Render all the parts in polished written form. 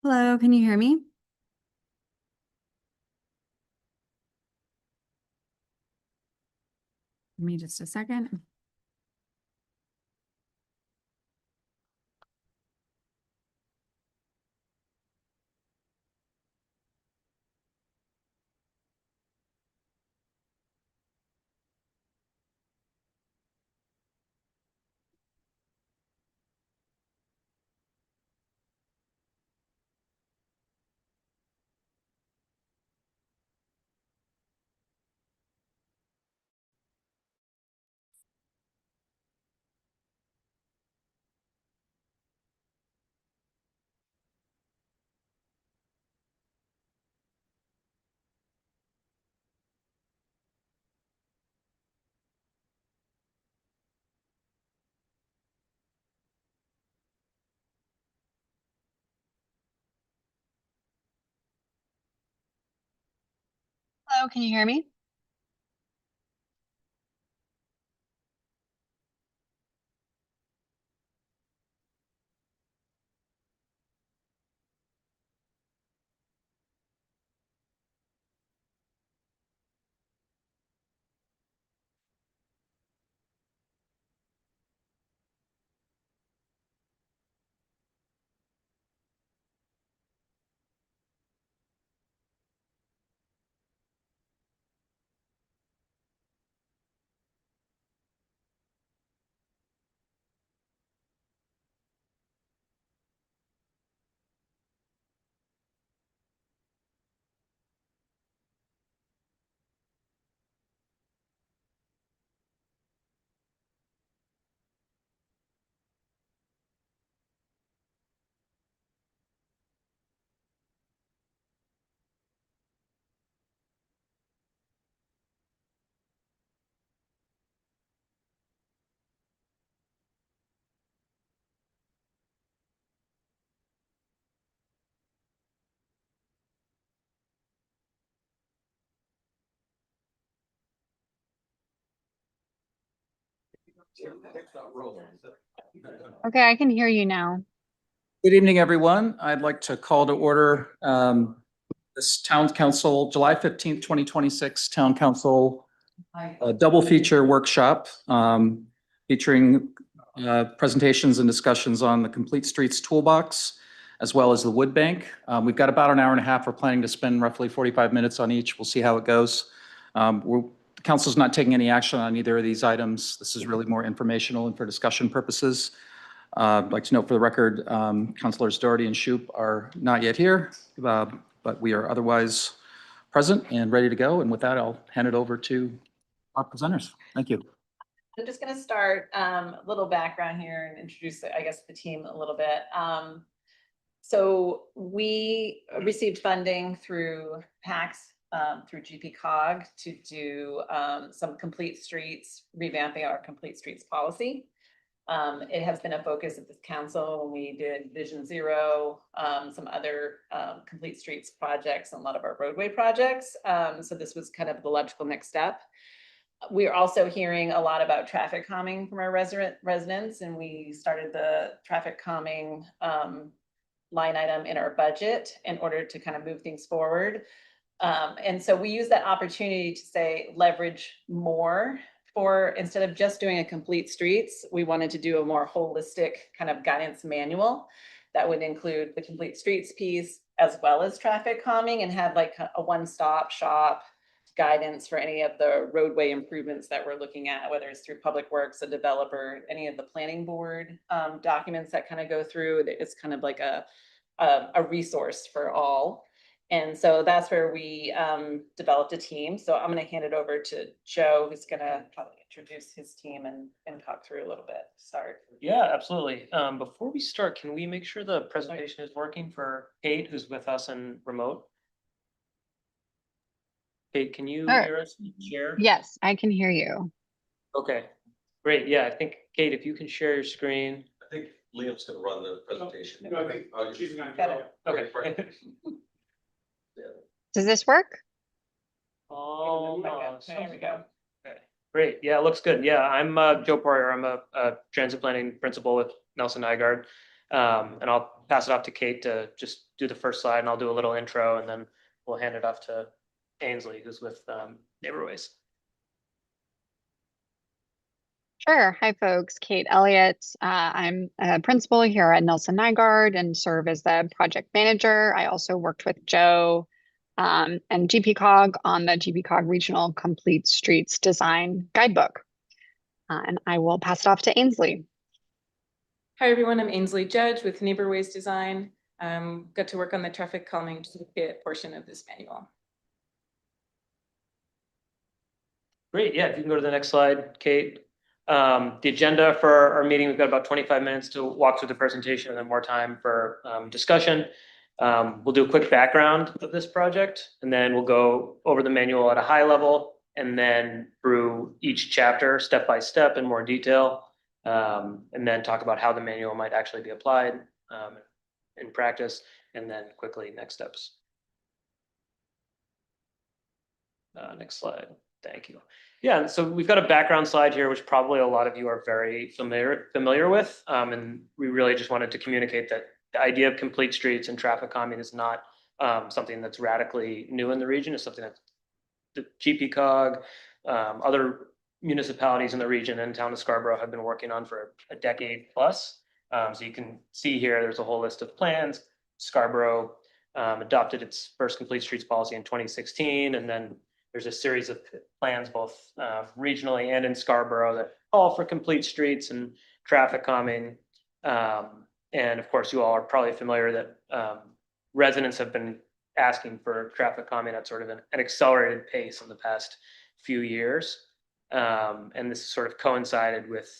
Hello, can you hear me? Give me just a second. Hello, can you hear me? Okay, I can hear you now. Good evening, everyone. I'd like to call to order this Town Council, July 15th, 2026 Town Council double feature workshop featuring presentations and discussions on the Complete Streets Toolbox, as well as the Wood Bank. We've got about an hour and a half. We're planning to spend roughly 45 minutes on each. We'll see how it goes. The council's not taking any action on either of these items. This is really more informational and for discussion purposes. I'd like to note for the record, Councilors Doherty and Shoup are not yet here, but we are otherwise present and ready to go. And with that, I'll hand it over to our presenters. Thank you. I'm just going to start a little background here and introduce, I guess, the team a little bit. So we received funding through PACS, through GPCOG to do some complete streets, revamping our complete streets policy. It has been a focus of this council when we did Vision Zero, some other complete streets projects, and a lot of our roadway projects. So this was kind of the logical next step. We're also hearing a lot about traffic calming from our residents, and we started the traffic calming line item in our budget in order to kind of move things forward. And so we use that opportunity to say leverage more for, instead of just doing a complete streets, we wanted to do a more holistic kind of guidance manual that would include the complete streets piece as well as traffic calming, and have like a one-stop shop guidance for any of the roadway improvements that we're looking at, whether it's through Public Works, a developer, any of the planning board documents that kind of go through. It's kind of like a resource for all. And so that's where we developed a team. So I'm going to hand it over to Joe, who's going to probably introduce his team and talk through a little bit. Start. Yeah, absolutely. Before we start, can we make sure the presentation is working for Kate, who's with us in remote? Kate, can you Sure. hear us? Share? Yes, I can hear you. Okay, great. Yeah, I think, Kate, if you can share your screen. I think Liam's gonna run the presentation. No, I think she's gonna. Okay. Does this work? Oh, There we go. Okay, great. Yeah, it looks good. Yeah, I'm Joe Poirier. I'm a transit planning principal with Nelson Nygaard. And I'll pass it off to Kate to just do the first slide, and I'll do a little intro, and then we'll hand it off to Ainsley, who's with NeighborWays. Sure. Hi, folks. Kate Elliott. I'm a principal here at Nelson Nygaard and serve as the project manager. I also worked with Joe and GPCOG on the GPCOG Regional Complete Streets Design Guidebook. And I will pass it off to Ainsley. Hi, everyone. I'm Ainsley Judge with NeighborWays Design. Got to work on the traffic calming toolkit portion of this manual. Great. Yeah, if you can go to the next slide, Kate. The agenda for our meeting, we've got about 25 minutes to walk through the presentation and then more time for discussion. We'll do a quick background of this project, and then we'll go over the manual at a high level and then through each chapter step by step in more detail, and then talk about how the manual might actually be applied in practice, and then quickly next steps. Next slide. Thank you. Yeah, so we've got a background slide here, which probably a lot of you are very familiar with. And we really just wanted to communicate that the idea of complete streets and traffic calming is not something that's radically new in the region. It's something that the GPCOG, other municipalities in the region and town of Scarborough have been working on for a decade plus. So you can see here, there's a whole list of plans. Scarborough adopted its first complete streets policy in 2016, and then there's a series of plans both regionally and in Scarborough that call for complete streets and traffic calming. And of course, you all are probably familiar that residents have been asking for traffic calming at sort of an accelerated pace in the past few years. And this sort of coincided with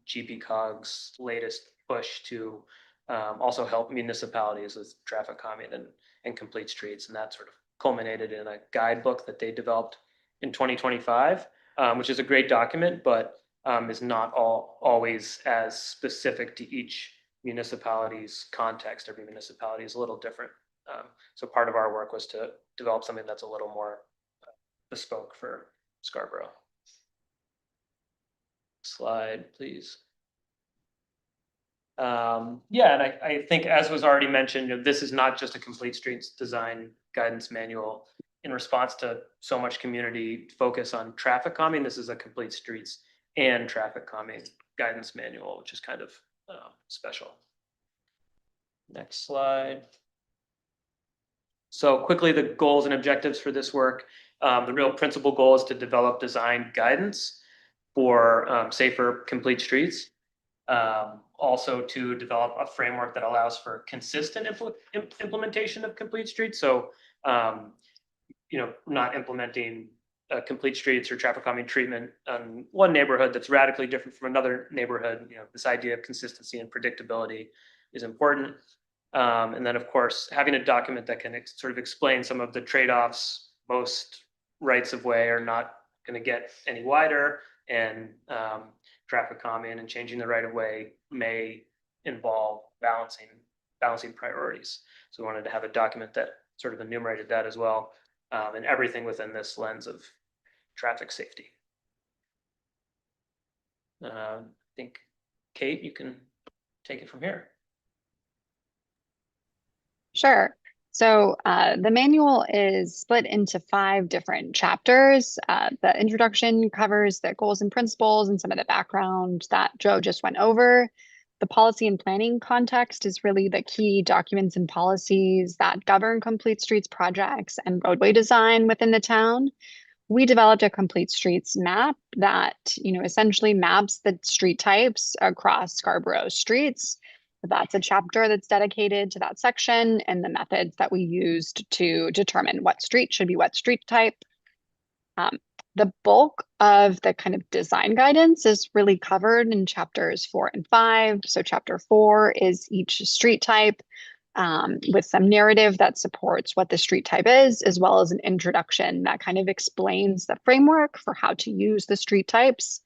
GPCOG's latest push to also help municipalities with traffic calming and complete streets, and that sort of culminated in a guidebook that they developed in 2025, which is a great document, but is not always as specific to each municipality's context. Every municipality is a little different. So part of our work was to develop something that's a little more bespoke for Scarborough. Slide, please. Yeah, and I think, as was already mentioned, this is not just a complete streets design guidance manual in response to so much community focus on traffic calming. This is a complete streets and traffic calming guidance manual, which is kind of special. Next slide. So quickly, the goals and objectives for this work. The real principal goal is to develop design guidance for safer complete streets. Also to develop a framework that allows for consistent implementation of complete streets. So, not implementing complete streets or traffic calming treatment on one neighborhood that's radically different from another neighborhood. This idea of consistency and predictability is important. And then, of course, having a document that can sort of explain some of the trade-offs. Most rights of way are not going to get any wider, and traffic calming and changing the right of way may involve balancing priorities. So we wanted to have a document that sort of enumerated that as well, and everything within this lens of traffic safety. I think, Kate, you can take it from here. Sure. So the manual is split into 5 different chapters. The introduction covers the goals and principles and some of the background that Joe just went over. The policy and planning context is really the key documents and policies that govern complete streets projects and roadway design within the town. We developed a complete streets map that, essentially maps the street types across Scarborough streets. That's a chapter that's dedicated to that section and the methods that we used to determine what street should be what street type. The bulk of the kind of design guidance is really covered in chapters 4 and 5. So chapter 4 is each street type with some narrative that supports what the street type is, as well as an introduction that kind of explains the framework for how to use the street types.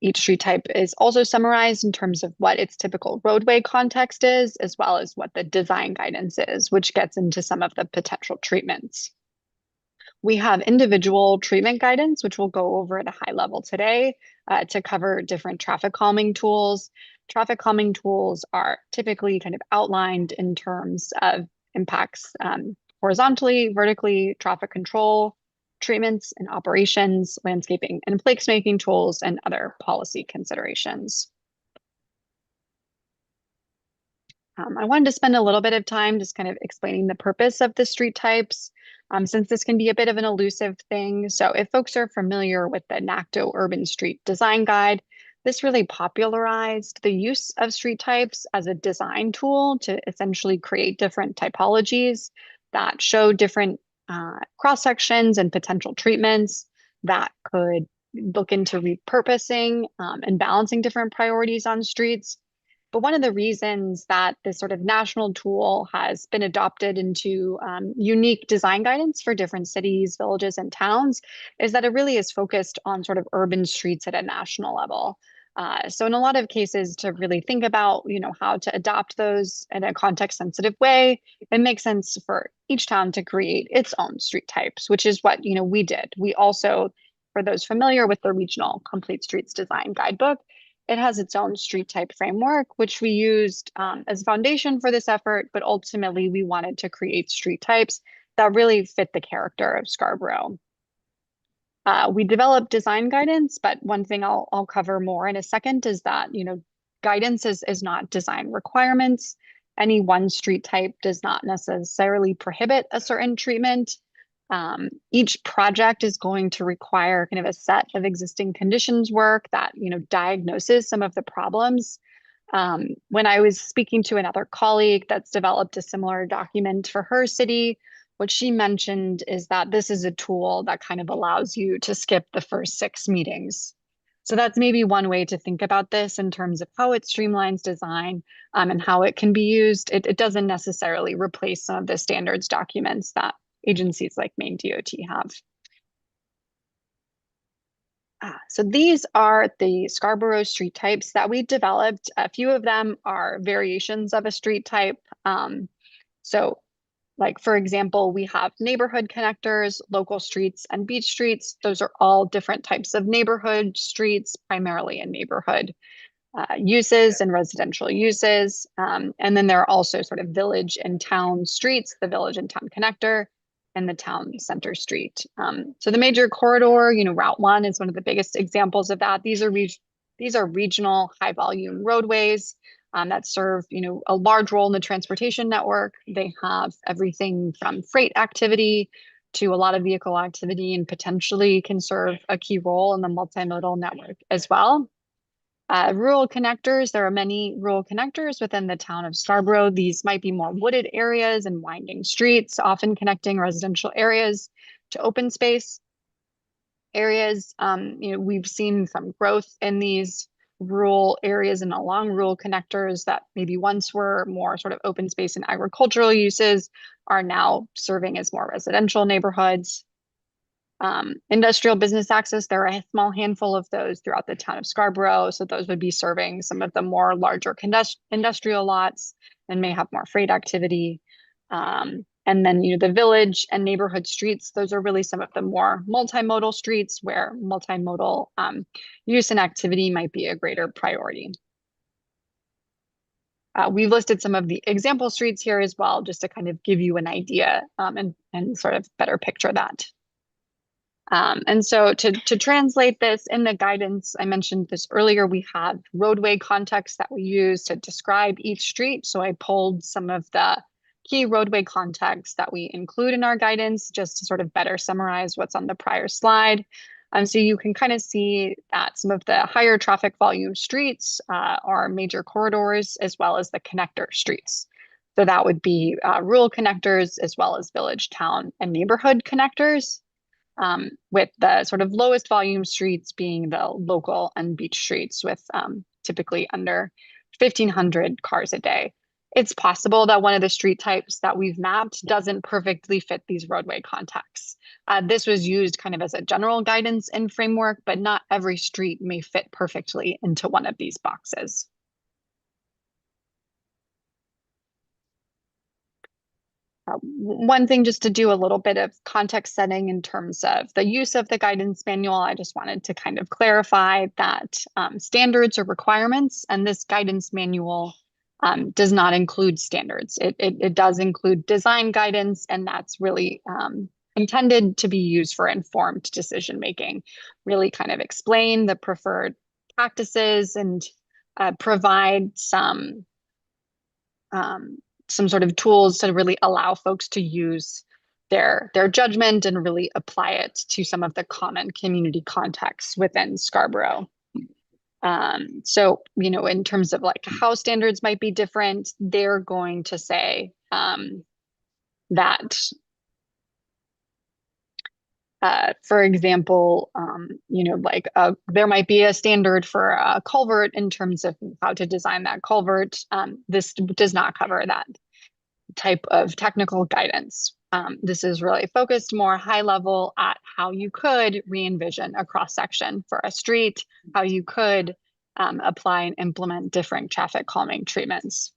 Each street type is also summarized in terms of what its typical roadway context is, as well as what the design guidance is, which gets into some of the potential treatments. We have individual treatment guidance, which we'll go over at a high level today to cover different traffic calming tools. Traffic calming tools are typically kind of outlined in terms of impacts horizontally, vertically, traffic control, treatments and operations, landscaping and placemaking tools, and other policy considerations. I wanted to spend a little bit of time just kind of explaining the purpose of the street types, since this can be a bit of an elusive thing. So if folks are familiar with the NACTO Urban Street Design Guide, this really popularized the use of street types as a design tool to essentially create different typologies that show different cross sections and potential treatments that could look into repurposing and balancing different priorities on streets. But one of the reasons that this sort of national tool has been adopted into unique design guidance for different cities, villages, and towns is that it really is focused on sort of urban streets at a national level. So in a lot of cases, to really think about, how to adopt those in a context-sensitive way, it makes sense for each town to create its own street types, which is what, we did. We also, for those familiar with the Regional Complete Streets Design Guidebook, it has its own street type framework, which we used as a foundation for this effort, but ultimately we wanted to create street types that really fit the character of Scarborough. We developed design guidance, but one thing I'll cover more in a second is that, guidance is not design requirements. Any one street type does not necessarily prohibit a certain treatment. Each project is going to require kind of a set of existing conditions work that, diagnoses some of the problems. When I was speaking to another colleague that's developed a similar document for her city, what she mentioned is that this is a tool that kind of allows you to skip the first 6 meetings. So that's maybe one way to think about this in terms of how it streamlines design and how it can be used. It doesn't necessarily replace some of the standards documents that agencies like Maine DOT have. So these are the Scarborough street types that we developed. A few of them are variations of a street type. So like, for example, we have neighborhood connectors, local streets, and beach streets. Those are all different types of neighborhood streets, primarily in neighborhood uses and residential uses. And then there are also sort of village and town streets, the village and town connector, and the town center street. So the major corridor, Route 1 is one of the biggest examples of that. These are regional high volume roadways that serve, a large role in the transportation network. They have everything from freight activity to a lot of vehicle activity, and potentially can serve a key role in the multimodal network as well. Rural connectors, there are many rural connectors within the town of Scarborough. These might be more wooded areas and winding streets, often connecting residential areas to open space areas. We've seen some growth in these rural areas and along rural connectors that maybe once were more sort of open space and agricultural uses are now serving as more residential neighborhoods. Industrial business access, there are a small handful of those throughout the town of Scarborough. So those would be serving some of the more larger industrial lots and may have more freight activity. And then, the village and neighborhood streets, those are really some of the more multimodal streets where multimodal use and activity might be a greater priority. We've listed some of the example streets here as well, just to kind of give you an idea and sort of better picture that. And so to translate this in the guidance, I mentioned this earlier, we have roadway context that we use to describe each street. So I pulled some of the key roadway context that we include in our guidance just to sort of better summarize what's on the prior slide. So you can kind of see that some of the higher traffic volume streets are major corridors as well as the connector streets. So that would be rural connectors as well as village, town, and neighborhood connectors. With the sort of lowest volume streets being the local and beach streets with typically under 1,500 cars a day. It's possible that one of the street types that we've mapped doesn't perfectly fit these roadway contexts. This was used kind of as a general guidance and framework, but not every street may fit perfectly into one of these boxes. one thing just to do a little bit of context setting in terms of the use of the guidance manual, I just wanted to kind of clarify that standards or requirements, and this guidance manual does not include standards. It does include design guidance, and that's really intended to be used for informed decision making, really kind of explain the preferred practices and provide some sort of tools to really allow folks to use their judgment and really apply it to some of the common community contexts within Scarborough. So, you know, in terms of like how standards might be different, they're going to say that, for example, you know, like there might be a standard for a culvert in terms of how to design that culvert. This does not cover that type of technical guidance. This is really focused more high level at how you could re-envision a cross section for a street, how you could apply and implement different traffic calming treatments.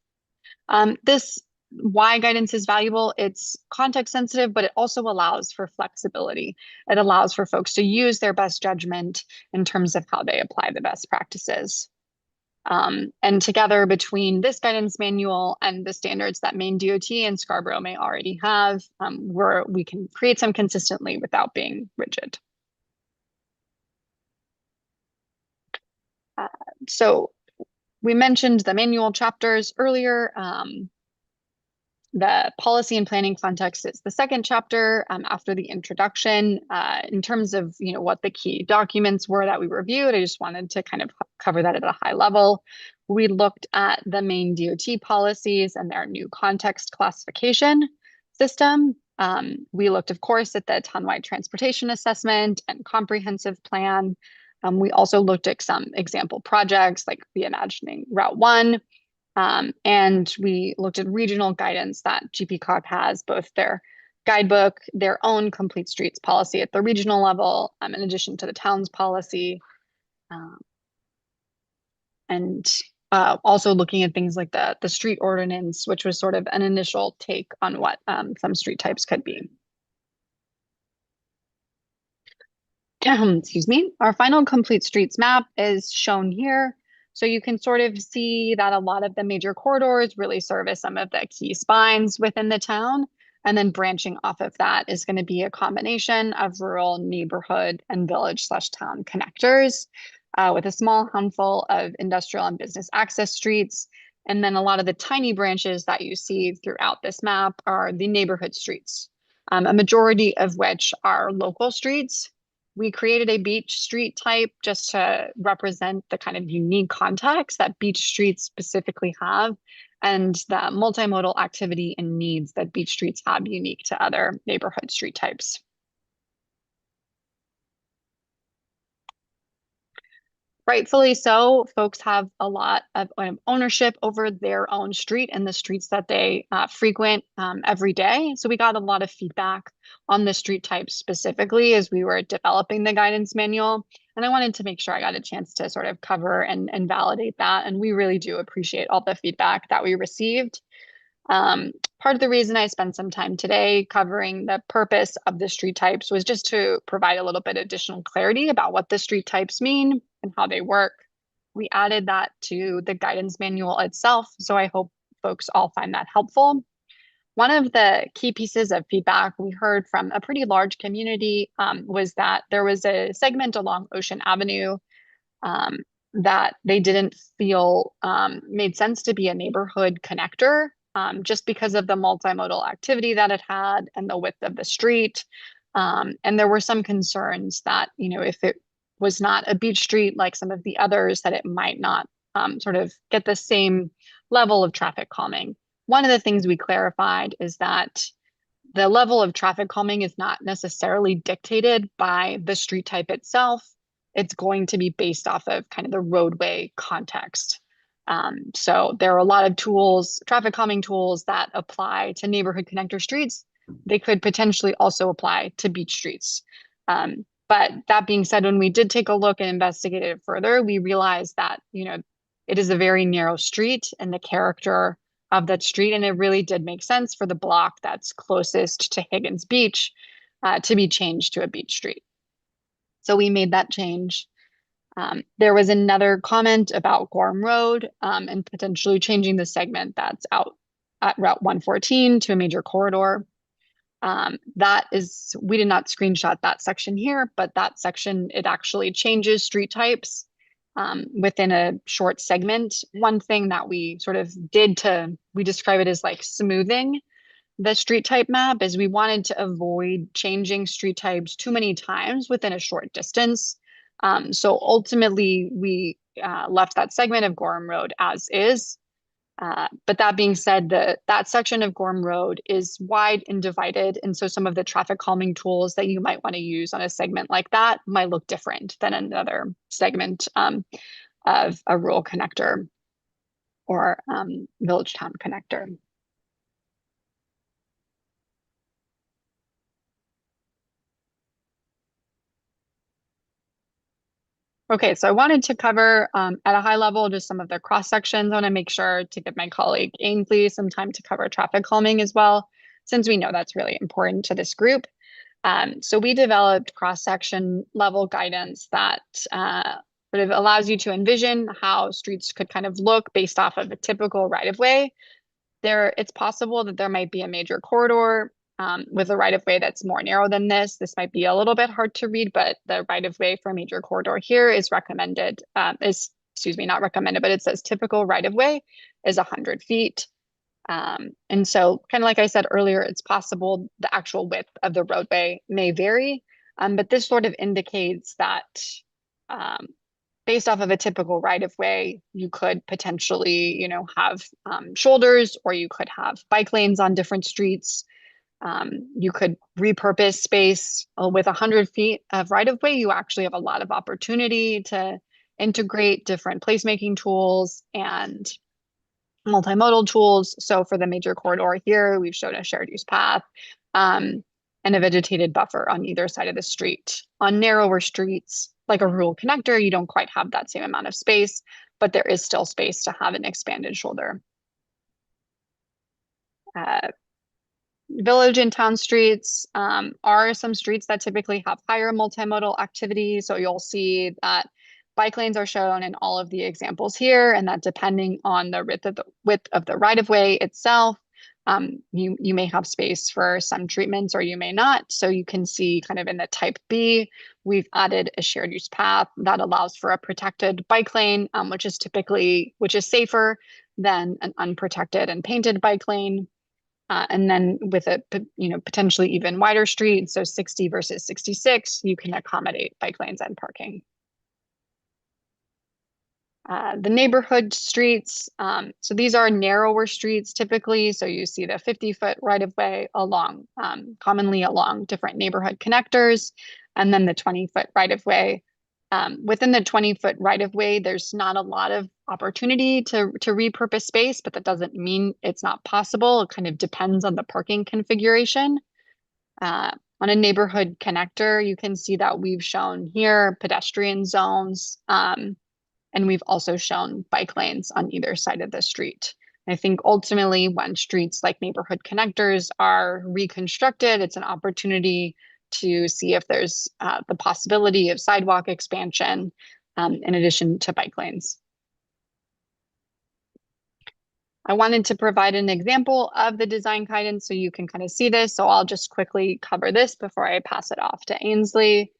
This why guidance is valuable, it's context sensitive, but it also allows for flexibility. It allows for folks to use their best judgment in terms of how they apply the best practices. And together between this guidance manual and the standards that Maine DOT and Scarborough may already have, we can create some consistently without being rigid. So we mentioned the manual chapters earlier. The policy and planning context is the second chapter after the introduction. In terms of, you know, what the key documents were that we reviewed, I just wanted to kind of cover that at a high level. We looked at the Maine DOT policies and their new context classification system. We looked, of course, at the townwide transportation assessment and comprehensive plan. We also looked at some example projects like Reimagining Route 1. And we looked at regional guidance that GPCOG has, both their guidebook, their own complete streets policy at the regional level, in addition to the town's policy. And also looking at things like the street ordinance, which was sort of an initial take on what some street types could be. Excuse me. Our final complete streets map is shown here. So you can sort of see that a lot of the major corridors really serve as some of the key spines within the town. And then branching off of that is going to be a combination of rural, neighborhood, and village/town connectors with a small handful of industrial and business access streets. And then a lot of the tiny branches that you see throughout this map are the neighborhood streets, a majority of which are local streets. We created a beach street type just to represent the kind of unique context that beach streets specifically have and the multimodal activity and needs that beach streets have unique to other neighborhood street types. Rightfully so, folks have a lot of ownership over their own street and the streets that they frequent every day. So we got a lot of feedback on the street types specifically as we were developing the guidance manual. And I wanted to make sure I got a chance to sort of cover and validate that. And we really do appreciate all the feedback that we received. Part of the reason I spent some time today covering the purpose of the street types was just to provide a little bit additional clarity about what the street types mean and how they work. We added that to the guidance manual itself, so I hope folks all find that helpful. One of the key pieces of feedback we heard from a pretty large community was that there was a segment along Ocean Avenue that they didn't feel made sense to be a neighborhood connector. Just because of the multimodal activity that it had and the width of the street. And there were some concerns that, you know, if it was not a beach street like some of the others, that it might not sort of get the same level of traffic calming. One of the things we clarified is that the level of traffic calming is not necessarily dictated by the street type itself. It's going to be based off of kind of the roadway context. So there are a lot of tools, traffic calming tools that apply to neighborhood connector streets. They could potentially also apply to beach streets. But that being said, when we did take a look and investigate it further, we realized that, you know, it is a very narrow street and the character of that street. And it really did make sense for the block that's closest to Higgins Beach to be changed to a beach street. So we made that change. There was another comment about Gorham Road and potentially changing the segment that's out at Route 114 to a major corridor. We did not screenshot that section here, but that section, it actually changes street types within a short segment. One thing that we sort of we describe it as like smoothing the street type map, is we wanted to avoid changing street types too many times within a short distance. So ultimately, we left that segment of Gorham Road as is. But that being said, that section of Gorham Road is wide and divided. And so some of the traffic calming tools that you might want to use on a segment like that might look different than another segment of a rural connector or village town connector. Okay, so I wanted to cover at a high level just some of the cross sections. I want to make sure to give my colleague Ainsley some time to cover traffic calming as well, since we know that's really important to this group. So we developed cross-section level guidance that sort of allows you to envision how streets could kind of look based off of a typical right-of-way. It's possible that there might be a major corridor with a right-of-way that's more narrow than this. This might be a little bit hard to read, but the right-of-way for a major corridor here is recommended, not recommended, but it says typical right-of-way is 100 feet. And so kind of like I said earlier, it's possible the actual width of the roadway may vary, but this sort of indicates that based off of a typical right-of-way, you could potentially, have shoulders, or you could have bike lanes on different streets. You could repurpose space with 100 feet of right-of-way. You actually have a lot of opportunity to integrate different placemaking tools and multimodal tools. So for the major corridor here, we've shown a shared use path and a vegetated buffer on either side of the street. On narrower streets, like a rural connector, you don't quite have that same amount of space, but there is still space to have an expanded shoulder. Village and town streets are some streets that typically have higher multimodal activity. So you'll see that bike lanes are shown in all of the examples here, and that depending on the width of the right-of-way itself, you may have space for some treatments or you may not. So you can see kind of in the type B, we've added a shared use path that allows for a protected bike lane, which is safer than an unprotected and painted bike lane. And then with a potentially even wider street, so 60 versus 66, you can accommodate bike lanes and parking. The neighborhood streets, so these are narrower streets typically. So you see the 50-foot right-of-way along, commonly along different neighborhood connectors, and then the 20-foot right-of-way. Within the 20-foot right-of-way, there's not a lot of opportunity to repurpose space, but that doesn't mean it's not possible. It kind of depends on the parking configuration. On a neighborhood connector, you can see that we've shown here pedestrian zones, and we've also shown bike lanes on either side of the street. I think ultimately when streets like neighborhood connectors are reconstructed, it's an opportunity to see if there's the possibility of sidewalk expansion in addition to bike lanes. I wanted to provide an example of the design guidance so you can kind of see this. So I'll just quickly cover this before I pass it off to Ainsley.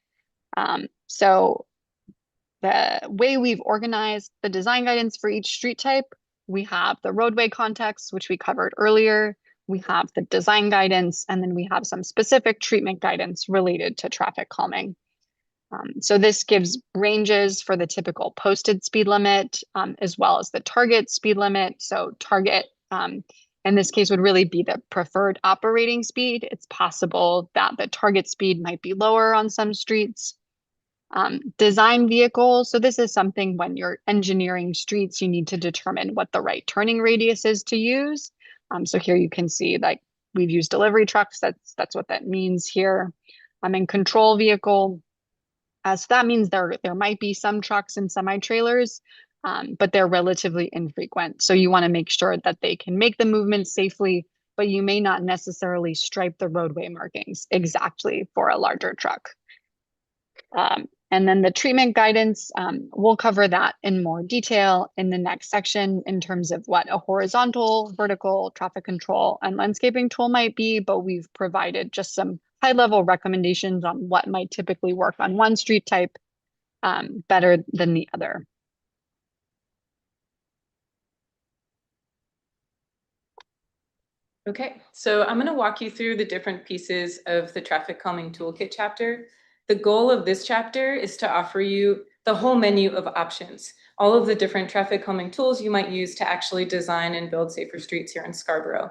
So the way we've organized the design guidance for each street type, we have the roadway context, which we covered earlier. We have the design guidance, and then we have some specific treatment guidance related to traffic calming. So this gives ranges for the typical posted speed limit, as well as the target speed limit. So target, in this case, would really be the preferred operating speed. It's possible that the target speed might be lower on some streets. Design vehicle. So this is something when you're engineering streets, you need to determine what the right turning radius is to use. So here you can see like we've used delivery trucks. That's what that means here. And control vehicle. So that means there might be some trucks and semi-trailers but they're relatively infrequent. So you want to make sure that they can make the movement safely, but you may not necessarily stripe the roadway markings exactly for a larger truck. And then the treatment guidance, we'll cover that in more detail in the next section in terms of what a horizontal, vertical, traffic control, and landscaping tool might be, but we've provided just some high-level recommendations on what might typically work on one street type better than the other. Okay, so I'm going to walk you through the different pieces of the traffic calming toolkit chapter. The goal of this chapter is to offer you the whole menu of options, all of the different traffic calming tools you might use to actually design and build safer streets here in Scarborough.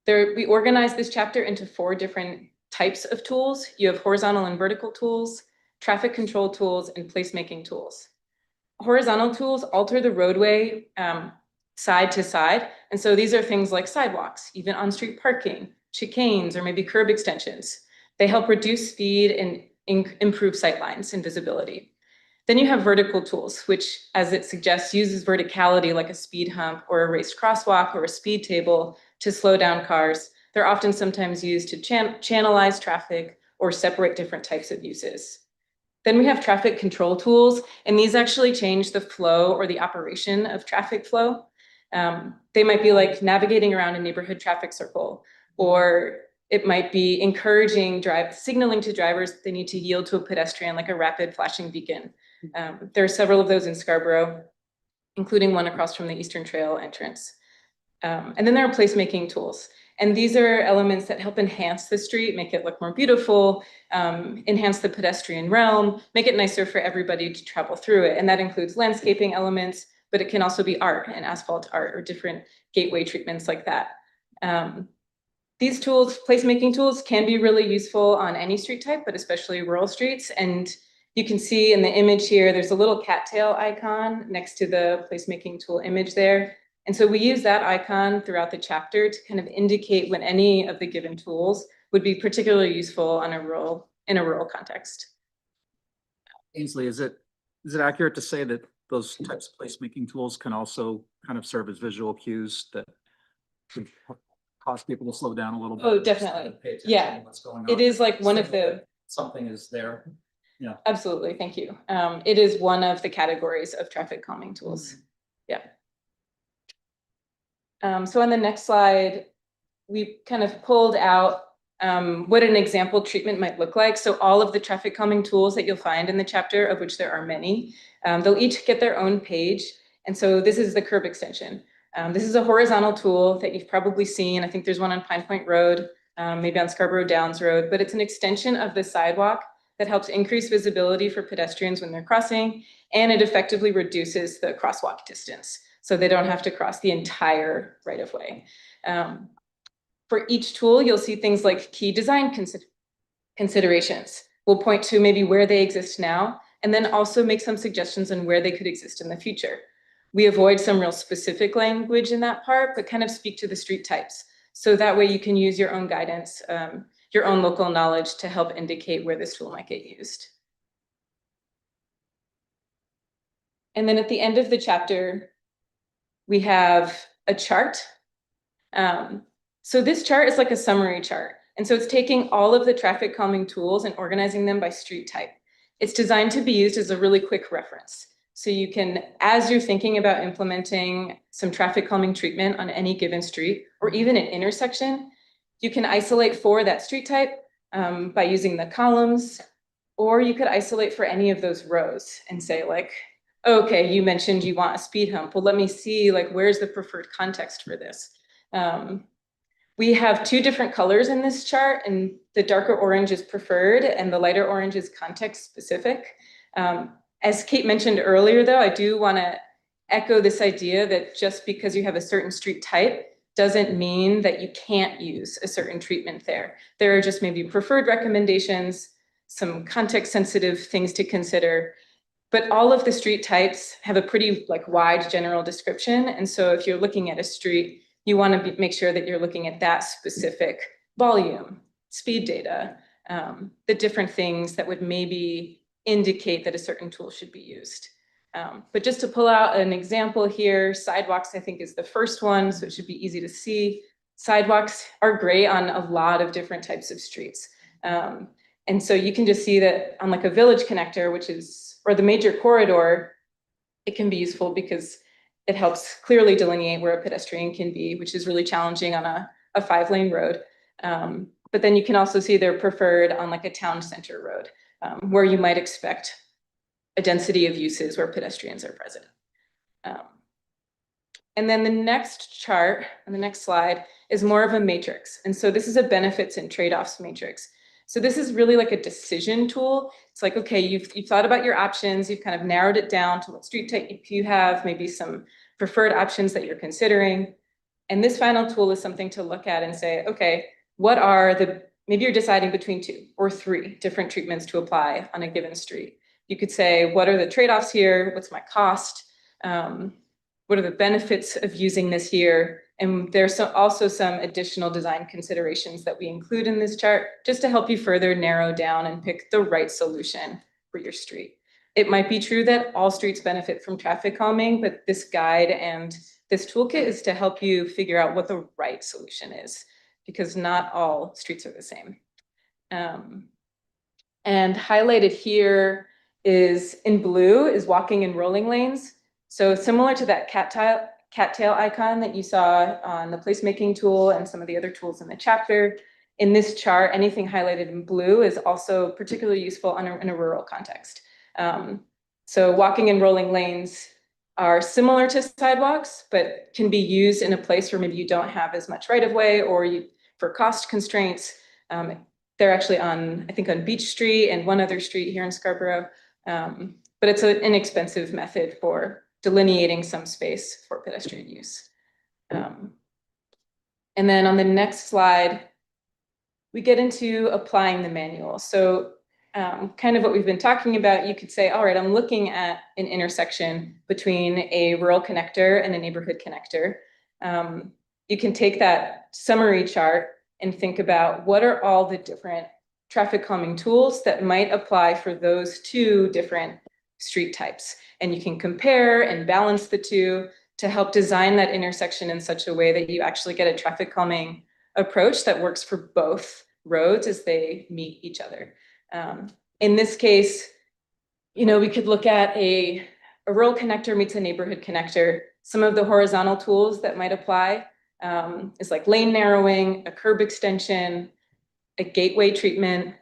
We organize this chapter into 4 different types of tools. You have horizontal and vertical tools, traffic control tools, and placemaking tools. Horizontal tools alter the roadway side to side. And so these are things like sidewalks, even on-street parking, chicanes, or maybe curb extensions. They help reduce speed and improve sightlines and visibility. Then you have vertical tools, which, as it suggests, uses verticality like a speed hump or a raised crosswalk or a speed table to slow down cars. They're often sometimes used to channelize traffic or separate different types of uses. Then we have traffic control tools, and these actually change the flow or the operation of traffic flow. They might be like navigating around a neighborhood traffic circle, or it might be encouraging signaling to drivers they need to yield to a pedestrian, like a rapid flashing beacon. There are several of those in Scarborough, including one across from the Eastern Trail entrance. And then there are placemaking tools. And these are elements that help enhance the street, make it look more beautiful, enhance the pedestrian realm, make it nicer for everybody to travel through it. And that includes landscaping elements, but it can also be art and asphalt art or different gateway treatments like that. These tools, placemaking tools, can be really useful on any street type, but especially rural streets. And you can see in the image here, there's a little cattail icon next to the placemaking tool image there. And so we use that icon throughout the chapter to kind of indicate when any of the given tools would be particularly useful in a rural context. Ainsley, is it accurate to say that those types of placemaking tools can also kind of serve as visual cues that could cause people to slow down a little bit? Oh, definitely. Pay attention Yeah. to what's going on. It is like one of the, Something is there. Yeah. absolutely, thank you. It is one of the categories of traffic calming tools. Yeah. So on the next slide, we kind of pulled out what an example treatment might look like. So all of the traffic calming tools that you'll find in the chapter, of which there are many, they'll each get their own page. And so this is the curb extension. This is a horizontal tool that you've probably seen. I think there's one on Pine Point Road, maybe on Scarborough Downs Road, but it's an extension of the sidewalk that helps increase visibility for pedestrians when they're crossing, and it effectively reduces the crosswalk distance, so they don't have to cross the entire right-of-way. For each tool, you'll see things like key design considerations. We'll point to maybe where they exist now, and then also make some suggestions on where they could exist in the future. We avoid some real specific language in that part, but kind of speak to the street types. So that way you can use your own guidance, your own local knowledge to help indicate where this tool might get used. And then at the end of the chapter, we have a chart. So this chart is like a summary chart. And so it's taking all of the traffic calming tools and organizing them by street type. It's designed to be used as a really quick reference. So you can, as you're thinking about implementing some traffic calming treatment on any given street, or even an intersection, you can isolate for that street type by using the columns, or you could isolate for any of those rows and say like, okay, you mentioned you want a speed hump. Well, let me see, like, where's the preferred context for this? We have 2 different colors in this chart, and the darker orange is preferred and the lighter orange is context specific. As Kate mentioned earlier, though, I do want to echo this idea that just because you have a certain street type doesn't mean that you can't use a certain treatment there. There are just maybe preferred recommendations, some context sensitive things to consider. But all of the street types have a pretty wide general description. And so if you're looking at a street, you want to make sure that you're looking at that specific volume, speed data, the different things that would maybe indicate that a certain tool should be used. But just to pull out an example here, sidewalks, I think, is the first one, so it should be easy to see. Sidewalks are great on a lot of different types of streets. And so you can just see that on like a village connector, which is, or the major corridor, it can be useful because it helps clearly delineate where a pedestrian can be, which is really challenging on a 5-lane road. But then you can also see they're preferred on like a town center road, where you might expect a density of uses where pedestrians are present. And then the next chart on the next slide is more of a matrix. And so this is a benefits and trade-offs matrix. So this is really like a decision tool. It's like, okay, you've thought about your options, you've kind of narrowed it down to what street type you have, maybe some preferred options that you're considering. And this final tool is something to look at and say, okay, what are maybe you're deciding between 2 or 3 different treatments to apply on a given street. You could say, what are the trade-offs here? What's my cost? What are the benefits of using this here? And there's also some additional design considerations that we include in this chart just to help you further narrow down and pick the right solution for your street. It might be true that all streets benefit from traffic calming, but this guide and this toolkit is to help you figure out what the right solution is, because not all streets are the same. And highlighted here is in blue is walking and rolling lanes. So similar to that cattail icon that you saw on the placemaking tool and some of the other tools in the chapter, in this chart, anything highlighted in blue is also particularly useful in a rural context. So walking and rolling lanes are similar to sidewalks, but can be used in a place where maybe you don't have as much right of way, or for cost constraints. They're actually I think on Beach Street and one other street here in Scarborough. But it's an inexpensive method for delineating some space for pedestrian use. And then on the next slide, we get into applying the manual. So kind of what we've been talking about, you could say, all right, I'm looking at an intersection between a rural connector and a neighborhood connector. You can take that summary chart and think about what are all the different traffic calming tools that might apply for those 2 different street types. And you can compare and balance the 2 to help design that intersection in such a way that you actually get a traffic calming approach that works for both roads as they meet each other. In this case, we could look at a rural connector meets a neighborhood connector. Some of the horizontal tools that might apply is like lane narrowing, a curb extension, a gateway treatment,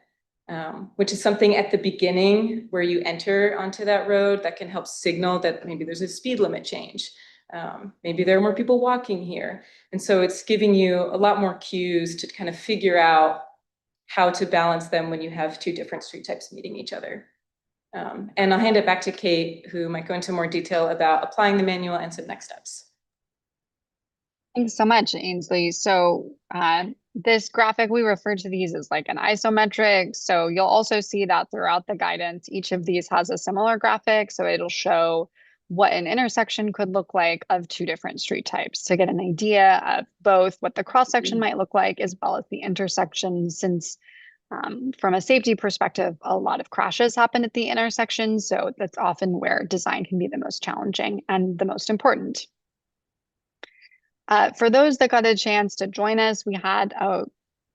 which is something at the beginning where you enter onto that road that can help signal that maybe there's a speed limit change. Maybe there are more people walking here. And so it's giving you a lot more cues to kind of figure out how to balance them when you have 2 different street types meeting each other. And I'll hand it back to Kate, who might go into more detail about applying the manual and some next steps. Thanks so much, Ainsley. So this graphic, we refer to these as like an isometric. So you'll also see that throughout the guidance, each of these has a similar graphic. So it'll show what an intersection could look like of 2 different street types to get an idea of both what the cross section might look like as well as the intersection, since from a safety perspective, a lot of crashes happen at the intersection. So that's often where design can be the most challenging and the most important. For those that got a chance to join us, we had a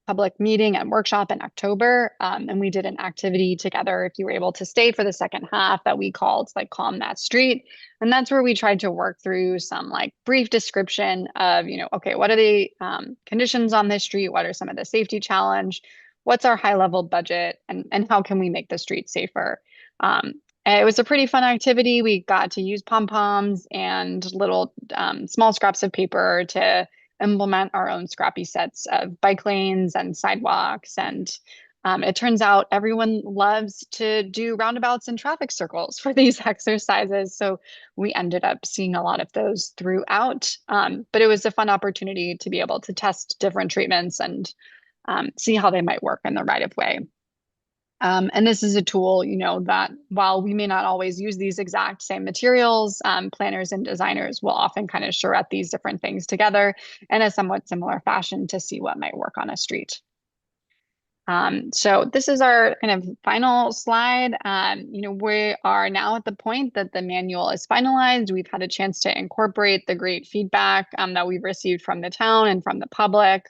public meeting and workshop in October, and we did an activity together, if you were able to stay for the second half, that we called like Calm That Street. And that's where we tried to work through some like brief description of, okay, what are the conditions on this street? What are some of the safety challenge? What's our high level budget? And how can we make the street safer? It was a pretty fun activity. We got to use pom-poms and little small scraps of paper to implement our own scrappy sets of bike lanes and sidewalks. And it turns out everyone loves to do roundabouts and traffic circles for these exercises. So we ended up seeing a lot of those throughout. But it was a fun opportunity to be able to test different treatments and see how they might work in the right of way. And this is a tool, that while we may not always use these exact same materials, planners and designers will often kind of charrette these different things together in a somewhat similar fashion to see what might work on a street. So this is our kind of final slide. We are now at the point that the manual is finalized. We've had a chance to incorporate the great feedback that we've received from the town and from the public,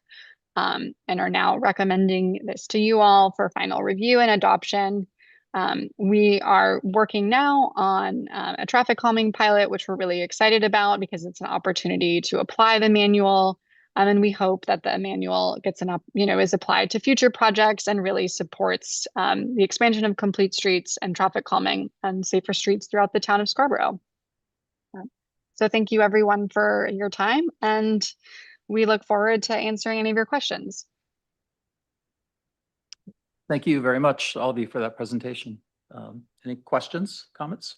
and are now recommending this to you all for final review and adoption. We are working now on a traffic calming pilot, which we're really excited about because it's an opportunity to apply the manual. And we hope that the manual gets is applied to future projects and really supports the expansion of complete streets and traffic calming and safer streets throughout the town of Scarborough. So thank you everyone for your time, and we look forward to answering any of your questions. Thank you very much, all of you, for that presentation. Any questions, comments?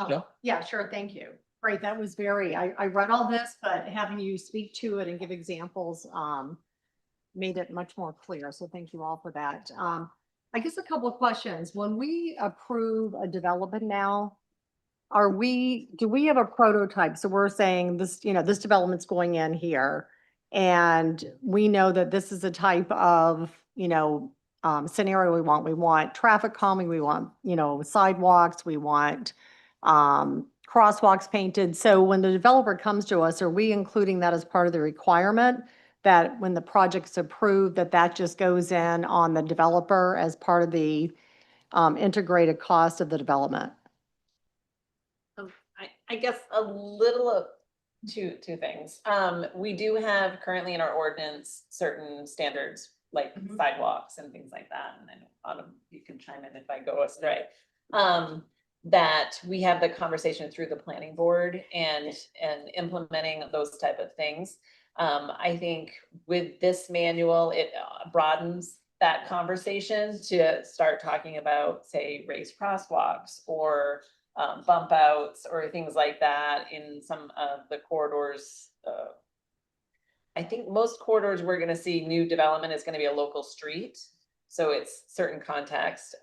Joe? Yeah, sure. Thank you. Great. That was I read all this, but having you speak to it and give examples, made it much more clear. So thank you all for that. I guess a couple of questions. When we approve a development now, do we have a prototype? So we're saying this, this development's going in here. And we know that this is the type of, scenario we want. We want traffic calming, we want, sidewalks, we want crosswalks painted. So when the developer comes to us, are we including that as part of the requirement that when the project's approved, that just goes in on the developer as part of the integrated cost of the development? I guess a little of two things. We do have currently in our ordinance certain standards like sidewalks and things like that. And I know Autumn, you can chime in if I go astray. That we have the conversation through the planning board and implementing those type of things. I think with this manual, it broadens that conversation to start talking about, say, raised crosswalks or bump outs or things like that in some of the corridors. I think most corridors we're going to see new development is going to be a local street. So it's certain context.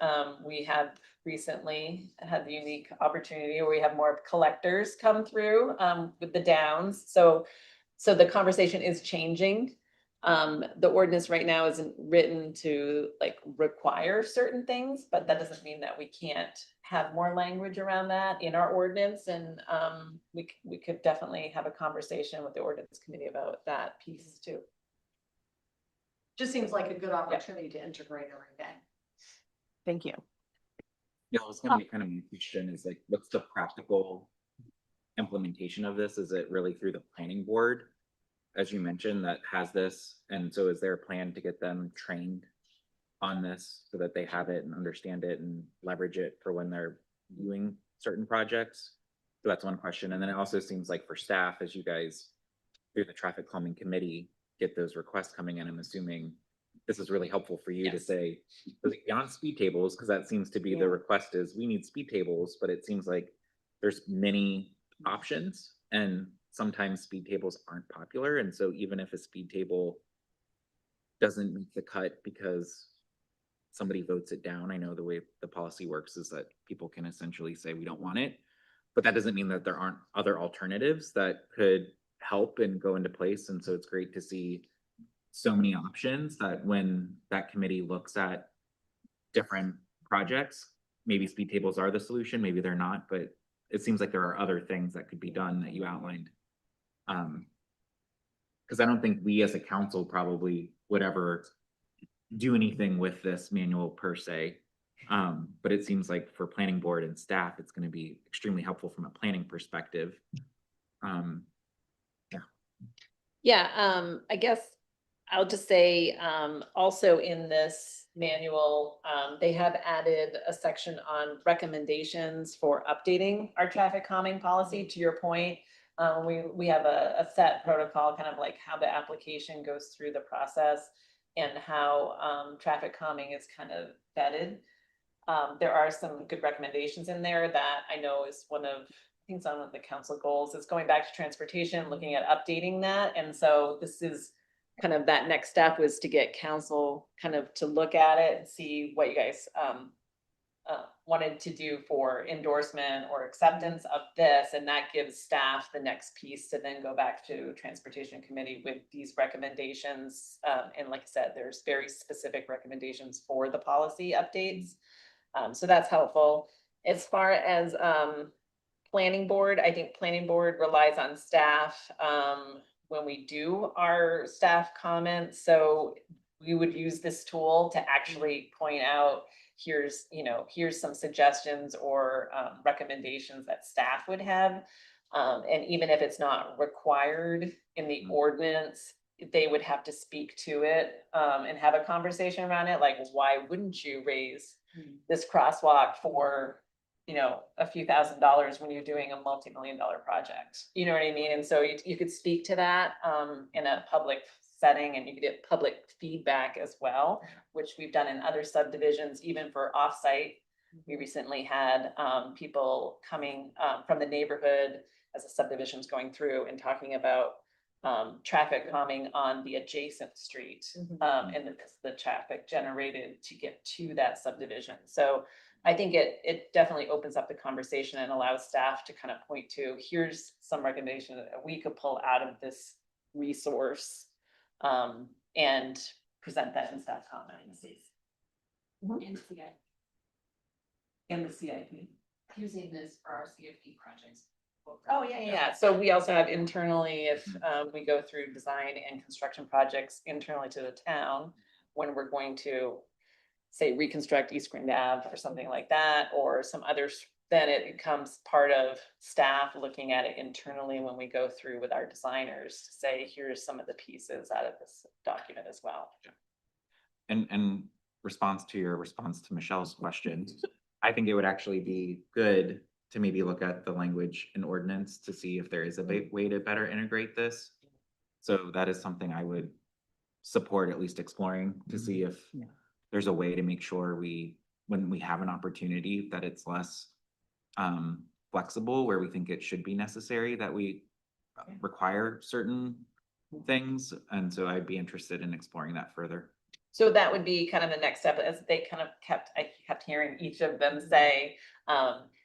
We have recently had the unique opportunity where we have more collectors come through with the downs. So the conversation is changing. The ordinance right now isn't written to require certain things, but that doesn't mean that we can't have more language around that in our ordinance. And we could definitely have a conversation with the ordinance committee about that piece too. Just seems like a good opportunity to integrate everything. Thank you. Yeah, I was gonna be kind of my question is what's the practical implementation of this? Is it really through the planning board, as you mentioned, that has this? And so is there a plan to get them trained on this so that they have it and understand it and leverage it for when they're doing certain projects? So that's one question. And then it also seems like for staff, as you guys through the traffic calming committee get those requests coming in, I'm assuming this is really helpful for you to say, beyond speed tables, because that seems to be the request is we need speed tables, but it seems like there's many options and sometimes speed tables aren't popular. And so even if a speed table doesn't make the cut because somebody votes it down, I know the way the policy works is that people can essentially say we don't want it, but that doesn't mean that there aren't other alternatives that could help and go into place. And so it's great to see so many options that when that committee looks at different projects, maybe speed tables are the solution, maybe they're not, but it seems like there are other things that could be done that you outlined. Because I don't think we as a council probably would ever do anything with this manual per se. But it seems like for planning board and staff, it's going to be extremely helpful from a planning perspective. I guess I'll just say also in this manual, they have added a section on recommendations for updating our traffic calming policy. To your point, we have a set protocol, kind of like how the application goes through the process and how traffic calming is kind of vetted. There are some good recommendations in there that I know is one of the council goals is going back to transportation, looking at updating that. And so this is kind of that next step was to get council kind of to look at it and see what you guys wanted to do for endorsement or acceptance of this, and that gives staff the next piece to then go back to Transportation Committee with these recommendations. And like I said, there's very specific recommendations for the policy updates. So that's helpful. As far as planning board, I think planning board relies on staff when we do our staff comments. So we would use this tool to actually point out, here's some suggestions or recommendations that staff would have. And even if it's not required in the ordinance, they would have to speak to it and have a conversation around it. Like, why wouldn't you raise this crosswalk for, a few $1,000s when you're doing a multi-million-dollar project? You know what I mean? And so you could speak to that in a public setting, and you could get public feedback as well, which we've done in other subdivisions, even for offsite. We recently had people coming from the neighborhood as the subdivision's going through and talking about traffic calming on the adjacent street and the traffic generated to get to that subdivision. So I think it definitely opens up the conversation and allows staff to kind of point to, here's some recommendation that we could pull out of this resource and present that in staff comments. In the CIP. Using this for our CFP projects. Oh, yeah. So we also have internally, if we go through design and construction projects internally to the town, when we're going to say reconstruct East Grand Ave or something like that, or some others, then it becomes part of staff looking at it internally when we go through with our designers to say, here's some of the pieces out of this document as well. And response to Michelle's question, I think it would actually be good to maybe look at the language in ordinance to see if there is a way to better integrate this. So that is something I would support, at least exploring, to see if there's a way to make sure when we have an opportunity, that it's less flexible, where we think it should be necessary, that we require certain things. And so I'd be interested in exploring that further. So that would be kind of the next step, as they kind of I kept hearing each of them say,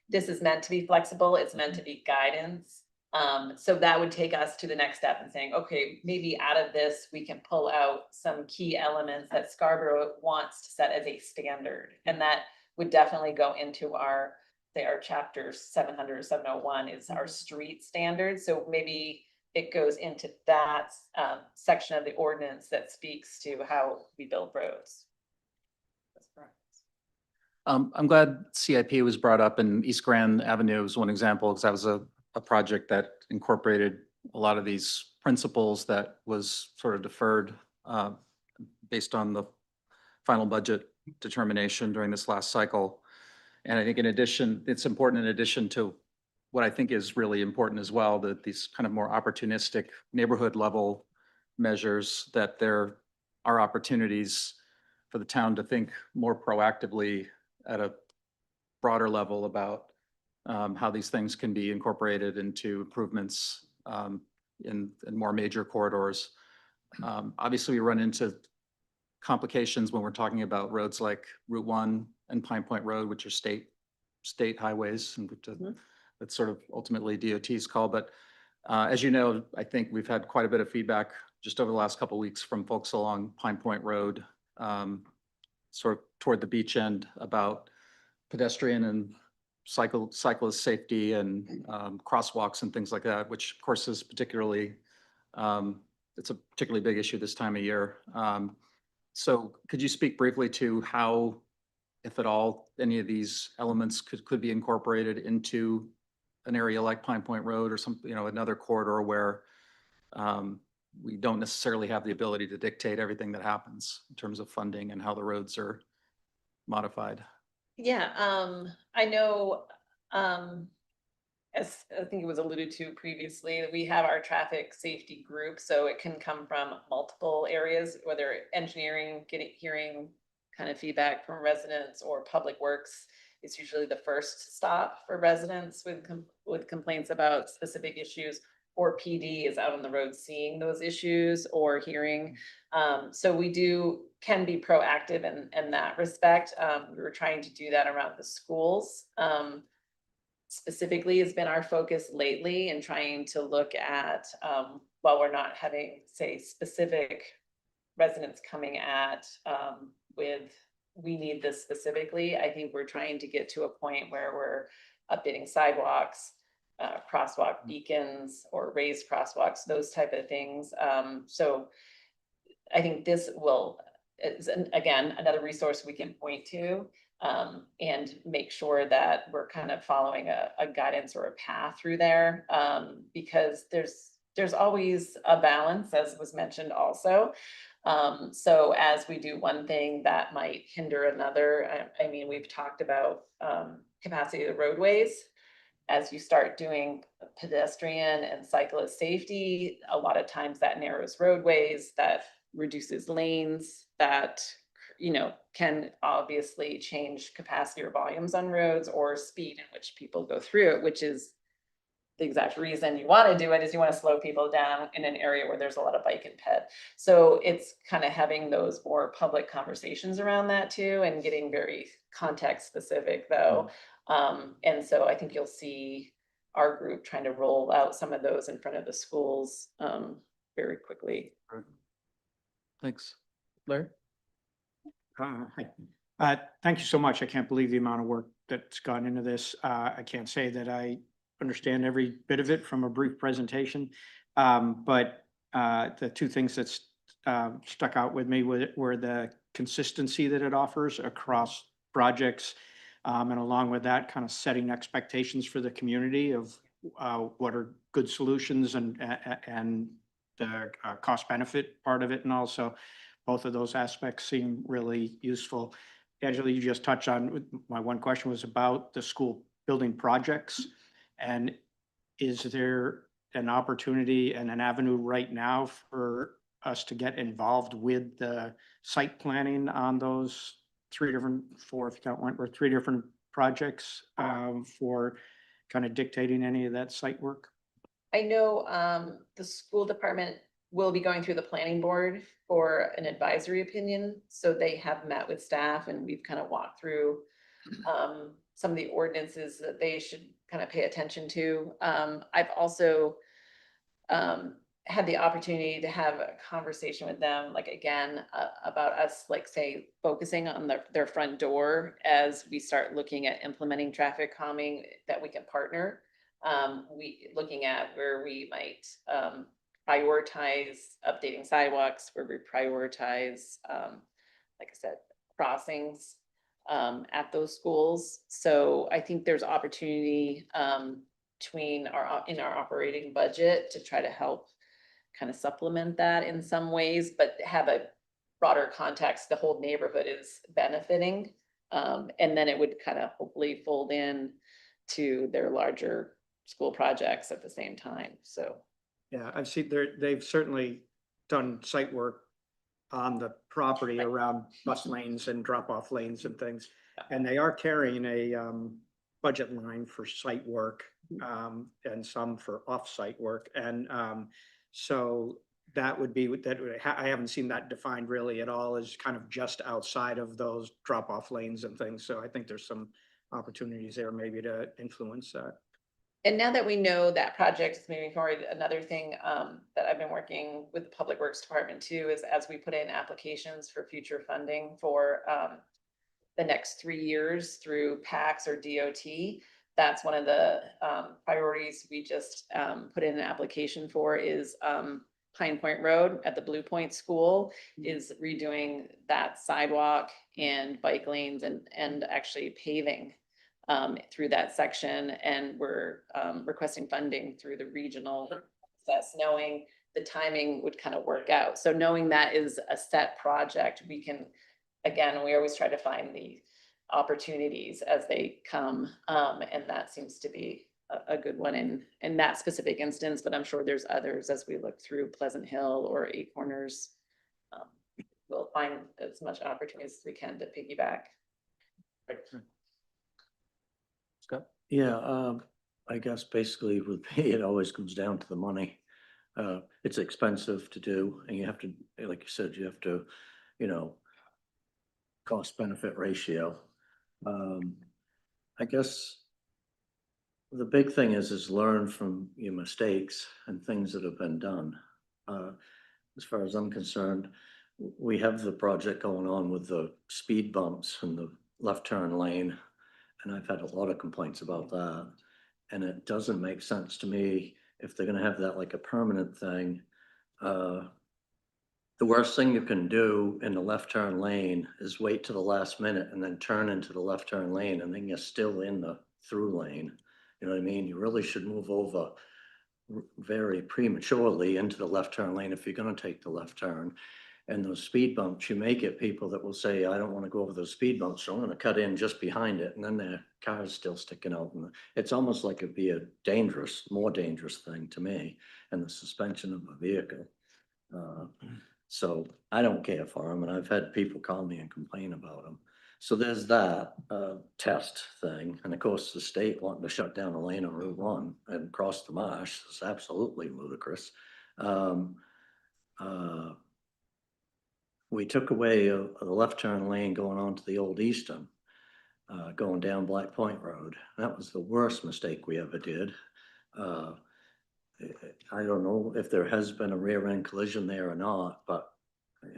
this is meant to be flexible, it's meant to be guidance. So that would take us to the next step and saying, okay, maybe out of this, we can pull out some key elements that Scarborough wants to set as a standard. And that would definitely go into our chapter 700 or 701 is our street standards. So maybe it goes into that section of the ordinance that speaks to how we build roads. That's correct. I'm glad CIP was brought up, and East Grand Avenue is one example, because that was a project that incorporated a lot of these principles that was sort of deferred based on the final budget determination during this last cycle. And I think in addition, it's important in addition to what I think is really important as well, that these kind of more opportunistic neighborhood level measures, that there are opportunities for the town to think more proactively at a broader level about how these things can be incorporated into improvements in more major corridors. Obviously, we run into complications when we're talking about roads like Route 1 and Pine Point Road, which are state highways, and that's sort of ultimately DOT's call. But as you know, I think we've had quite a bit of feedback just over the last couple of weeks from folks along Pine Point Road, sort of toward the beach end, about pedestrian and cyclist safety and crosswalks and things like that, which of course is particularly, it's a particularly big issue this time of year. So could you speak briefly to how, if at all, any of these elements could be incorporated into an area like Pine Point Road or some, another corridor where we don't necessarily have the ability to dictate everything that happens in terms of funding and how the roads are modified? Yeah, I know, as I think it was alluded to previously, that we have our traffic safety group, so it can come from multiple areas, whether engineering, hearing kind of feedback from residents, or public works is usually the first stop for residents with complaints about specific issues, or PD is out on the road seeing those issues or hearing. So we can be proactive in that respect. We were trying to do that around the schools. Specifically has been our focus lately in trying to look at, while we're not having, say, specific residents coming at, with, we need this specifically. I think we're trying to get to a point where we're updating sidewalks, crosswalk beacons or raised crosswalks, those type of things. So I think this is again, another resource we can point to, and make sure that we're kind of following a guidance or a path through there. Because there's always a balance, as was mentioned also. So as we do one thing, that might hinder another. I mean, we've talked about capacity of the roadways. As you start doing pedestrian and cyclist safety, a lot of times that narrows roadways, that reduces lanes, that, you know, can obviously change capacity or volumes on roads or speed in which people go through it, which is the exact reason you want to do it, is you want to slow people down in an area where there's a lot of bike and ped. So it's kind of having those more public conversations around that too, and getting very context specific though. And so I think you'll see our group trying to roll out some of those in front of the schools very quickly. Thanks. Larry? Hi. Thank you so much. I can't believe the amount of work that's gone into this. I can't say that I understand every bit of it from a brief presentation. But the two things that stuck out with me were the consistency that it offers across projects. And along with that, kind of setting expectations for the community of what are good solutions and the cost benefit part of it. And also both of those aspects seem really useful. Angela, you just touched on, my one question was about the school building projects. And is there an opportunity and an avenue right now for us to get involved with the site planning on those three different projects for kind of dictating any of that site work? I know the school department will be going through the planning board for an advisory opinion. So they have met with staff and we've kind of walked through some of the ordinances that they should kind of pay attention to. I've also had the opportunity to have a conversation with them, like again, about us, like say, focusing on their front door as we start looking at implementing traffic calming, that we can partner. Looking at where we might prioritize updating sidewalks, where we prioritize, like I said, crossings at those schools. So I think there's opportunity in our operating budget to try to help kind of supplement that in some ways, but have a broader context. The whole neighborhood is benefiting, and then it would kind of hopefully fold in to their larger school projects at the same time. So Yeah, I've seen they've certainly done site work on the property around bus lanes and drop-off lanes and things. And they are carrying a budget line for site work and some for off-site work. And so that would be I haven't seen that defined really at all, as kind of just outside of those drop-off lanes and things. So I think there's some opportunities there maybe to influence that. and now that we know that project is moving forward, another thing that I've been working with the Public Works Department too is as we put in applications for future funding for the next 3 years through PACS or DOT, that's one of the priorities we just put in an application for is Pine Point Road at the Blue Point School is redoing that sidewalk and bike lanes and actually paving through that section. And we're requesting funding through the regional process, knowing the timing would kind of work out. So knowing that is a set project, we can, again, we always try to find the opportunities as they come. And that seems to be a good one in that specific instance, but I'm sure there's others as we look through Pleasant Hill or Eight Corners. We'll find as much opportunities as we can to piggyback. Scott? Yeah, I guess basically with me, it always comes down to the money. It's expensive to do and you have to, like you said, you have to, you know, cost benefit ratio. I guess the big thing is learn from your mistakes and things that have been done. As far as I'm concerned, we have the project going on with the speed bumps and the left turn lane. And I've had a lot of complaints about that. And it doesn't make sense to me if they're gonna have that like a permanent thing. The worst thing you can do in the left turn lane is wait to the last minute and then turn into the left turn lane and then you're still in the through lane. You know what I mean? You really should move over very prematurely into the left turn lane if you're gonna take the left turn. And those speed bumps, you may get people that will say, I don't wanna go over those speed bumps, so I'm gonna cut in just behind it, and then their car's still sticking out. And it's almost like it'd be a more dangerous thing to me, and the suspension of a vehicle. So I don't care for them, and I've had people call me and complain about them. So there's that test thing, and of course, the state wanting to shut down a lane on Route 1 and cross the marsh is absolutely ludicrous. We took away the left turn lane going on to the old Easton, going down Black Point Road. That was the worst mistake we ever did. I don't know if there has been a rear end collision there or not, but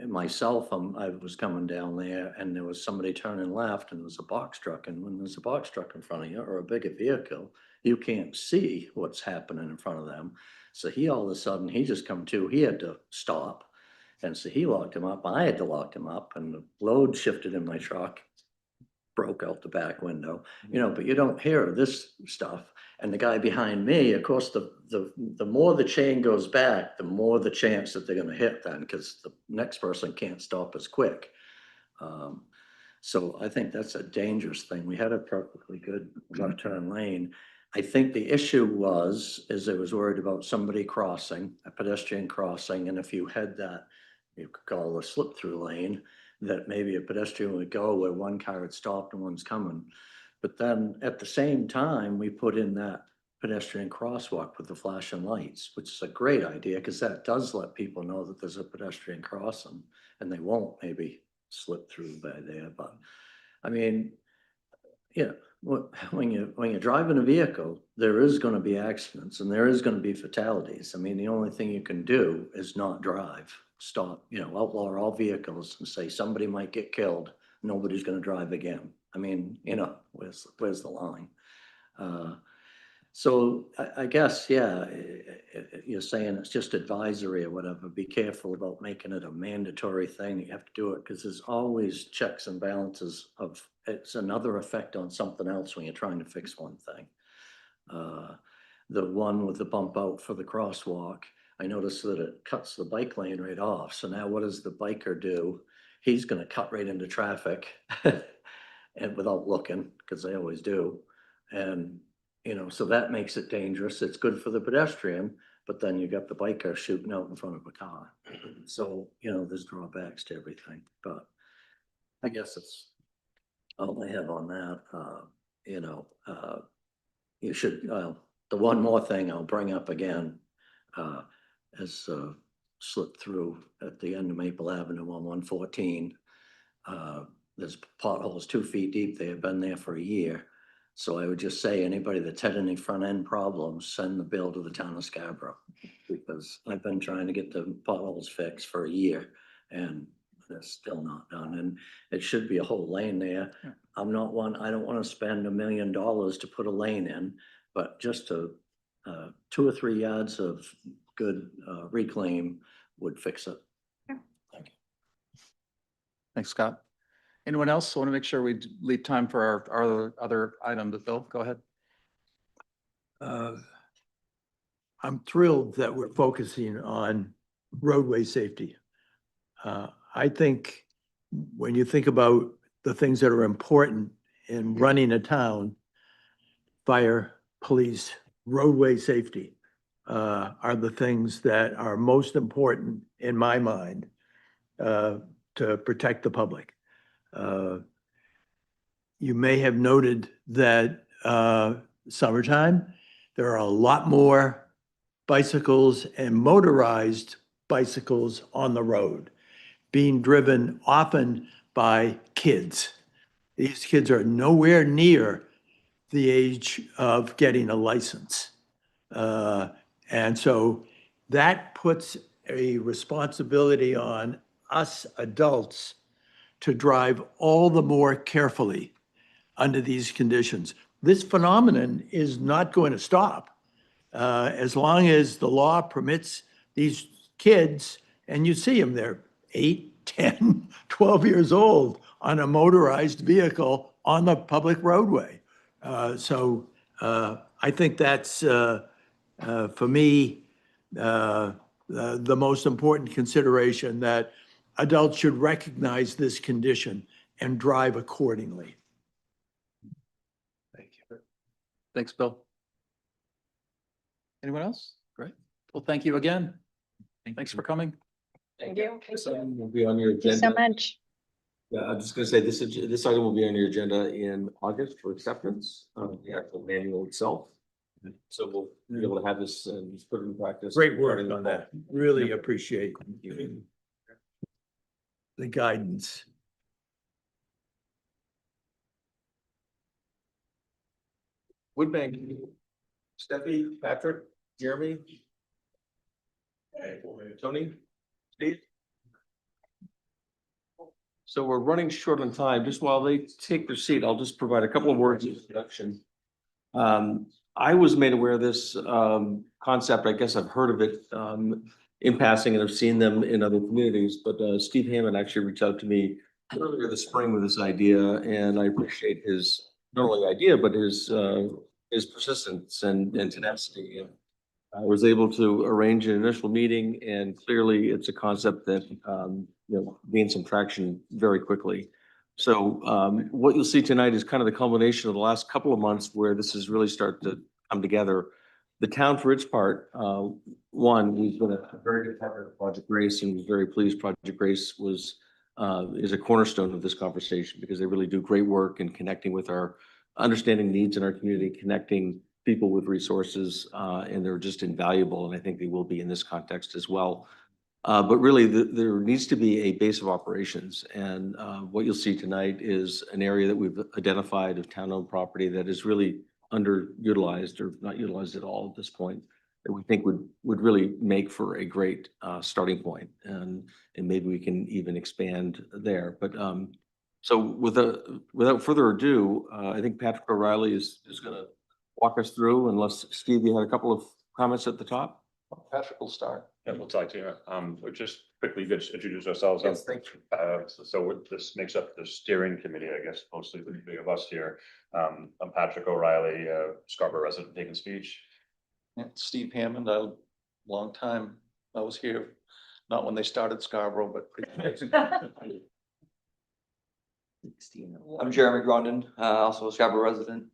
myself, I was coming down there and there was somebody turning left and there was a box truck. And when there's a box truck in front of you or a bigger vehicle, you can't see what's happening in front of them. So he all of a sudden, he just come to, he had to stop. And so he locked him up. I had to lock him up and the load shifted in my truck, broke out the back window, you know, but you don't hear this stuff. And the guy behind me, of course, the more the chain goes back, the more the chance that they're gonna hit then, because the next person can't stop as quick. So I think that's a dangerous thing. We had a perfectly good left turn lane. I think the issue is I was worried about somebody crossing, a pedestrian crossing, and if you had that, you could call a slip through lane, that maybe a pedestrian would go where one car had stopped and one's coming. But then at the same time, we put in that pedestrian crosswalk with the flashing lights, which is a great idea because that does let people know that there's a pedestrian crossing and they won't maybe slip through by there. But I mean, yeah, when you're driving a vehicle, there is going to be accidents and there is going to be fatalities. I mean, the only thing you can do is not drive, stop, you know, outlaw all vehicles and say somebody might get killed. Nobody's going to drive again. I mean, you know, where's the line? So I guess, yeah, you're saying it's just advisory or whatever. Be careful about making it a mandatory thing. You have to do it because there's always checks and balances of it's another effect on something else when you're trying to fix one thing. The one with the bump out for the crosswalk, I noticed that it cuts the bike lane right off. So now what does the biker do? He's going to cut right into traffic and without looking, because they always do. And, you know, so that makes it dangerous. It's good for the pedestrian, but then you got the biker shooting out in front of a car. So, you know, there's drawbacks to everything, but I guess it's all I have on that. You know, you should, the one more thing I'll bring up again, is slip through at the end of Maple Avenue on 114. There's potholes 2 feet deep. They have been there for a year. So I would just say anybody that's had any front end problems, send the bill to the town of Scarborough. Because I've been trying to get the potholes fixed for a year and they're still not done. And it should be a whole lane there. Yeah. I don't want to spend $1 million to put a lane in, but just to 2 or 3 yards of good reclaim would fix it. Thank you. Thanks, Scott. Anyone else want to make sure we leave time for our other item? Bill, go ahead. I'm thrilled that we're focusing on roadway safety. I think when you think about the things that are important in running a town, fire, police, roadway safety are the things that are most important in my mind to protect the public. You may have noted that summertime, there are a lot more bicycles and motorized bicycles on the road, being driven often by kids. These kids are nowhere near the age of getting a license. And so that puts a responsibility on us adults to drive all the more carefully under these conditions. This phenomenon is not going to stop. As long as the law permits these kids, and you see them, they're 8, 10, 12 years old on a motorized vehicle on the public roadway. So I think that's, for me, the most important consideration, that adults should recognize this condition and drive accordingly. Thank you. Thanks, Bill. Anyone else? Great. Well, thank you again. Thanks for coming. Thank you. This item will be on your Thank you agenda. so much. Yeah, I'm just gonna say this, this item will be on your agenda in August for acceptance of the actual manual itself. So we'll be able to have this and just put it in practice. Great work starting on the that. Really appreciate the guidance. Woodbank, Steffi, Patrick, Jeremy. Tony, Steve. So we're running short on time. Just while they take their seat, I'll just provide a couple of words of introduction. I was made aware of this concept. I guess I've heard of it in passing and I've seen them in other communities, but Steve Hammond actually reached out to me earlier this spring with this idea, and I appreciate his not only idea, but his persistence and tenacity. I was able to arrange an initial meeting, and clearly it's a concept that gained some traction very quickly. So what you'll see tonight is kind of the culmination of the last couple of months where this has really started to come together. The town, for its part, we've been a very good partner with Project Grace, and was very pleased Project Grace is a cornerstone of this conversation, because they really do great work in connecting with our understanding needs in our community, connecting people with resources, and they're just invaluable. And I think they will be in this context as well. But really, there needs to be a base of operations. And what you'll see tonight is an area that we've identified of town-owned property that is really underutilized or not utilized at all at this point, that we think would really make for a great starting point. And maybe we can even expand there. But so without further ado, I think Patrick O'Reilly is going to walk us through, unless Steve, you had a couple of comments at the top. Patrick will start. Yeah, we'll talk to you. We'll just quickly just introduce ourselves. Yes, thank you. This makes up the steering committee, I guess, mostly the three of us here. I'm Patrick O'Reilly, Scarborough resident, taking speech. Steve Hammond, a long time, I was here, not when they started Scarborough, but. I'm Jeremy Grondin, also a Scarborough resident.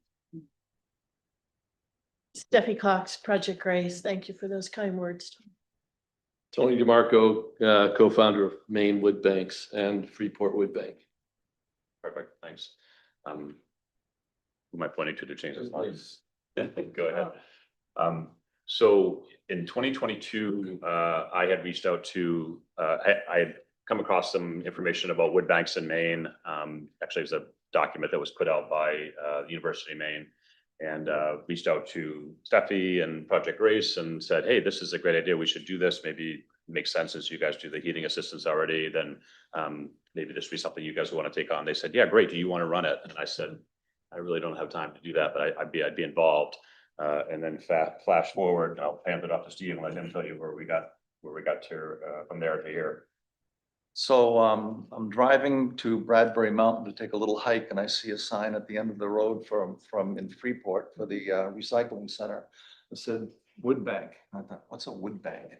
Steffi Cox, Project Grace. Thank you for those kind words. Tony DeMarco, co-founder of Maine Wood Banks and Freeport Wood Bank. Perfect, thanks. Who am I pointing to change this? Yeah, go ahead. So in 2022, I had reached out to, I had come across some information about wood banks in Maine. Actually, it was a document that was put out by the University of Maine, and reached out to Steffi and Project Grace and said, hey, this is a great idea. We should do this. Maybe it makes sense since you guys do the heating assistance already. Then maybe this would be something you guys would want to take on. They said, yeah, great. Do you want to run it? And I said, I really don't have time to do that, but I'd be involved. And then flash forward, I'll hand it off to Steve and let him tell you where we got to from there to here. So I'm driving to Bradbury Mountain to take a little hike, and I see a sign at the end of the road from in Freeport for the recycling center. It said wood bank. I thought, what's a wood bank?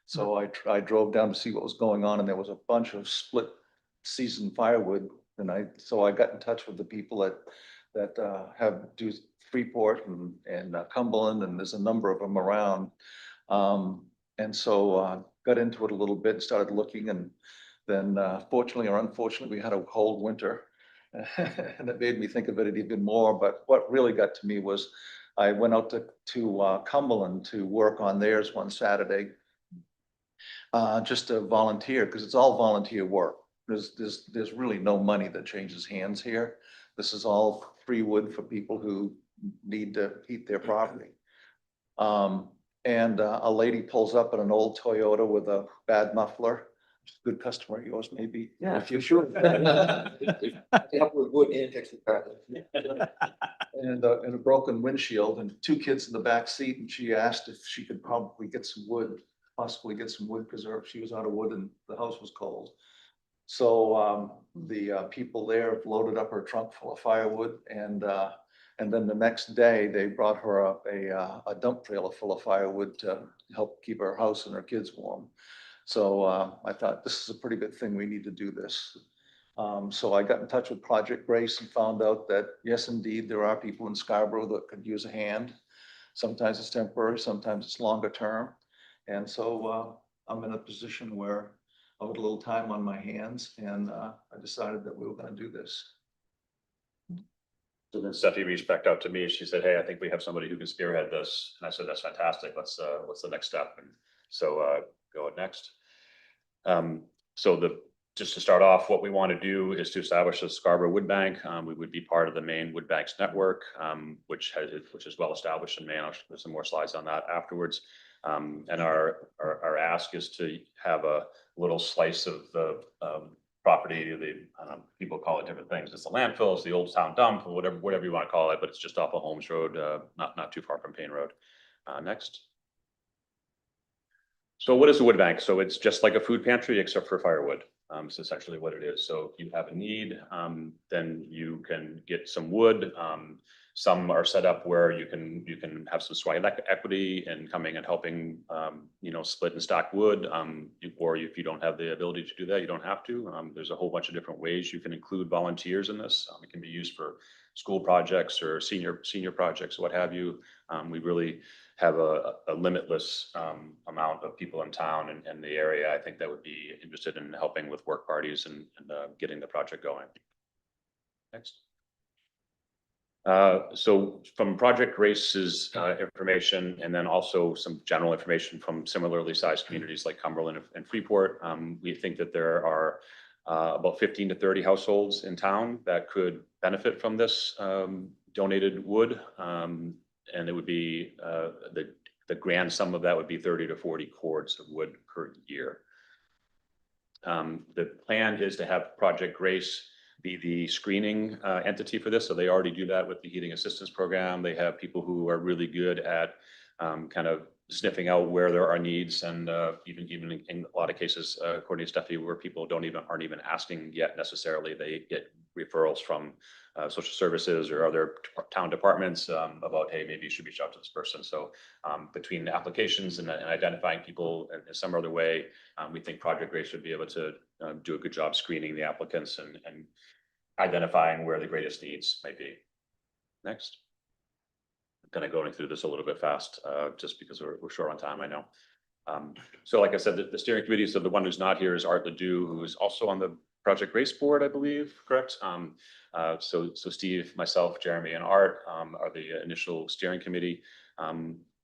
So I drove down to see what was going on, and there was a bunch of split season firewood. And so I got in touch with the people that do Freeport and Cumberland, and there's a number of them around. And so got into it a little bit, started looking, and then fortunately or unfortunately, we had a cold winter and it made me think of it even more. But what really got to me was I went out to Cumberland to work on theirs one Saturday. Just to volunteer, because it's all volunteer work. There's really no money that changes hands here. This is all free wood for people who need to heat their property. And a lady pulls up in an old Toyota with a bad muffler. Good customer of yours, maybe. Yeah, if you're sure. Help with wood and fix the car. And a broken windshield and two kids in the back seat. And she asked if she could probably get some wood, possibly get some wood, because she was out of wood and the house was cold. So the people there loaded up her trunk full of firewood, and then the next day they brought her up a dump trailer full of firewood to help keep her house and her kids warm. So I thought this is a pretty good thing. We need to do this. So I got in touch with Project Grace and found out that yes, indeed, there are people in Scarborough that could use a hand. Sometimes it's temporary, sometimes it's longer term. And so I'm in a position where I had a little time on my hands, and I decided that we were going to do this. So then Steffi reached back out to me. She said, "Hey, I think we have somebody who can spearhead this." And I said, "That's fantastic. What's the next step?" And so go next. Just to start off, what we want to do is to establish a Scarborough Wood Bank. We would be part of the Maine Wood Banks Network, which is well established in Maine. I'll show some more slides on that afterwards. And our ask is to have a little slice of the property. People call it different things. It's the landfill, it's the old town dump, or whatever you want to call it, but it's just off of Holmes Road, not too far from Payne Road. Next. So what is a wood bank? So it's just like a food pantry, except for firewood. It's essentially what it is. So if you have a need, then you can get some wood. Some are set up where you can have some sweat equity in coming and helping, split and stack wood. Or if you don't have the ability to do that, you don't have to. There's a whole bunch of different ways you can include volunteers in this. It can be used for school projects or senior projects, what have you. We really have a limitless amount of people in town and the area, I think, that would be interested in helping with work parties and getting the project going. Next. So from Project Grace's information, and then also some general information from similarly sized communities like Cumberland and Freeport, we think that there are about 15 to 30 households in town that could benefit from this donated wood. And it would be the grand sum of that would be 30 to 40 cords of wood per year. The plan is to have Project Grace be the screening entity for this. So they already do that with the heating assistance program. They have people who are really good at kind of sniffing out where there are needs, and even in a lot of cases, according to Steffi, where people aren't even asking yet necessarily, they get referrals from social services or other town departments about, hey, maybe you should reach out to this person. So between the applications and identifying people in some other way, we think Project Grace should be able to do a good job screening the applicants and identifying where the greatest needs might be. Next. I'm kind of going through this a little bit fast, just because we're short on time, I know. So like I said, the steering committee, so the one who's not here is Art Ledoux, who is also on the Project Grace board, I believe, correct? So Steve, myself, Jeremy, and Art are the initial steering committee.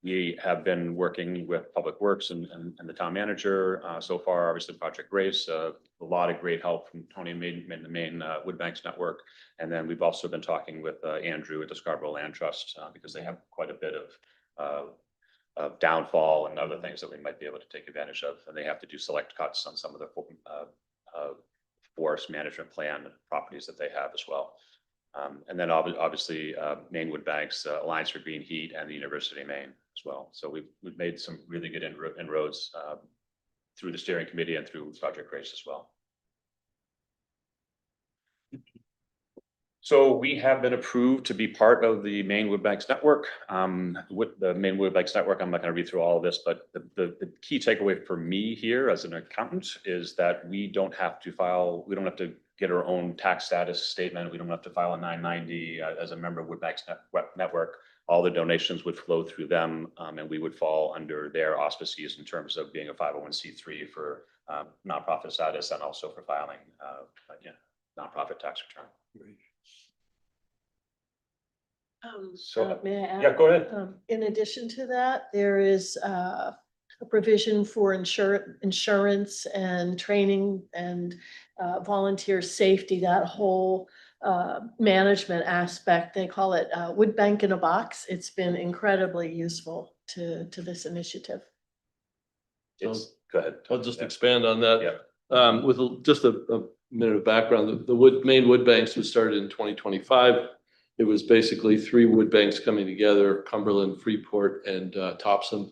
We have been working with Public Works and the town manager so far, obviously Project Grace, a lot of great help from Tony and the Maine Wood Banks Network. And then we've also been talking with Andrew at the Scarborough Land Trust because they have quite a bit of downfall and other things that we might be able to take advantage of. And they have to do select cuts on some of the forest management plan properties that they have as well. And then obviously Maine Wood Banks, Alliance for Green Heat, and the University of Maine as well. So we've made some really good inroads through the steering committee and through Project Grace as well. So we have been approved to be part of the Maine Wood Banks Network. With the Maine Wood Banks Network, I'm not going to read through all of this, but the key takeaway for me here as an accountant is that we don't have to get our own tax status statement. We don't have to file a 990 as a member of Wood Banks Network. All the donations would flow through them, and we would fall under their auspices in terms of being a 501c3 for nonprofit status and also for filing nonprofit tax return. May I add? Yeah, go ahead. In addition to that, there is a provision for insurance and training and volunteer safety, that whole management aspect. They call it Wood Bank in a Box. It's been incredibly useful to this initiative. Yes, go ahead. I'll just expand on that. Yeah. With just a minute of background, the Maine Wood Banks was started in 2025. It was basically 3 wood banks coming together, Cumberland, Freeport, and Topsom,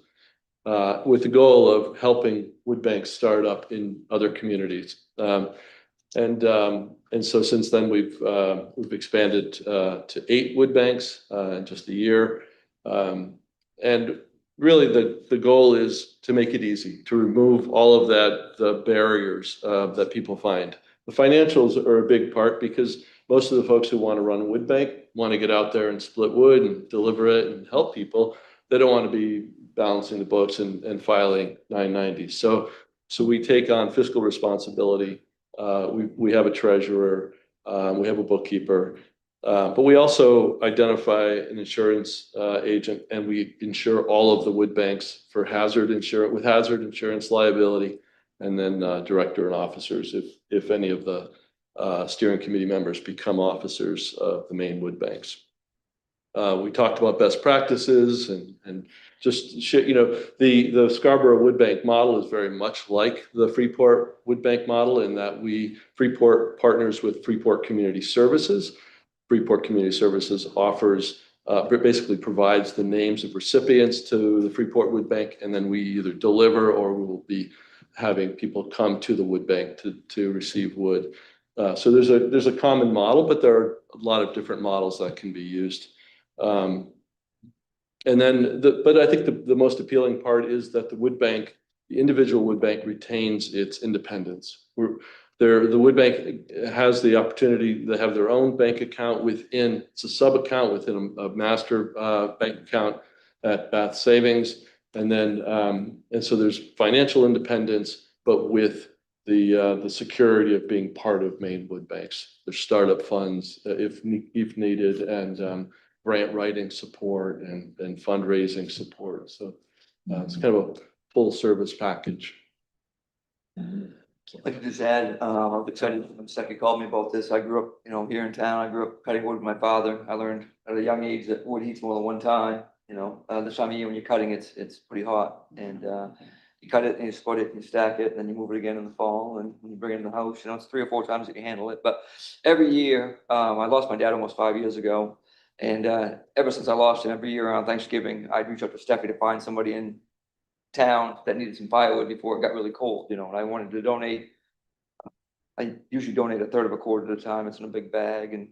with the goal of helping wood banks start up in other communities. And so since then, we've expanded to 8 wood banks in just a year. And really, the goal is to make it easy, to remove all of the barriers that people find. The financials are a big part because most of the folks who want to run a wood bank want to get out there and split wood and deliver it and help people. They don't want to be balancing the books and filing 990s. So we take on fiscal responsibility. We have a treasurer, we have a bookkeeper, but we also identify an insurance agent, and we insure all of the wood banks for hazard insurance liability, and then director and officers if any of the steering committee members become officers of the Maine Wood Banks. We talked about best practices and just the Scarborough Wood Bank model is very much like the Freeport Wood Bank model in that Freeport partners with Freeport Community Services. Freeport Community Services offers basically provides the names of recipients to the Freeport Wood Bank, and then we either deliver or we will be having people come to the wood bank to receive wood. So there's a common model, but there are a lot of different models that can be used. And then, but I think the most appealing part is that the individual wood bank retains its independence. The wood bank has the opportunity to have their own bank account it's a sub account within a master bank account at Bath Savings. And then, and so there's financial independence, but with the security of being part of Maine Wood Banks. There's startup funds if needed, and grant writing support and fundraising support. So it's kind of a full service package. I'd like to just add, I was excited when Steffi called me about this. I grew up, here in town. I grew up cutting wood with my father. I learned at a young age that wood heats more than one time. This time of year when you're cutting, it's pretty hot, and you cut it and you split it and you stack it, and then you move it again in the fall, and when you bring it in the house, it's 3 or 4 times that you handle it. But every year, I lost my dad almost 5 years ago, and ever since I lost him, every year around Thanksgiving, I'd reach out to Steffi to find somebody in town that needed some firewood before it got really cold, and I wanted to donate. I usually donate 1/3 of a cord at a time. It's in a big bag, and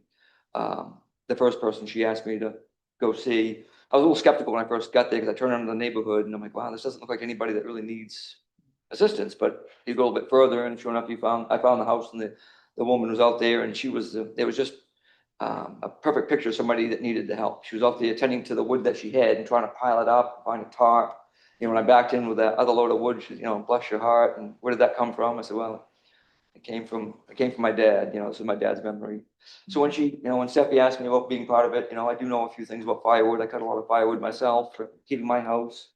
the first person she asked me to go see, I was a little skeptical when I first got there because I turned around to the neighborhood and I'm like, wow, this doesn't look like anybody that really needs assistance. But you go a little bit further, and sure enough, I found the house, and the woman was out there, and it was just a perfect picture of somebody that needed the help. She was out there attending to the wood that she had and trying to pile it up, find a tarp. When I backed in with that other load of wood, she said, bless your heart. And where did that come from? I said, well, it came from my dad. This is my dad's memory. So when when Steffi asked me about being part of it, I do know a few things about firewood. I cut a lot of firewood myself for keeping my house.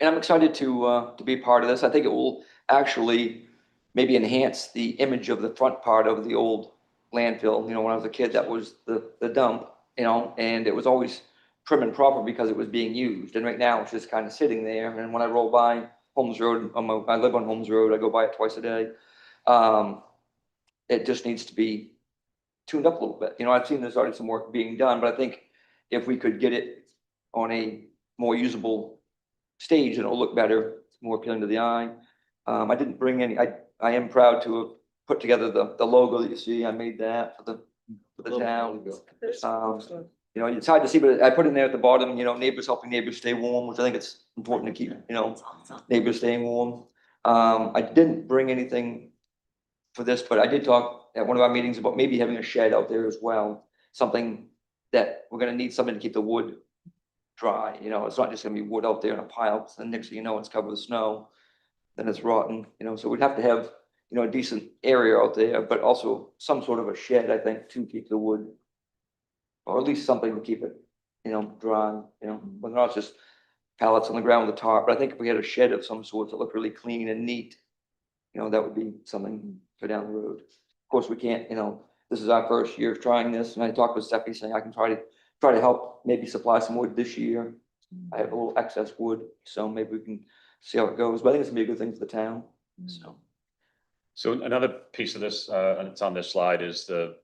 And I'm excited to be part of this. I think it will actually maybe enhance the image of the front part of the old landfill. When I was a kid, that was the dump, and it was always prim and proper because it was being used. And right now it's just kind of sitting there. And when I roll by Holmes Road, I live on Holmes Road, I go by it twice a day. It just needs to be tuned up a little bit. I've seen there's already some work being done, but I think if we could get it on a more usable stage, it'll look better, more appealing to the eye. I didn't bring any, I am proud to have put together the logo that you see. I made that for the town. It's hard to see, but I put in there at the bottom, neighbors helping neighbors stay warm, which I think it's important to keep, neighbors staying warm. I didn't bring anything for this, but I did talk at one of our meetings about maybe having a shed out there as well. Something that we're going to need something to keep the wood dry. It's not just going to be wood out there in a pile. And next thing you know, it's covered with snow. Then it's rotten. So we'd have to have, a decent area out there, but also some sort of a shed, I think, to keep the wood or at least something to keep it, dry, whether or not it's just pallets on the ground with a tarp, but I think if we had a shed of some sort that looked really clean and neat, that would be something for down the road. Of course, we can't, this is our first year of trying this, and I talked with Stephanie saying I can try to help maybe supply some wood this year. I have a little excess wood, so maybe we can see how it goes, but I think it's gonna be a good thing for the town, so. So another piece of this, and it's on this slide, is the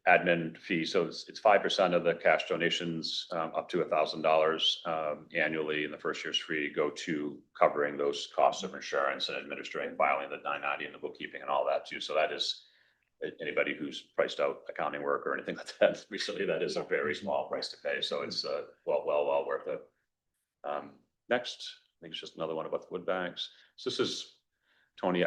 admin fee. So it's 5% of the cash donations, up to $1,000 annually, and the first year's free, go to covering those costs of insurance and administering, filing the 990 and the bookkeeping and all that too. So that is, anybody who's priced out accounting work or anything like that recently, that is a very small price to pay. So it's well worth it. Next, I think it's just another one about the wood banks. So this is, Tony,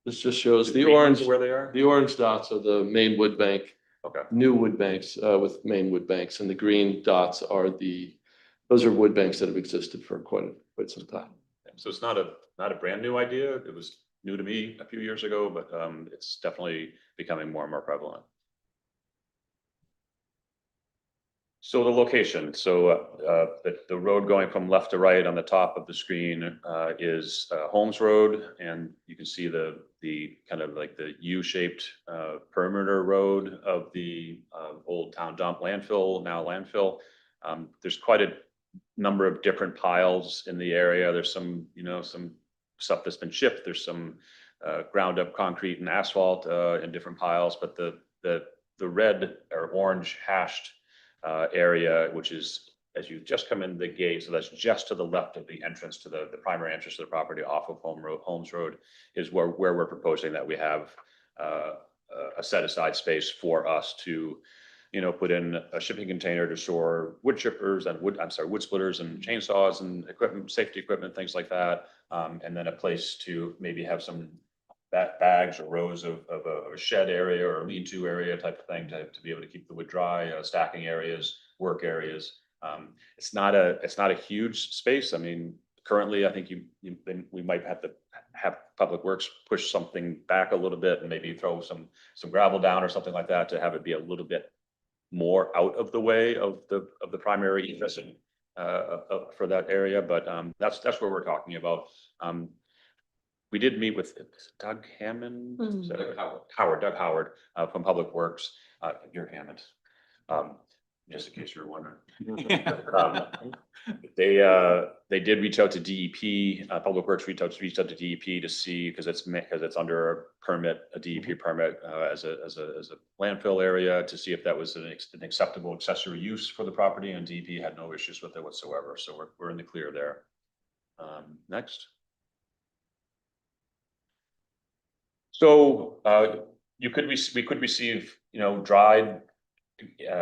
This just shows the green orange, ones are where they are? the orange dots are the main wood bank, Okay. new wood banks with main wood banks, and the green dots are those are wood banks that have existed for quite some time. So it's not a brand new idea. It was new to me a few years ago, but it's definitely becoming more and more prevalent. So the location, the road going from left to right on the top of the screen is Holmes Road, and you can see the kind of like the U-shaped perimeter road of the old town dump landfill, now landfill. There's quite a number of different piles in the area. There's some stuff that's been shipped. There's some ground up concrete and asphalt in different piles, but the red or orange hashed area, which is as you just come in the gate, so that's just to the left of the entrance to the primary entrance to the property off of Holmes Road, is where we're proposing that we have a set aside space for us to, put in a shipping container to store wood chippers and wood splitters and chainsaws and equipment, safety equipment, things like that, and then a place to maybe have some bags or rows of a shed area or a lean-to area type of thing to be able to keep the wood dry, stacking areas, work areas. It's not a huge space. I mean, currently, I think we might have to have Public Works push something back a little bit and maybe throw some gravel down or something like that to have it be a little bit more out of the way of the primary egress for that area. But that's where we're talking about. We did meet with Doug Hammond, Doug Howard from Public Works. You're Hammond, just in case you were wondering. They did reach out to DEP. Public Works reached out to DEP to see, because it's under a permit, a DEP permit as a landfill area, to see if that was an acceptable accessory use for the property, and DEP had no issues with it whatsoever. So we're in the clear there. Next. So we could receive, dried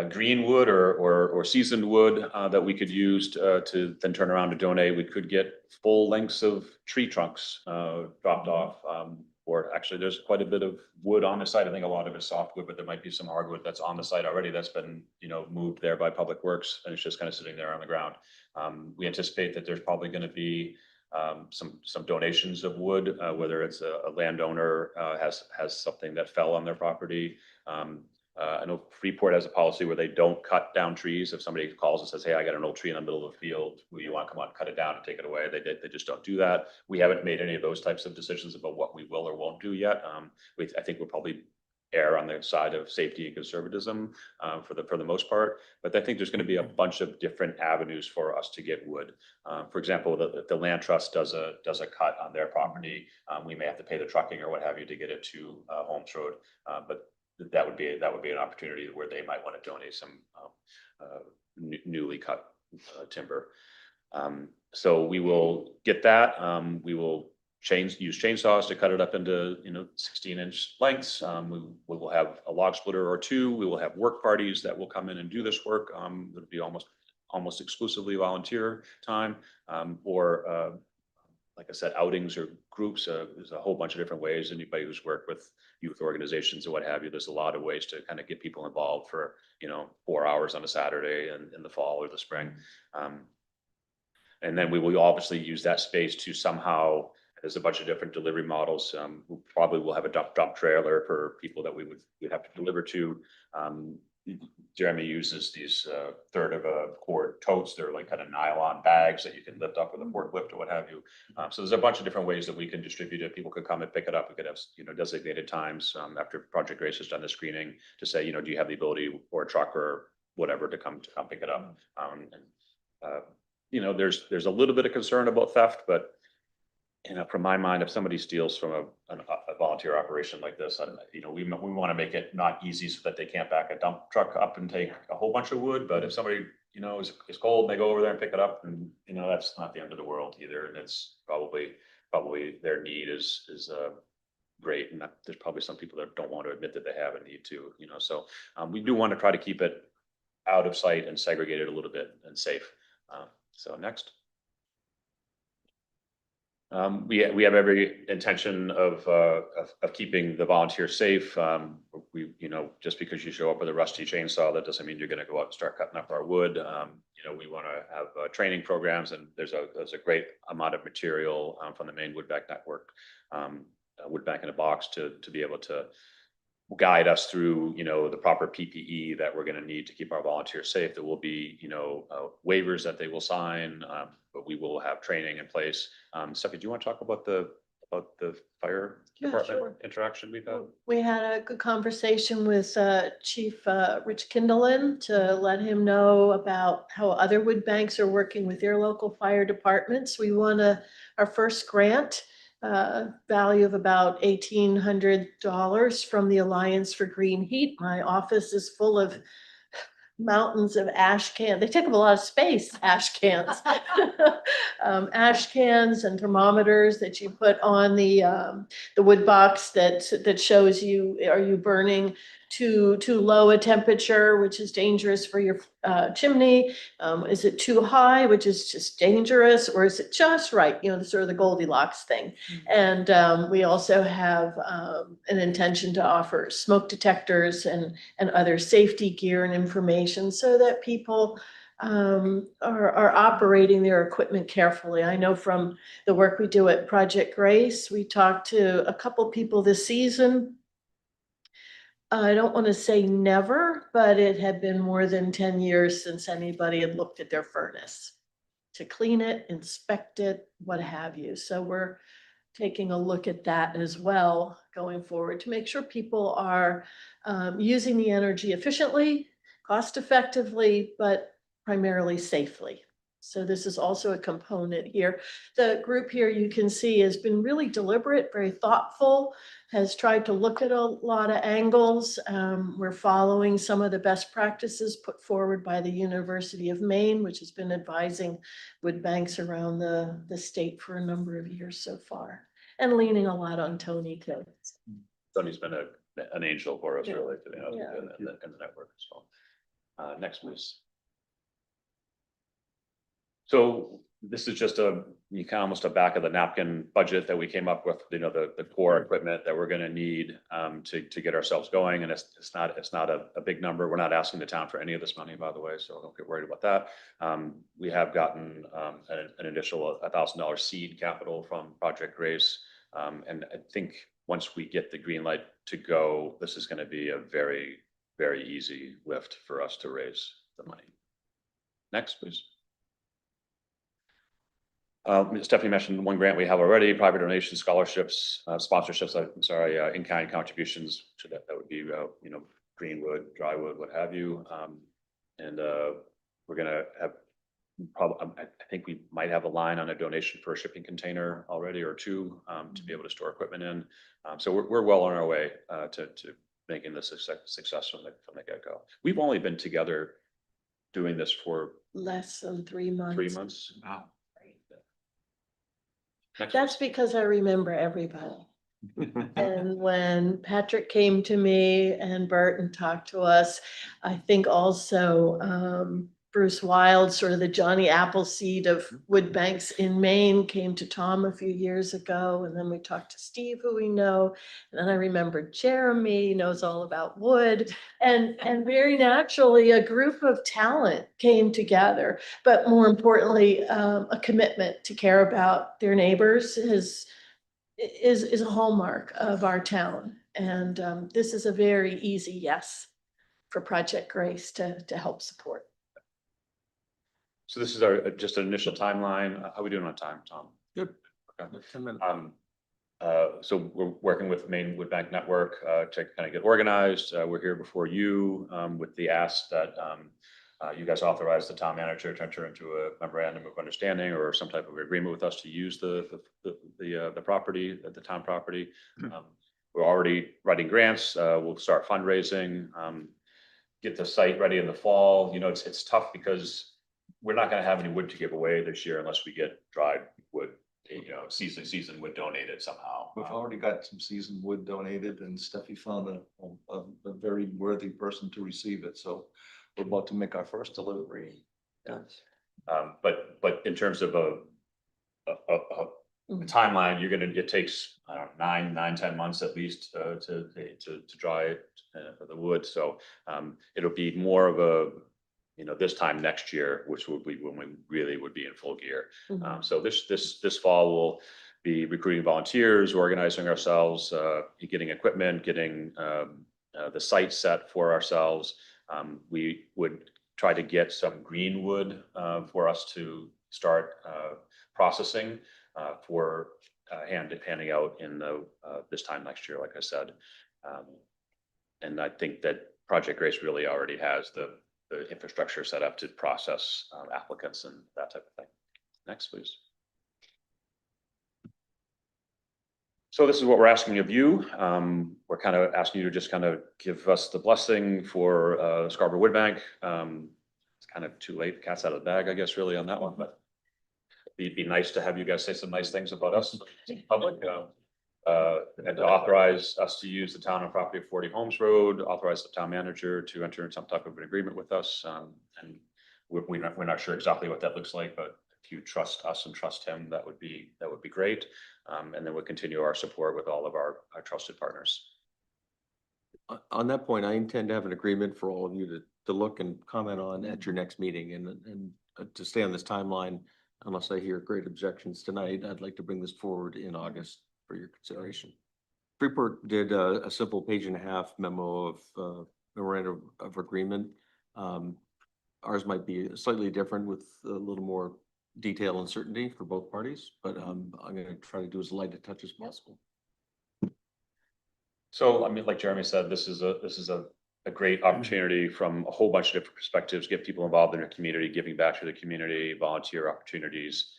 green wood or seasoned wood that we could use to then turn around to donate. We could get full lengths of tree trunks dropped off. Or actually, there's quite a bit of wood on the site. I think a lot of it's softwood, but there might be some hardwood that's on the site already that's been, moved there by Public Works, and it's just kind of sitting there on the ground. We anticipate that there's probably going to be some donations of wood, whether it's a landowner has something that fell on their property. I know Freeport has a policy where they don't cut down trees. If somebody calls and says, "Hey, I got an old tree in the middle of the field, will you want to come on, cut it down and take it away?" They just don't do that. We haven't made any of those types of decisions about what we will or won't do yet. I think we'll probably err on the side of safety and conservatism for the most part. But I think there's going to be a bunch of different avenues for us to get wood. For example, the land trust does a cut on their property. We may have to pay the trucking or what have you to get it to Holmes Road, but that would be an opportunity where they might want to donate some newly cut timber. So we will get that. We will use chainsaws to cut it up into 16-inch lengths. We will have a log splitter or two. We will have work parties that will come in and do this work. It'll be almost exclusively volunteer time, or like I said, outings or groups. There's a whole bunch of different ways. Anybody who's worked with youth organizations or what have you, there's a lot of ways to kind of get people involved for 4 hours on a Saturday in the fall or the spring. And then we will obviously use that space to somehow. There's a bunch of different delivery models. We probably will have a dump trailer for people that we'd have to deliver to. Jeremy uses these third of a cord totes. They're like kind of nylon bags that you can lift up with a forklift or what have you. So there's a bunch of different ways that we can distribute it. People could come and pick it up. We could have, designated times after Project Grace has done the screening to say, do you have the ability or a truck or whatever to come pick it up? There's a little bit of concern about theft, but from my mind, if somebody steals from a volunteer operation like this, we want to make it not easy so that they can't back a dump truck up and take a whole bunch of wood. But if somebody, is cold and they go over there and pick it up, and, that's not the end of the world either. And it's probably their need is great. And there's probably some people that don't want to admit that they have a need to, so we do want to try to keep it out of sight and segregated a little bit and safe. So next. We have every intention of keeping the volunteers safe. Just because you show up with a rusty chainsaw, that doesn't mean you're going to go out and start cutting up our wood. We want to have training programs, and there's a great amount of material from the Maine Wood Bank Network, Wood Bank in a Box, to be able to guide us through, the proper PPE that we're going to need to keep our volunteers safe. There will be, waivers that they will sign, but we will have training in place. Stephanie, do you want to talk about the fire Yeah, department sure. interaction we've had? We had a good conversation with Chief Rich Kindlin to let him know about how other wood banks are working with their local fire departments. We won our first grant, value of about $1,800 from the Alliance for Green Heat. My office is full of mountains of ash cans. They take up a lot of space, ash cans. Ash cans and thermometers that you put on the wood box that shows you, are you burning too low a temperature, which is dangerous for your chimney? Is it too high, which is just dangerous, or is it just right? Sort of the Goldilocks thing. And we also have an intention to offer smoke detectors and other safety gear and information so that people are operating their equipment carefully. I know from the work we do at Project Grace, we talked to a couple people this season. I don't want to say never, but it had been more than 10 years since anybody had looked at their furnace to clean it, inspect it, what have you. So we're taking a look at that as well going forward to make sure people are using the energy efficiently, cost effectively, but primarily safely. So this is also a component here. The group here, you can see, has been really deliberate, very thoughtful, has tried to look at a lot of angles. We're following some of the best practices put forward by the University of Maine, which has been advising wood banks around the state for a number of years so far, and leaning a lot on Tony too. Tony's been an angel for us, Yeah. really, Yeah. in the network as well. Next, please. So this is just almost a back of the napkin budget that we came up with, the core equipment that we're going to need to get ourselves going. And it's not a big number. We're not asking the town for any of this money, by the way, so don't get worried about that. We have gotten an additional $1,000 seed capital from Project Grace. And I think once we get the green light to go, this is going to be a very, very easy lift for us to raise the money. Next, please. Stephanie mentioned one grant we have already: private donations, scholarships, sponsorships. I'm sorry, in-kind contributions. So that would be green wood, dry wood, what have you. And we're gonna have I think we might have a line on a donation for a shipping container already, or two, to be able to store equipment in. So we're well on our way to making this a success from the get-go. We've only been together doing this for Less than 3 months. 3 months. Wow. Next, That's because I remember everybody. And when Patrick came to me and Bert and talked to us, I think also Bruce Wild, sort of the Johnny Appleseed of wood banks in Maine, came to Tom a few years ago. And then we talked to Steve, who we know. And then I remember Jeremy knows all about wood. And very naturally, a group of talent came together. But more importantly, a commitment to care about their neighbors is a hallmark of our town. And this is a very easy yes. for Project Grace to help support. So this is our, just an initial timeline. How are we doing on time, Tom? Good. Okay. 10 minutes. So we're working with Maine Wood Bank Network to kind of get organized. We're here before you with the ask that you guys authorize the town manager to enter into a memorandum of understanding or some type of agreement with us to use the property, the town property. We're already writing grants. We'll start fundraising, get the site ready in the fall. You know, it's tough because we're not going to have any wood to give away this year unless we get dried wood. You know, seasoned wood donated somehow. We've already got some seasoned wood donated and Steffi found a very worthy person to receive it, so we're about to make our first delivery. Yes. But in terms of a timeline, it takes, I don't know, 10 months at least to dry the wood. So it'll be more of a, you know, this time next year, which will be when we really would be in full gear. So this fall we'll be recruiting volunteers, organizing ourselves, getting equipment, getting the site set for ourselves. We would try to get some green wood for us to start processing for handing out in the this time next year, like I said. And I think that Project Grace really already has the infrastructure set up to process applicants and that type of thing. Next, please. So this is what we're asking of you. We're kind of asking you to just kind of give us the blessing for Scarborough Wood Bank. It's kind of too late. The cat's out of the bag, I guess, really on that one, but it'd be nice to have you guys say some nice things about us in public. And to authorize us to use the town and property of 40 Holmes Road, authorize the town manager to enter in some type of an agreement with us. And we're not sure exactly what that looks like, but if you trust us and trust him, that would be great. And then we'll continue our support with all of our trusted partners. On that point, I intend to have an agreement for all of you to look and comment on at your next meeting and to stay on this timeline. Unless I hear great objections tonight, I'd like to bring this forward in August for your consideration. Freeport did a simple 1.5-page memo of memorandum of agreement. Ours might be slightly different with a little more detail and certainty for both parties, but I'm going to try to do as light a touch as possible. So, I mean, like Jeremy said, this is a great opportunity from a whole bunch of different perspectives, get people involved in their community, giving back to the community, volunteer opportunities,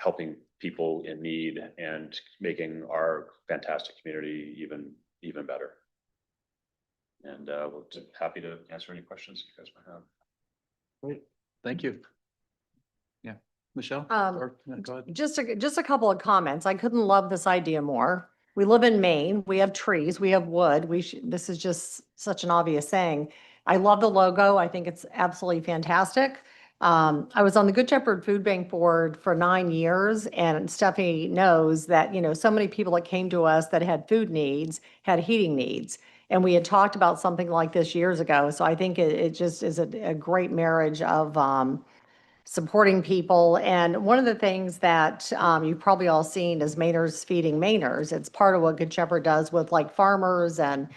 helping people in need and making our fantastic community even better. And we're happy to answer any questions you guys might have. Great, thank you. Yeah, Michelle? Go ahead. Just a couple of comments. I couldn't love this idea more. We live in Maine. We have trees, we have wood. This is just such an obvious thing. I love the logo. I think it's absolutely fantastic. I was on the Good Shepherd Food Bank board for 9 years, and Stephanie knows that, you know, so many people that came to us that had food needs, had heating needs. And we had talked about something like this years ago. So I think it just is a great marriage of supporting people. And one of the things that you've probably all seen is Mainers Feeding Mainers. It's part of what Good Shepherd does with like farmers and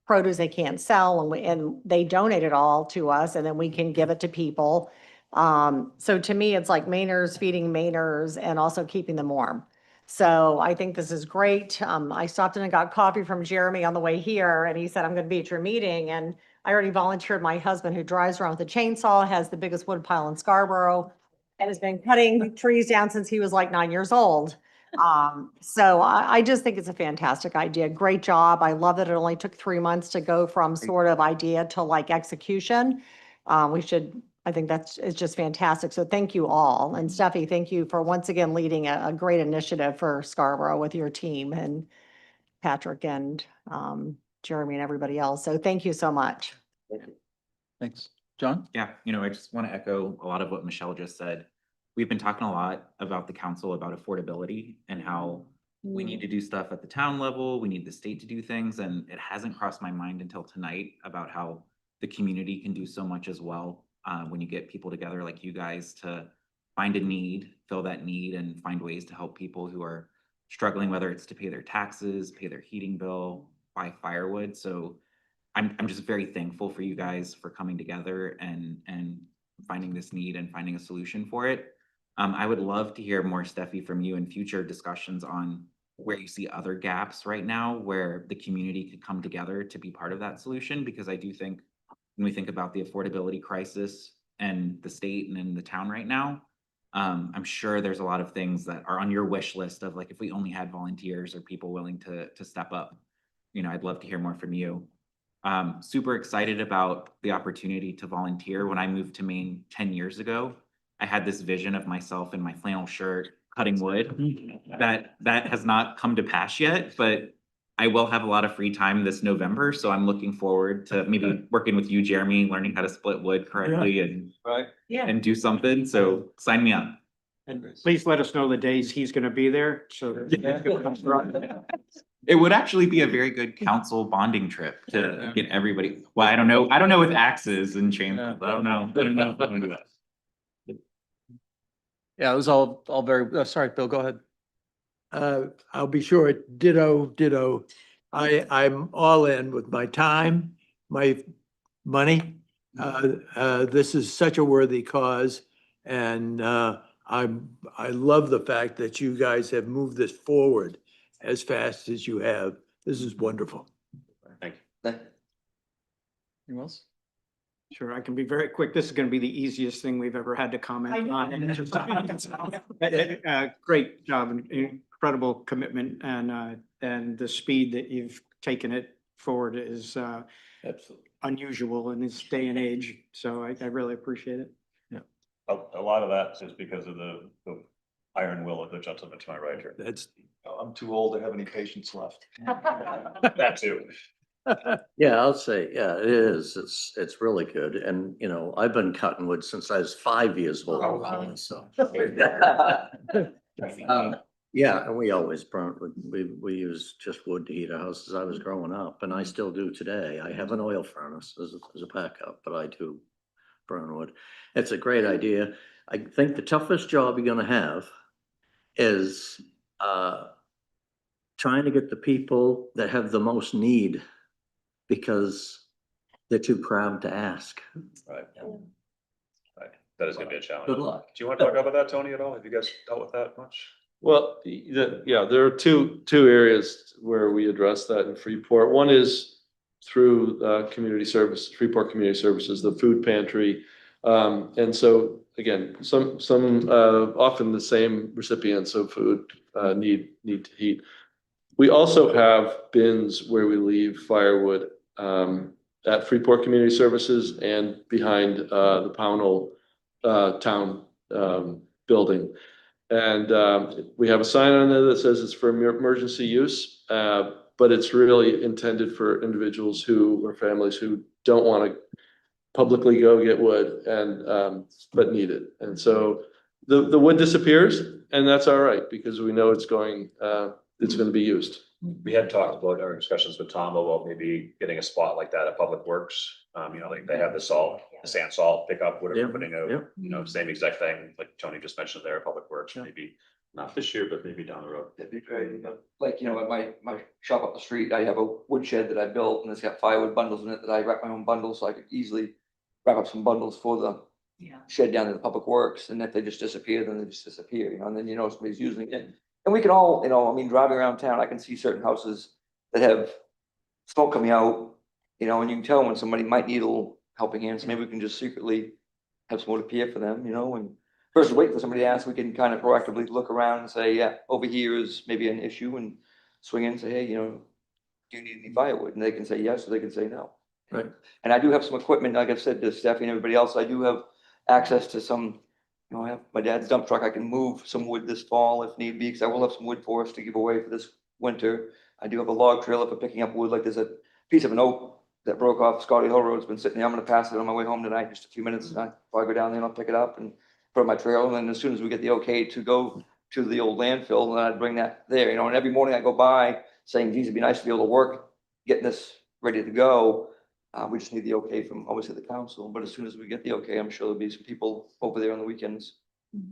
produce they can't sell, and they donate it all to us, and then we can give it to people. So to me, it's like Mainers Feeding Mainers and also keeping them warm. So I think this is great. I stopped in and got coffee from Jeremy on the way here, and he said, I'm going to be at your meeting. And I already volunteered my husband, who drives around with a chainsaw, has the biggest wood pile in Scarborough, and has been cutting trees down since he was like 9 years old. So I just think it's a fantastic idea. Great job. I love that it only took 3 months to go from sort of idea to like execution. I think it's just fantastic. So thank you all. And Steffi, thank you for once again leading a great initiative for Scarborough with your team, and Patrick and Jeremy and everybody else. So thank you so much. Thanks. John? Yeah, you know, I just want to echo a lot of what Michelle just said. We've been talking a lot about the council about affordability and how we need to do stuff at the town level. We need the state to do things. And it hasn't crossed my mind until tonight about how the community can do so much as well. When you get people together like you guys to find a need, fill that need, and find ways to help people who are struggling, whether it's to pay their taxes, pay their heating bill, buy firewood. So I'm just very thankful for you guys for coming together and finding this need and finding a solution for it. I would love to hear more, Steffi, from you in future discussions on where you see other gaps right now, where the community could come together to be part of that solution, because I do think when we think about the affordability crisis and the state and in the town right now, I'm sure there's a lot of things that are on your wish list of like, if we only had volunteers or people willing to step up, you know, I'd love to hear more from you. Super excited about the opportunity to volunteer. When I moved to Maine 10 years ago, I had this vision of myself in my flannel shirt cutting wood. That has not come to pass yet, but I will have a lot of free time this November, so I'm looking forward to maybe working with you, Jeremy, learning how to split wood correctly and Right. and do something. So sign me up. And please let us know the days he's gonna be there, so. It would actually be a very good council bonding trip to get everybody. Well, I don't know with axes and chains. I don't know. Yeah, it was all very, sorry, Bill, go ahead. I'll be sure, ditto. I'm all in with my time, my money. This is such a worthy cause, and I love the fact that you guys have moved this forward as fast as you have. This is wonderful. Thank you. Anyone else? Sure, I can be very quick. This is gonna be the easiest thing we've ever had to comment on. Great job, and incredible commitment, and the speed that you've taken it forward is Absolutely. unusual in this day and age. So I really appreciate it. A lot of that is because of the iron will of the gentleman to my right here. That's. I'm too old to have any patience left. That too. Yeah, I'll say, yeah, it is. It's really good. And, you know, I've been cutting wood since I was 5 years old. So. Yeah, and we always burnt wood. We use just wood to heat our houses. I was growing up, and I still do today. I have an oil furnace as a backup, but I do burn wood. It's a great idea. I think the toughest job you're gonna have is trying to get the people that have the most need, because they're too proud to ask. Right. Right. That is gonna be a challenge. Good luck. Do you want to talk about that, Tony, at all? Have you guys dealt with that much? Well, yeah, there are two areas where we address that in Freeport. One is through community service, Freeport Community Services, the food pantry. And so again, some often the same recipients of food need to eat. We also have bins where we leave firewood at Freeport Community Services and behind the Pownell town building. And we have a sign on there that says it's for emergency use, but it's really intended for individuals or families who don't want to publicly go get wood and but need it. And so the wood disappears, and that's all right, because we know it's going to be used. We had talked about our discussions with Tom about maybe getting a spot like that at Public Works. You know, like they have the sand salt pickup, whatever, Yep, putting out, yep. you know, same exact thing, like Tony just mentioned there at Public Works, maybe not this year, but maybe down the road. That'd be great. Like, you know, at my shop up the street, I have a wood shed that I built, and it's got firewood bundles in it that I wrap my own bundles, so I could easily wrap up some bundles for the shed down at the Public Works. And if they just disappear, then they just disappear, you know, and then, you know, somebody's using it. And we can all, you know, I mean, driving around town, I can see certain houses that have smoke coming out, you know, and you can tell when somebody might need a little helping hand. So maybe we can just secretly have some wood appear for them, you know, and versus wait for somebody to ask, we can kind of proactively look around and say, yeah, over here is maybe an issue, and swing in and say, hey, you know, do you need any firewood? And they can say yes, or they can say no. Right. And I do have some equipment, like I've said to Steffi and everybody else, I do have access to some, you know, I have my dad's dump truck. I can move some wood this fall if need be, because I will have some wood for us to give away for this winter. I do have a log trailer for picking up wood. Like there's a piece of an oak that broke off Scotty Hill Road. It's been sitting there. I'm gonna pass it on my way home tonight, just a few minutes. And I'll go down there and I'll pick it up and put it in my trailer. And then as soon as we get the okay to go to the old landfill, then I'd bring that there, you know, and every morning I go by saying, geez, it'd be nice to be able to work, getting this ready to go. We just need the okay from obviously the council, but as soon as we get the okay, I'm sure there'll be some people over there on the weekends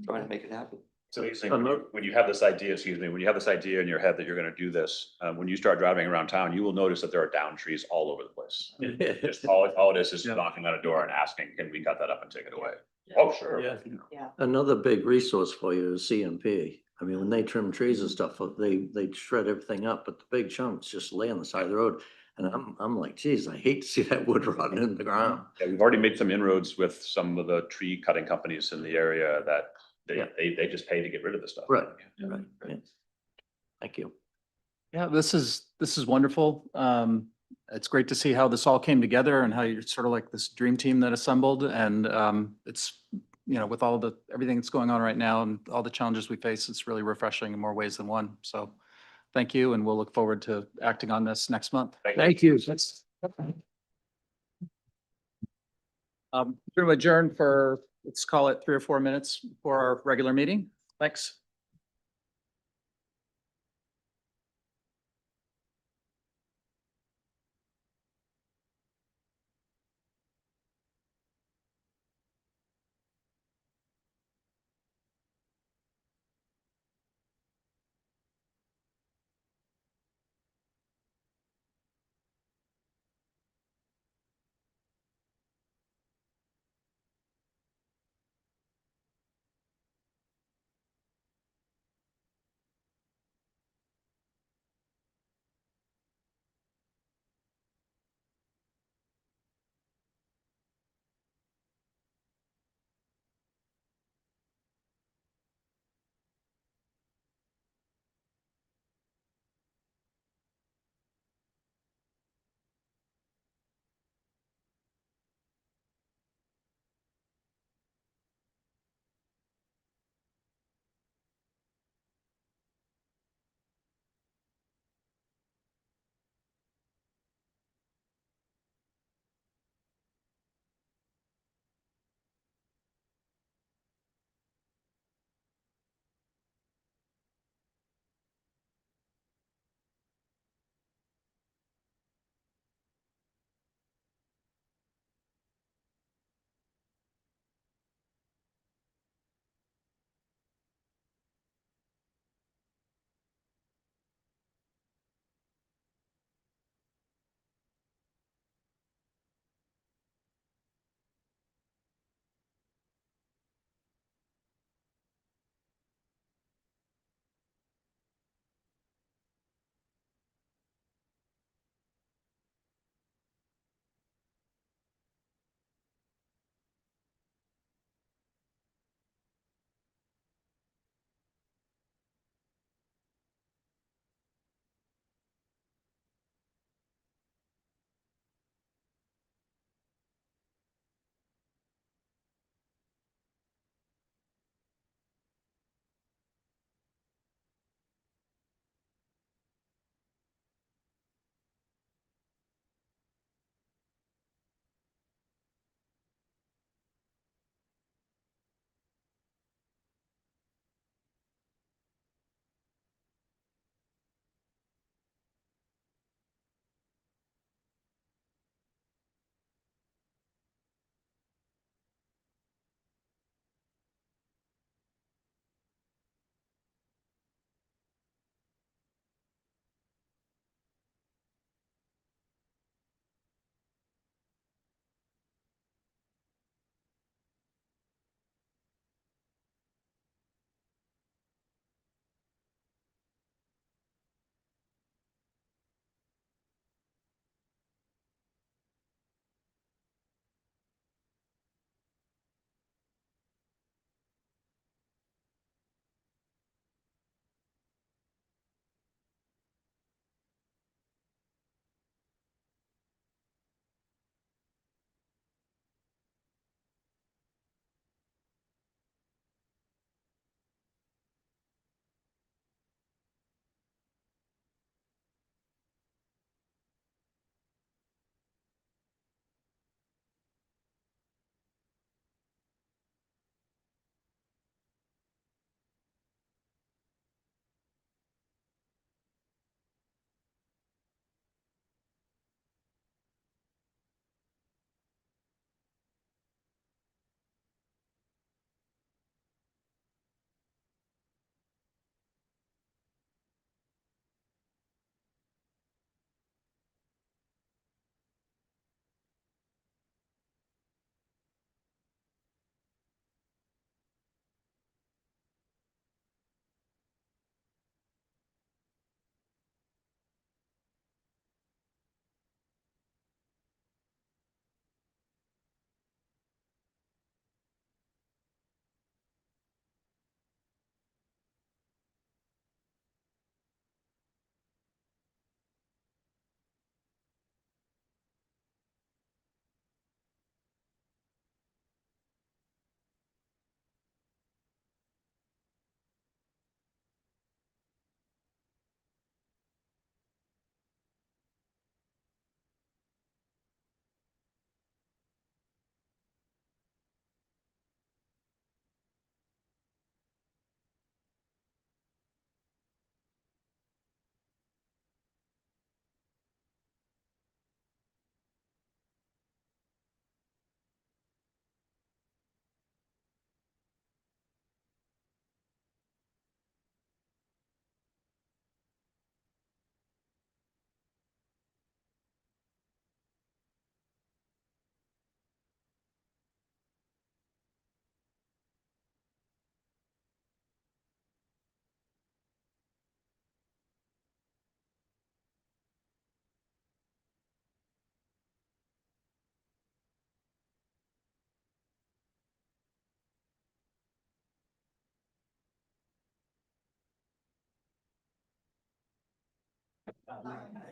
trying to make it happen. So basically, when you have this idea, excuse me, when you have this idea in your head that you're gonna do this, when you start driving around town, you will notice that there are down trees all over the place. Just all it is knocking on a door and asking, can we cut that up and take it away? Oh, sure. Yeah. Another big resource for you is CMP. I mean, when they trim trees and stuff, they shred everything up, but the big chunks just lay on the side of the road. And I'm like, geez, I hate to see that wood rotting in the ground. Yeah, we've already made some inroads with some of the tree cutting companies in the area that they just pay to get rid of the stuff. Right, right, right. Thank you. Yeah, this is wonderful. It's great to see how this all came together and how you're sort of like this dream team that assembled. And it's, with all everything that's going on right now and all the challenges we face, it's really refreshing in more ways than one. So thank you, and we'll look forward to acting on this next month. Thank you. We're going to adjourn for, let's call it 3 or 4 minutes for our regular meeting. Thanks.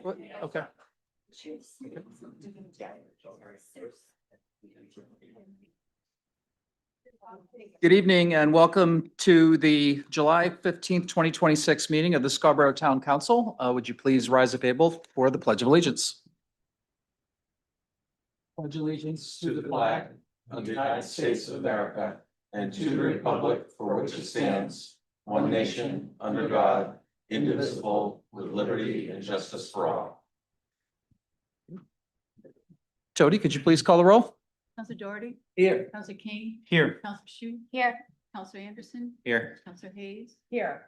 What? Okay. Good evening and welcome to the July 15th, 2026 meeting of the Scarborough Town Council. Would you please rise if able for the Pledge of Allegiance? Pledge allegiance to the flag of the United States of America and to the republic for which it stands, one nation, under God, indivisible, with liberty and justice for all. Jody, could you please call the roll? Counselor Doherty. Here. Counselor King. Here. Counselor Shu. Here. Counselor Anderson. Here. Counselor Hayes. Here.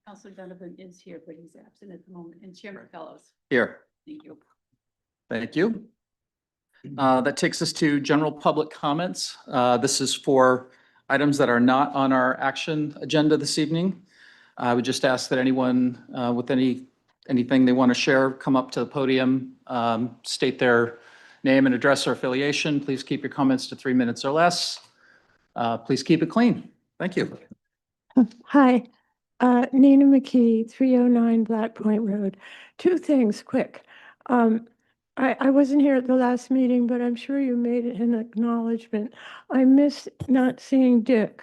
Counselor Donovan is here, but he's absent at the moment. And Chairman Fellows. Here. Thank you. Thank you. That takes us to general public comments. This is for items that are not on our action agenda this evening. I would just ask that anyone with anything they want to share, come up to the podium, state their name and address or affiliation. Please keep your comments to 3 minutes or less. Please keep it clean. Thank you. Hi, Nina McKee, 309 Black Point Road. Two things quick. I wasn't here at the last meeting, but I'm sure you made an acknowledgement. I missed not seeing Dick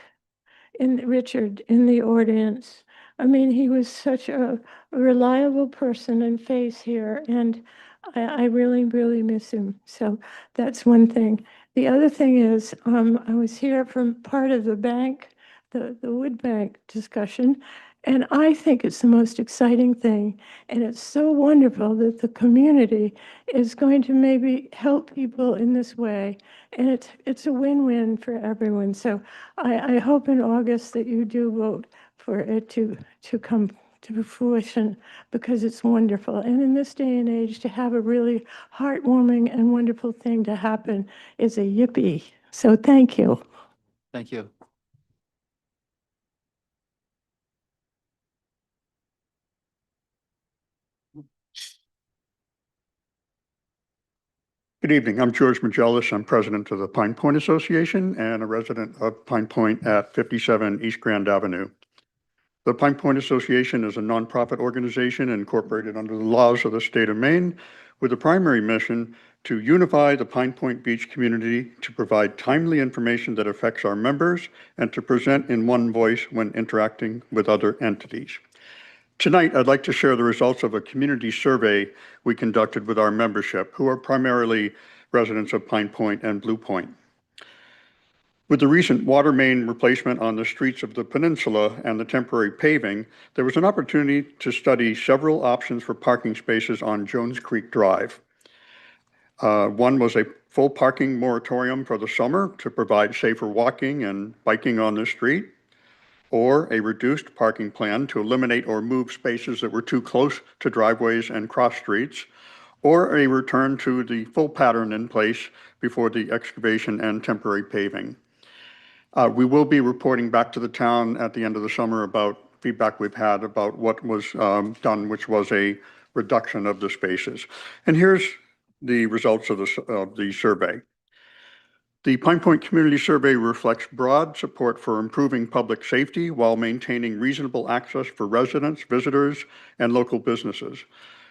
and Richard in the audience. I mean, he was such a reliable person and face here, and I really, really miss him. So that's one thing. The other thing is, I was here from part of the bank, the wood bank discussion, and I think it's the most exciting thing. And it's so wonderful that the community is going to maybe help people in this way. And it's a win-win for everyone. So I hope in August that you do vote for it to come to fruition, because it's wonderful. And in this day and age, to have a really heartwarming and wonderful thing to happen is a yippee. So thank you. Thank you. Good evening. I'm George Magellis. I'm president of the Pine Point Association and a resident of Pine Point at 57 East Grand Avenue. The Pine Point Association is a nonprofit organization incorporated under the laws of the state of Maine with a primary mission to unify the Pine Point Beach community, to provide timely information that affects our members, and to present in one voice when interacting with other entities. Tonight, I'd like to share the results of a community survey we conducted with our membership, who are primarily residents of Pine Point and Blue Point. With the recent water main replacement on the streets of the peninsula and the temporary paving, there was an opportunity to study several options for parking spaces on Jones Creek Drive. One was a full parking moratorium for the summer to provide safer walking and biking on the street, or a reduced parking plan to eliminate or move spaces that were too close to driveways and cross streets, or a return to the full pattern in place before the excavation and temporary paving. We will be reporting back to the town at the end of the summer about feedback we've had about what was done, which was a reduction of the spaces. And here's the results of the survey. The Pine Point Community Survey reflects broad support for improving public safety while maintaining reasonable access for residents, visitors, and local businesses.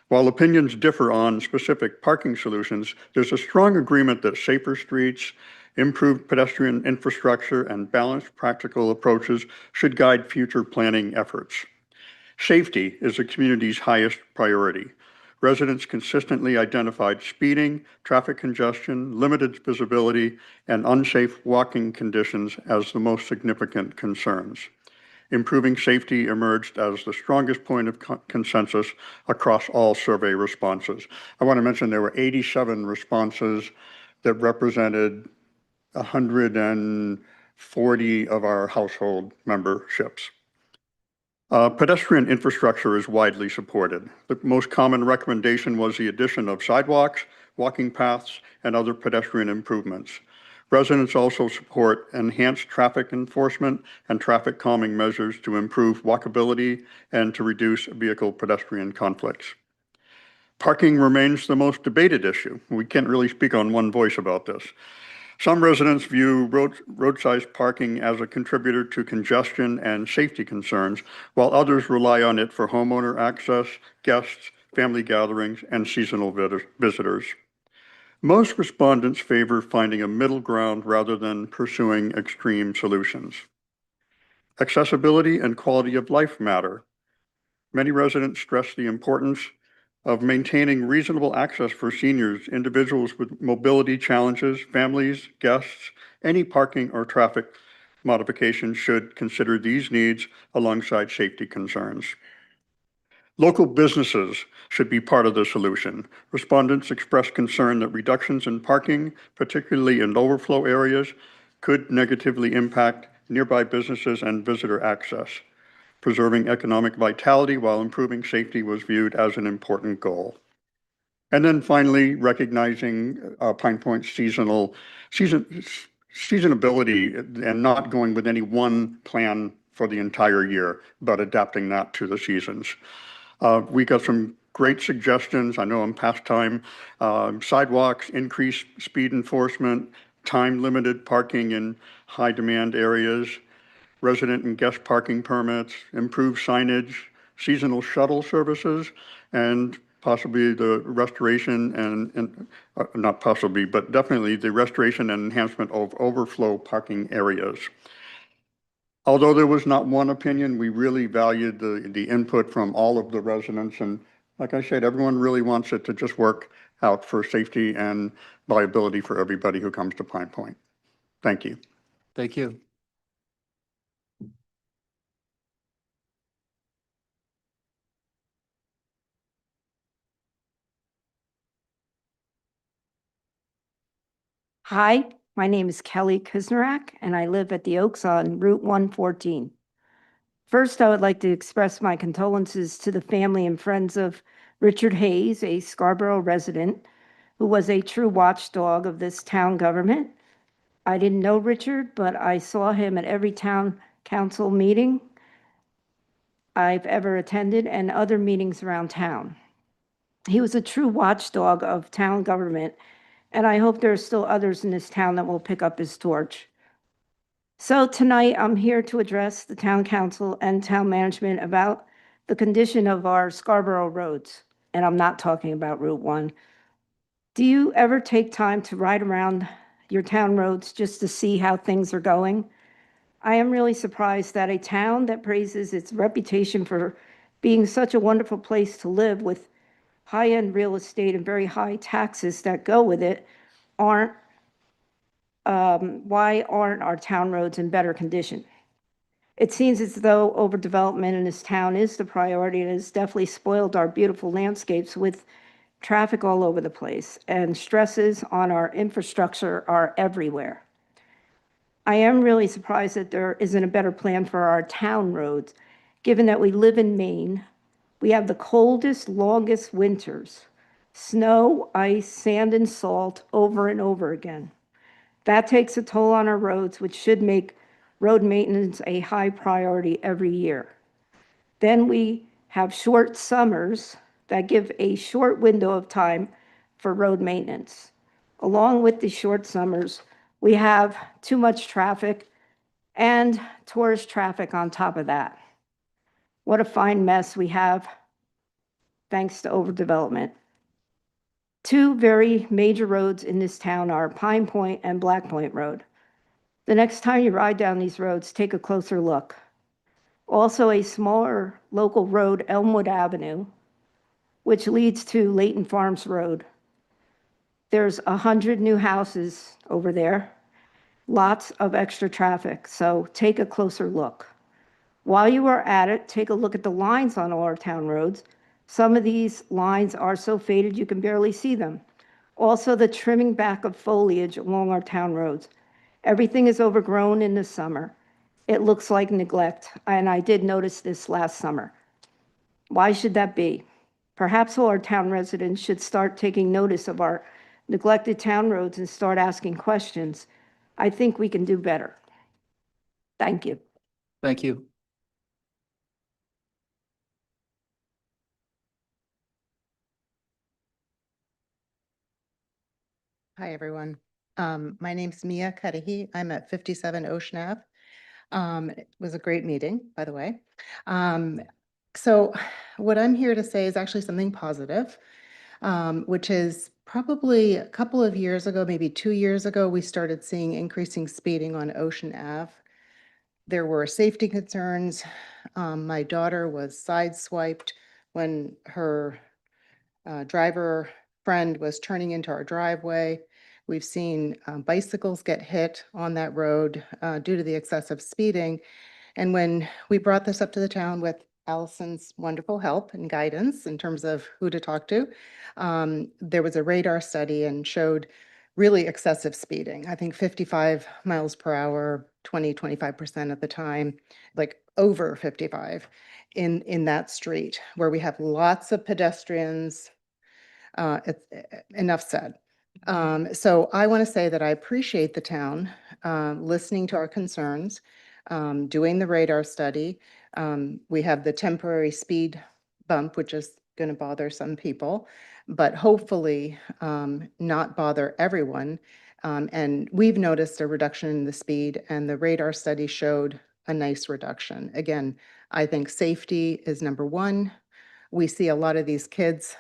While opinions differ on specific parking solutions, there's a strong agreement that safer streets, improved pedestrian infrastructure, and balanced practical approaches should guide future planning efforts. Safety is the community's highest priority. Residents consistently identified speeding, traffic congestion, limited visibility, and unsafe walking conditions as the most significant concerns. Improving safety emerged as the strongest point of consensus across all survey responses. I want to mention there were 87 responses that represented 140 of our household memberships. Pedestrian infrastructure is widely supported. The most common recommendation was the addition of sidewalks, walking paths, and other pedestrian improvements. Residents also support enhanced traffic enforcement and traffic calming measures to improve walkability and to reduce vehicle pedestrian conflicts. Parking remains the most debated issue. We can't really speak on one voice about this. Some residents view roadside parking as a contributor to congestion and safety concerns, while others rely on it for homeowner access, guests, family gatherings, and seasonal visitors. Most respondents favor finding a middle ground rather than pursuing extreme solutions. Accessibility and quality of life matter. Many residents stress the importance of maintaining reasonable access for seniors, individuals with mobility challenges, families, guests. Any parking or traffic modification should consider these needs alongside safety concerns. Local businesses should be part of the solution. Respondents expressed concern that reductions in parking, particularly in overflow areas, could negatively impact nearby businesses and visitor access. Preserving economic vitality while improving safety was viewed as an important goal. And then finally, recognizing Pine Point's seasonability and not going with any one plan for the entire year, but adapting that to the seasons. We got some great suggestions. I know in past time, sidewalks, increased speed enforcement, time-limited parking in high-demand areas, resident and guest parking permits, improved signage, seasonal shuttle services, and possibly the restoration and not possibly, but definitely the restoration and enhancement of overflow parking areas. Although there was not one opinion, we really valued the input from all of the residents. And like I said, everyone really wants it to just work out for safety and viability for everybody who comes to Pine Point. Thank you. Thank you. Hi, my name is Kelly Kuznarak, and I live at the Oaks on Route 114. First, I would like to express my condolences to the family and friends of Richard Hayes, a Scarborough resident who was a true watchdog of this town government. I didn't know Richard, but I saw him at every town council meeting I've ever attended and other meetings around town. He was a true watchdog of town government, and I hope there are still others in this town that will pick up his torch. So tonight, I'm here to address the town council and town management about the condition of our Scarborough roads, and I'm not talking about Route 1. Do you ever take time to ride around your town roads just to see how things are going? I am really surprised that a town that praises its reputation for being such a wonderful place to live with high-end real estate and very high taxes that go with it why aren't our town roads in better condition? It seems as though overdevelopment in this town is the priority and has definitely spoiled our beautiful landscapes with traffic all over the place, and stresses on our infrastructure are everywhere. I am really surprised that there isn't a better plan for our town roads, given that we live in Maine. We have the coldest, longest winters, snow, ice, sand, and salt over and over again. That takes a toll on our roads, which should make road maintenance a high priority every year. Then we have short summers that give a short window of time for road maintenance. Along with the short summers, we have too much traffic and tourist traffic on top of that. What a fine mess we have thanks to overdevelopment. Two very major roads in this town are Pine Point and Black Point Road. The next time you ride down these roads, take a closer look. Also, a smaller local road, Elmwood Avenue, which leads to Layton Farms Road. There's 100 new houses over there, lots of extra traffic, so take a closer look. While you are at it, take a look at the lines on all our town roads. Some of these lines are so faded you can barely see them. Also, the trimming back of foliage along our town roads. Everything is overgrown in the summer. It looks like neglect, and I did notice this last summer. Why should that be? Perhaps all our town residents should start taking notice of our neglected town roads and start asking questions. I think we can do better. Thank you. Thank you. Hi, everyone. My name's Mia Cudahy. I'm at 57 Ocean Ave. It was a great meeting, by the way. So what I'm here to say is actually something positive, which is probably a couple of years ago, maybe 2 years ago, we started seeing increasing speeding on Ocean Ave. There were safety concerns. My daughter was sideswiped when her driver friend was turning into our driveway. We've seen bicycles get hit on that road due to the excessive speeding. And when we brought this up to the town with Allison's wonderful help and guidance in terms of who to talk to, there was a radar study and showed really excessive speeding. I think 55 miles per hour, 25% at the time, like over 55 in that street where we have lots of pedestrians. Enough said. So I want to say that I appreciate the town listening to our concerns, doing the radar study. We have the temporary speed bump, which is going to bother some people, but hopefully not bother everyone. And we've noticed a reduction in the speed, and the radar study showed a nice reduction. Again, I think safety is number one. We see a lot of these kids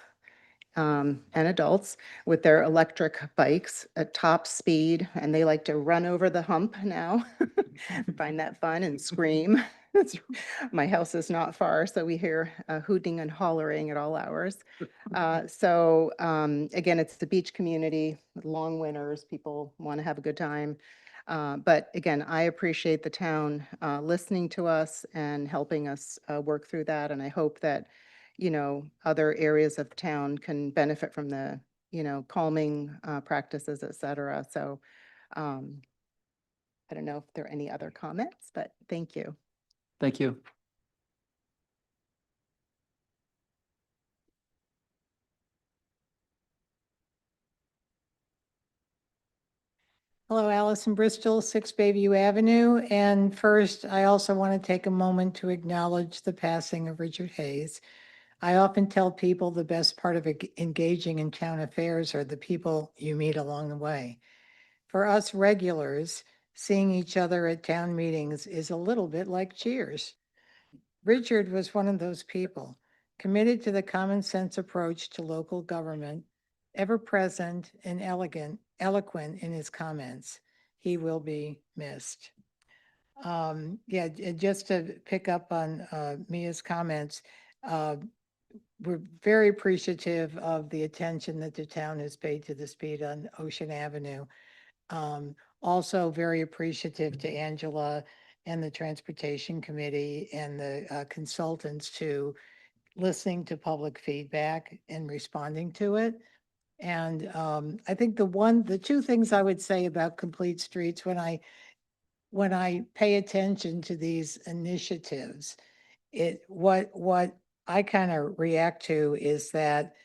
and adults with their electric bikes at top speed, and they like to run over the hump now. Find that fun and scream. My house is not far, so we hear hooting and hollering at all hours. So again, it's the beach community with long winters. People want to have a good time. But again, I appreciate the town listening to us and helping us work through that. And I hope that other areas of town can benefit from the, calming practices, et cetera. So I don't know if there are any other comments, but thank you. Thank you. Hello, Allison Bristol, 6 Bayview Avenue. And first, I also want to take a moment to acknowledge the passing of Richard Hayes. I often tell people the best part of engaging in town affairs are the people you meet along the way. For us regulars, seeing each other at town meetings is a little bit like Cheers. Richard was one of those people, committed to the common sense approach to local government, ever present and eloquent in his comments. He will be missed. Just to pick up on Mia's comments, we're very appreciative of the attention that the town has paid to the speed on Ocean Avenue. Also very appreciative to Angela and the Transportation Committee and the consultants to listening to public feedback and responding to it. And I think the two things I would say about Complete Streets when I pay attention to these initiatives, what I kind of react to is that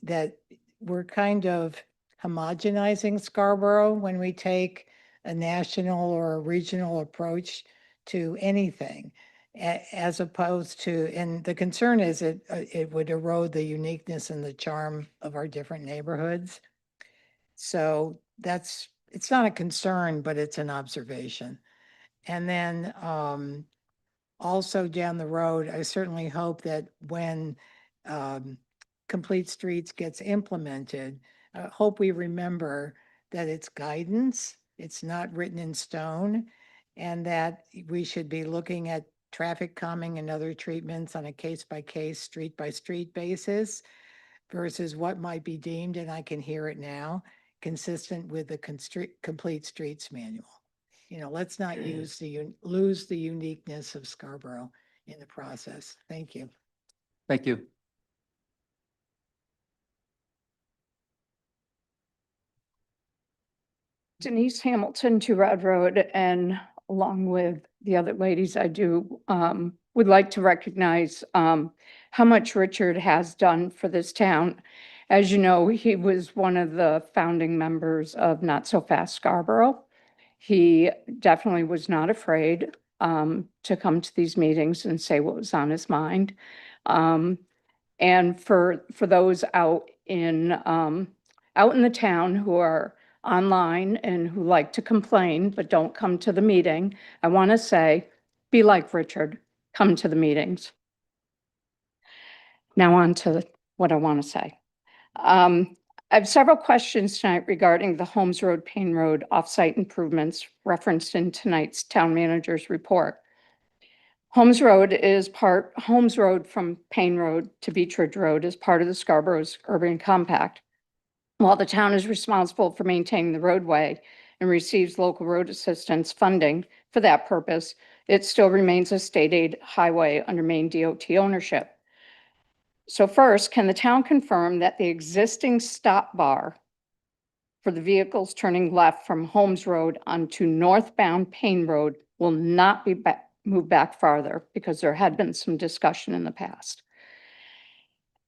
that we're kind of homogenizing Scarborough when we take a national or a regional approach to anything, as opposed to, and the concern is it would erode the uniqueness and the charm of our different neighborhoods. So it's not a concern, but it's an observation. And then also down the road, I certainly hope that when Complete Streets gets implemented, I hope we remember that it's guidance, it's not written in stone, and that we should be looking at traffic calming and other treatments on a case-by-case, street-by-street basis versus what might be deemed, and I can hear it now, consistent with the Complete Streets Manual. Let's not lose the uniqueness of Scarborough in the process. Thank you. Thank you. Denise Hamilton, 2 Rod Road, and along with the other ladies, I would like to recognize how much Richard has done for this town. As you know, he was one of the founding members of Not So Fast Scarborough. He definitely was not afraid to come to these meetings and say what was on his mind. And for those out in the town who are online and who like to complain but don't come to the meeting, I want to say, be like Richard, come to the meetings. Now on to what I want to say. I have several questions tonight regarding the Holmes Road, Payne Road off-site improvements referenced in tonight's town manager's report. Holmes Road from Payne Road to Beach Ridge Road is part of the Scarborough's urban compact. While the town is responsible for maintaining the roadway and receives local road assistance funding for that purpose, it still remains a state aid highway under Maine DOT ownership. So first, can the town confirm that the existing stop bar for the vehicles turning left from Holmes Road onto northbound Payne Road will not be moved back farther, because there had been some discussion in the past?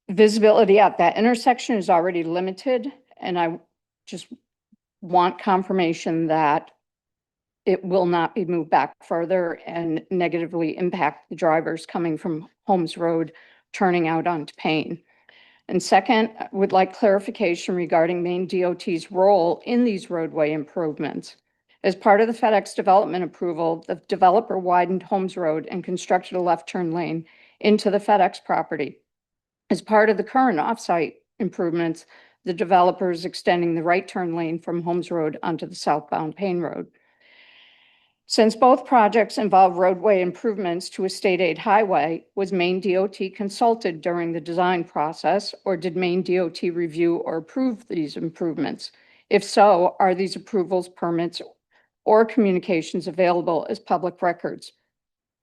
Visibility at that intersection is already limited, and I just want confirmation that it will not be moved back further and negatively impact the drivers coming from Holmes Road turning out onto Payne. And second, I would like clarification regarding Maine DOT's role in these roadway improvements. As part of the FedEx development approval, the developer widened Holmes Road and constructed a left turn lane into the FedEx property. As part of the current offsite improvements, the developer is extending the right turn lane from Holmes Road onto the southbound Payne Road. Since both projects involve roadway improvements to a state aid highway, was Maine DOT consulted during the design process, or did Maine DOT review or approve these improvements? If so, are these approvals, permits, or communications available as public records?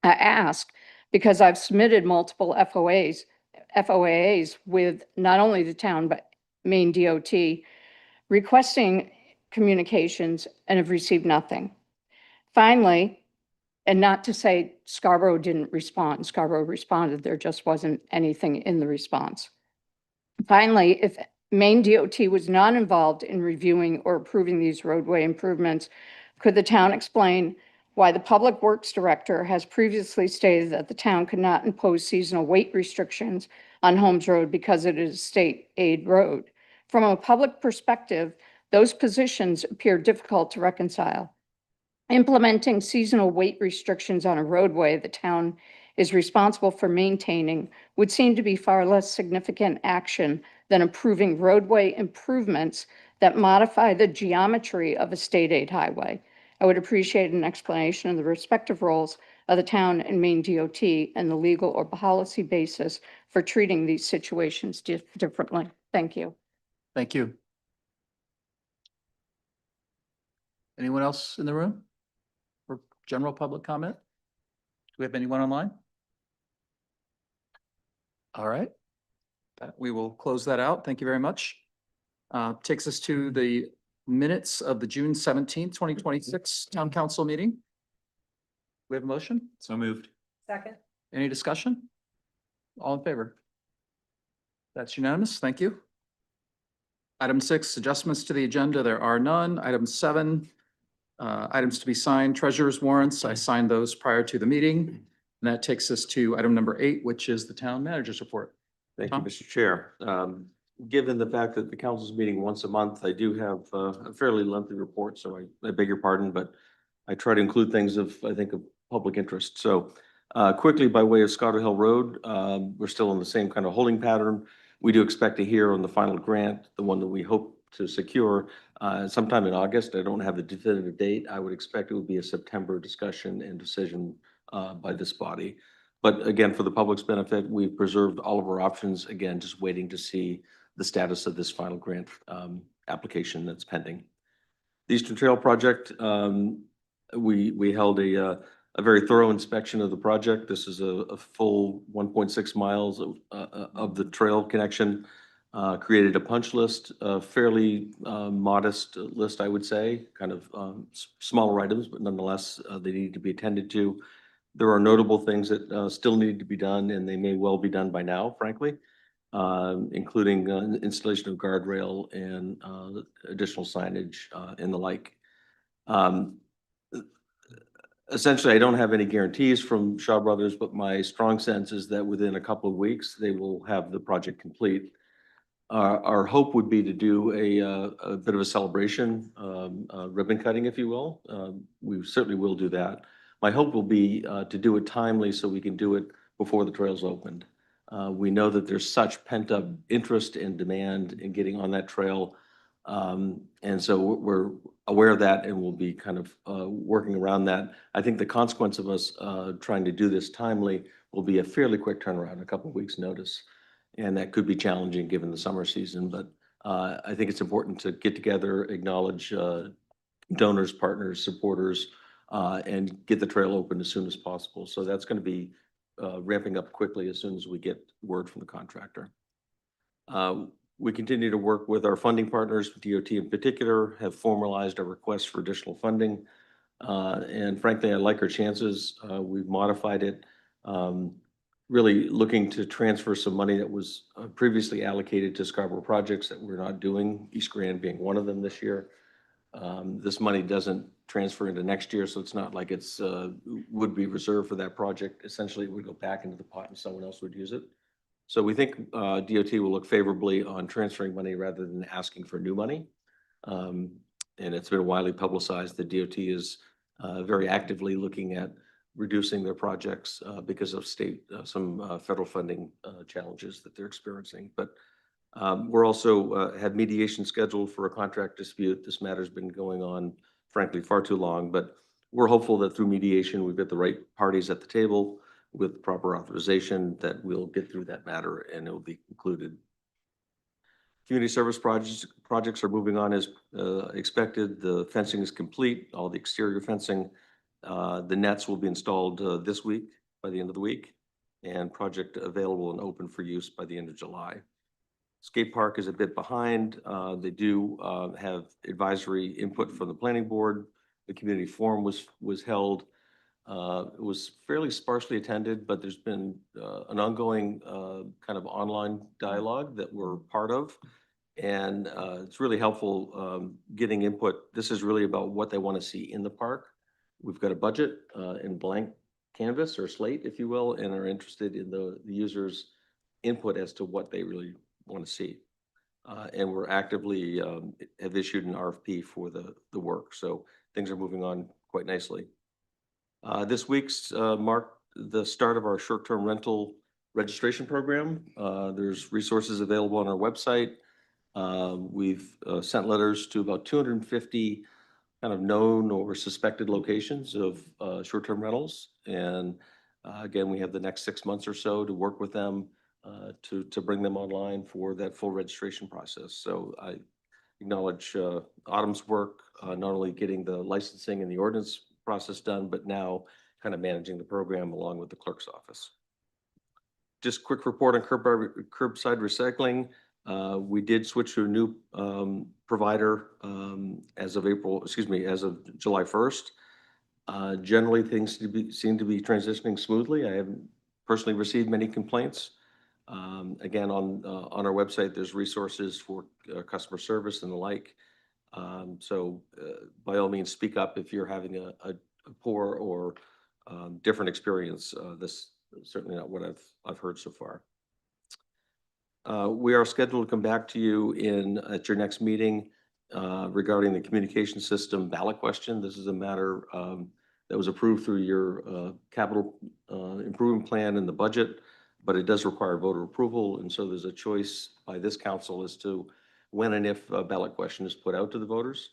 I ask because I've submitted multiple FOAs with not only the town, but Maine DOT requesting communications and have received nothing. Finally, and not to say Scarborough didn't respond, Scarborough responded, there just wasn't anything in the response. Finally, if Maine DOT was not involved in reviewing or approving these roadway improvements, could the town explain why the Public Works Director has previously stated that the town could not impose seasonal weight restrictions on Holmes Road because it is a state aid road? From a public perspective, those positions appear difficult to reconcile. Implementing seasonal weight restrictions on a roadway the town is responsible for maintaining would seem to be far less significant action than approving roadway improvements that modify the geometry of a state aid highway. I would appreciate an explanation of the respective roles of the town and Maine DOT and the legal or policy basis for treating these situations differently. Thank you. Thank you. Anyone else in the room for general public comment? Do we have anyone online? All right. We will close that out. Thank you very much. Takes us to the minutes of the June 17th, 2026 Town Council meeting. We have a motion? So moved. Second. Any discussion? All in favor? That's unanimous. Thank you. Item 6, adjustments to the agenda. There are none. Item 7, items to be signed, treasurer's warrants. I signed those prior to the meeting. And that takes us to item number 8, which is the town manager's report. Thank you, Tom? Mr. Chair. Given the fact that the council's meeting once a month, I do have a fairly lengthy report, so I beg your pardon, but I try to include things I think, of public interest. So quickly, by way of Scotter Hill Road, we're still in the same kind of holding pattern. We do expect to hear on the final grant, the one that we hope to secure sometime in August. I don't have a definitive date. I would expect it would be a September discussion and decision by this body. But again, for the public's benefit, we've preserved all of our options. Again, just waiting to see the status of this final grant application that's pending. The Eastern Trail project, we held a very thorough inspection of the project. This is a full 1.6 miles of the trail connection. Created a punch list, a fairly modest list, I would say, kind of smaller items, but nonetheless, they need to be attended to. There are notable things that still need to be done, and they may well be done by now, frankly, including installation of guardrail and additional signage and the like. Essentially, I don't have any guarantees from Shaw Brothers, but my strong sense is that within a couple of weeks, they will have the project complete. Our hope would be to do a bit of a celebration, ribbon cutting, if you will. We certainly will do that. My hope will be to do it timely so we can do it before the trail's opened. We know that there's such pent-up interest and demand in getting on that trail. And so we're aware of that and we'll be kind of working around that. I think the consequence of us trying to do this timely will be a fairly quick turnaround, a couple of weeks' notice. And that could be challenging given the summer season, but I think it's important to get together, acknowledge donors, partners, supporters, and get the trail open as soon as possible. So that's going to be ramping up quickly as soon as we get word from the contractor. We continue to work with our funding partners, DOT in particular, have formalized a request for additional funding. And frankly, I like our chances. We've modified it, really looking to transfer some money that was previously allocated to Scarborough projects that we're not doing, East Grand being one of them this year. This money doesn't transfer into next year, so it's not like it's would be reserved for that project. Essentially, it would go back into the pot and someone else would use it. So we think DOT will look favorably on transferring money rather than asking for new money. And it's been widely publicized that DOT is very actively looking at reducing their projects because of some federal funding challenges that they're experiencing. But we're also had mediation scheduled for a contract dispute. This matter's been going on, frankly, far too long, but we're hopeful that through mediation, we've got the right parties at the table with proper authorization that we'll get through that matter and it will be concluded. Community service projects are moving on as expected. The fencing is complete, all the exterior fencing. The nets will be installed this week, by the end of the week, and project available and open for use by the end of July. Skate park is a bit behind. They do have advisory input from the planning board. The community forum was held. It was fairly sparsely attended, but there's been an ongoing kind of online dialogue that we're part of. And it's really helpful getting input. This is really about what they want to see in the park. We've got a budget in blank canvas or slate, if you will, and are interested in the users' input as to what they really want to see. And we're actively have issued an RFP for the work. So things are moving on quite nicely. This week's marked the start of our short-term rental registration program. There's resources available on our website. We've sent letters to about 250 kind of known or suspected locations of short-term rentals. And again, we have the next 6 months or so to work with them to bring them online for that full registration process. So I acknowledge Autumn's work, not only getting the licensing and the ordinance process done, but now kind of managing the program along with the clerk's office. Just quick report on curbside recycling. We did switch to a new provider as of July 1st. Generally, things seem to be transitioning smoothly. I haven't personally received many complaints. Again, on our website, there's resources for customer service and the like. So by all means, speak up if you're having a poor or different experience. This is certainly not what I've heard so far. We are scheduled to come back to you at your next meeting regarding the communication system ballot question. This is a matter that was approved through your capital improvement plan in the budget, but it does require voter approval. And so there's a choice by this council as to when and if a ballot question is put out to the voters.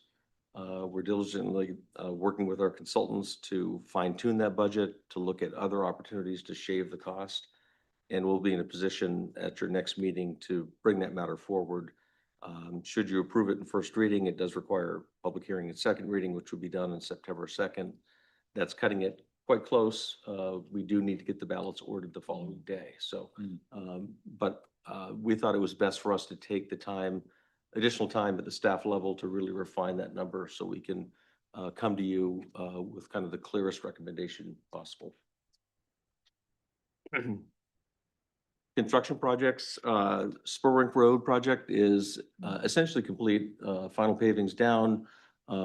We're diligently working with our consultants to fine tune that budget, to look at other opportunities to shave the cost. And we'll be in a position at your next meeting to bring that matter forward. Should you approve it in first reading, it does require public hearing and second reading, which will be done on September 2nd. That's cutting it quite close. We do need to get the ballots ordered the following day. So, but we thought it was best for us to take the additional time at the staff level to really refine that number so we can come to you with kind of the clearest recommendation possible. Construction projects, Spurwink Road project is essentially complete. Final paving's down,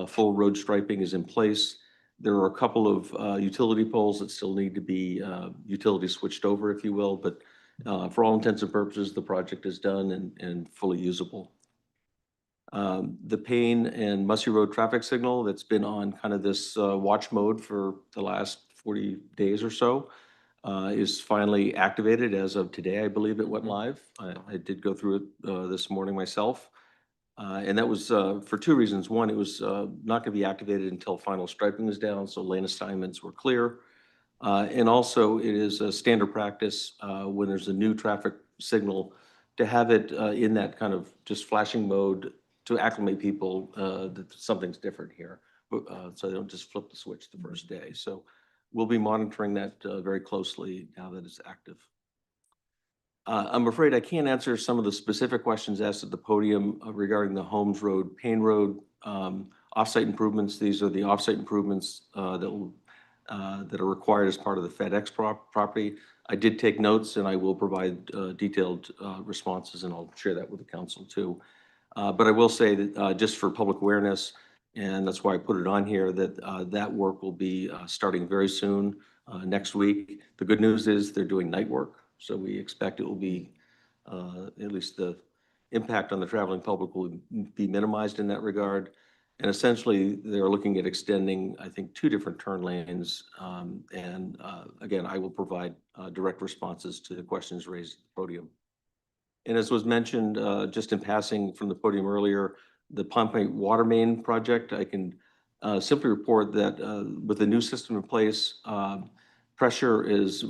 full road striping is in place. There are a couple of utility poles that still need to be utility switched over, if you will, but for all intents and purposes, the project is done and fully usable. The Payne and Mussey Road traffic signal that's been on kind of this watch mode for the last 40 days or so is finally activated as of today. I believe it went live. I did go through it this morning myself. And that was for two reasons. One, it was not going to be activated until final striping was down, so lane assignments were clear. And also, it is a standard practice when there's a new traffic signal to have it in that kind of just flashing mode to acclimate people that something's different here. So they don't just flip the switch the first day. So we'll be monitoring that very closely now that it's active. I'm afraid I can't answer some of the specific questions asked at the podium regarding the Holmes Road, Payne Road offsite improvements. These are the offsite improvements that are required as part of the FedEx property. I did take notes and I will provide detailed responses, and I'll share that with the council too. But I will say that just for public awareness, and that's why I put it on here, that that work will be starting very soon, next week. The good news is they're doing night work, so we expect it will be, at least the impact on the traveling public will be minimized in that regard. And essentially, they're looking at extending, I think, 2 different turn lanes. Again, I will provide direct responses to the questions raised at the podium. And as was mentioned, just in passing from the podium earlier, the Pine Point water main project, I can simply report that with the new system in place, pressure is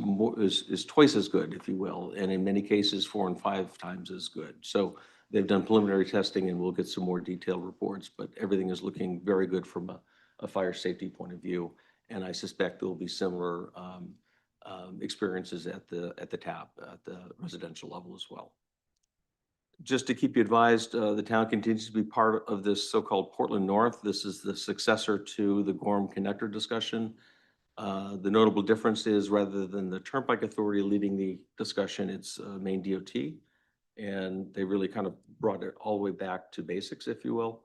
twice as good, if you will, and in many cases 4 and 5 times as good. So they've done preliminary testing, and we'll get some more detailed reports, but everything is looking very good from a fire safety point of view. And I suspect there will be similar experiences at the tap, at the residential level as well. Just to keep you advised, the town continues to be part of this so-called Portland North. This is the successor to the Gorham Connector discussion. The notable difference is rather than the Turnpike Authority leading the discussion, it's Maine DOT. And they really kind of brought it all the way back to basics, if you will.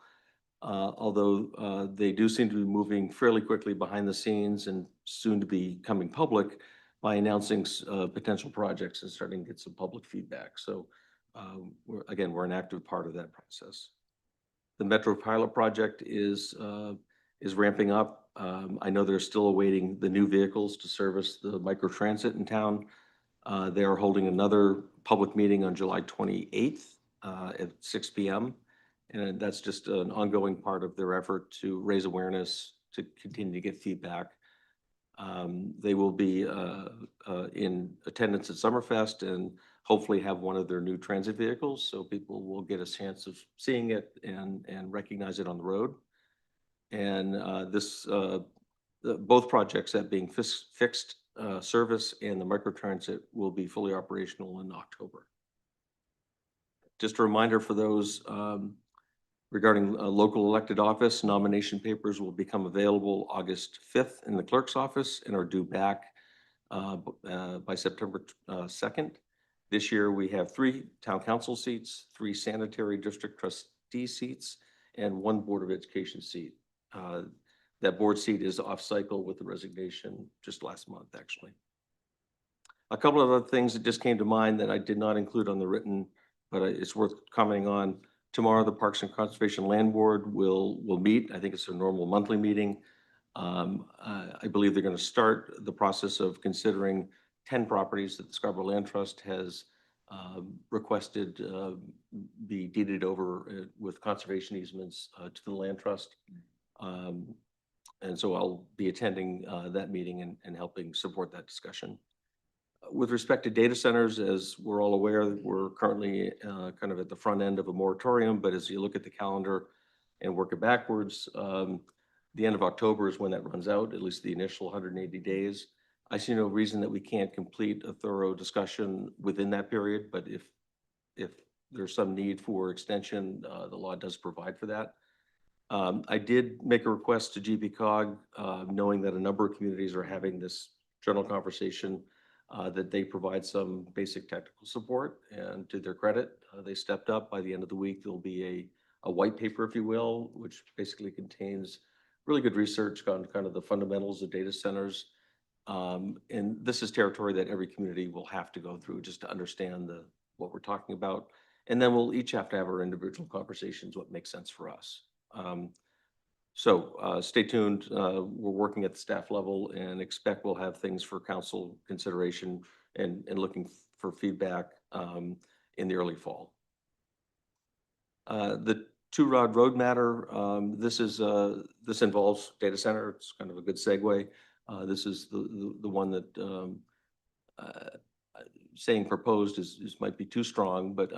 Although they do seem to be moving fairly quickly behind the scenes and soon to be coming public by announcing potential projects and starting to get some public feedback. So we're an active part of that process. The Metro Pilot project is ramping up. I know they're still awaiting the new vehicles to service the microtransit in town. They are holding another public meeting on July 28th at 6 p.m. And that's just an ongoing part of their effort to raise awareness, to continue to get feedback. They will be in attendance at Summerfest and hopefully have one of their new transit vehicles, so people will get a chance of seeing it and recognize it on the road. And both projects, that being fixed service and the microtransit, will be fully operational in October. Just a reminder for those regarding local elected office, nomination papers will become available August 5th in the clerk's office and are due back by September 2nd. This year, we have 3 town council seats, 3 sanitary district trustee seats, and 1 board of education seat. That board seat is off cycle with the resignation just last month, actually. A couple of other things that just came to mind that I did not include on the written, but it's worth commenting on. Tomorrow, the Parks and Conservation Land Board will meet. I think it's a normal monthly meeting. I believe they're going to start the process of considering 10 properties that the Scarborough Land Trust has requested be deeded over with conservation easements to the land trust. And so I'll be attending that meeting and helping support that discussion. With respect to data centers, as we're all aware, we're currently kind of at the front end of a moratorium, but as you look at the calendar and work it backwards, the end of October is when that runs out, at least the initial 180 days. I see no reason that we can't complete a thorough discussion within that period, but if there's some need for extension, the law does provide for that. I did make a request to GBCOG, knowing that a number of communities are having this general conversation, that they provide some basic technical support, and to their credit, they stepped up. By the end of the week, there'll be a white paper, if you will, which basically contains really good research on kind of the fundamentals of data centers. And this is territory that every community will have to go through just to understand what we're talking about. And then we'll each have to have our individual conversations, what makes sense for us. So stay tuned. We're working at the staff level and expect we'll have things for council consideration and looking for feedback in the early fall. The Two Rod Road matter, this involves data center. It's kind of a good segue. This is the one that saying proposed might be too strong, but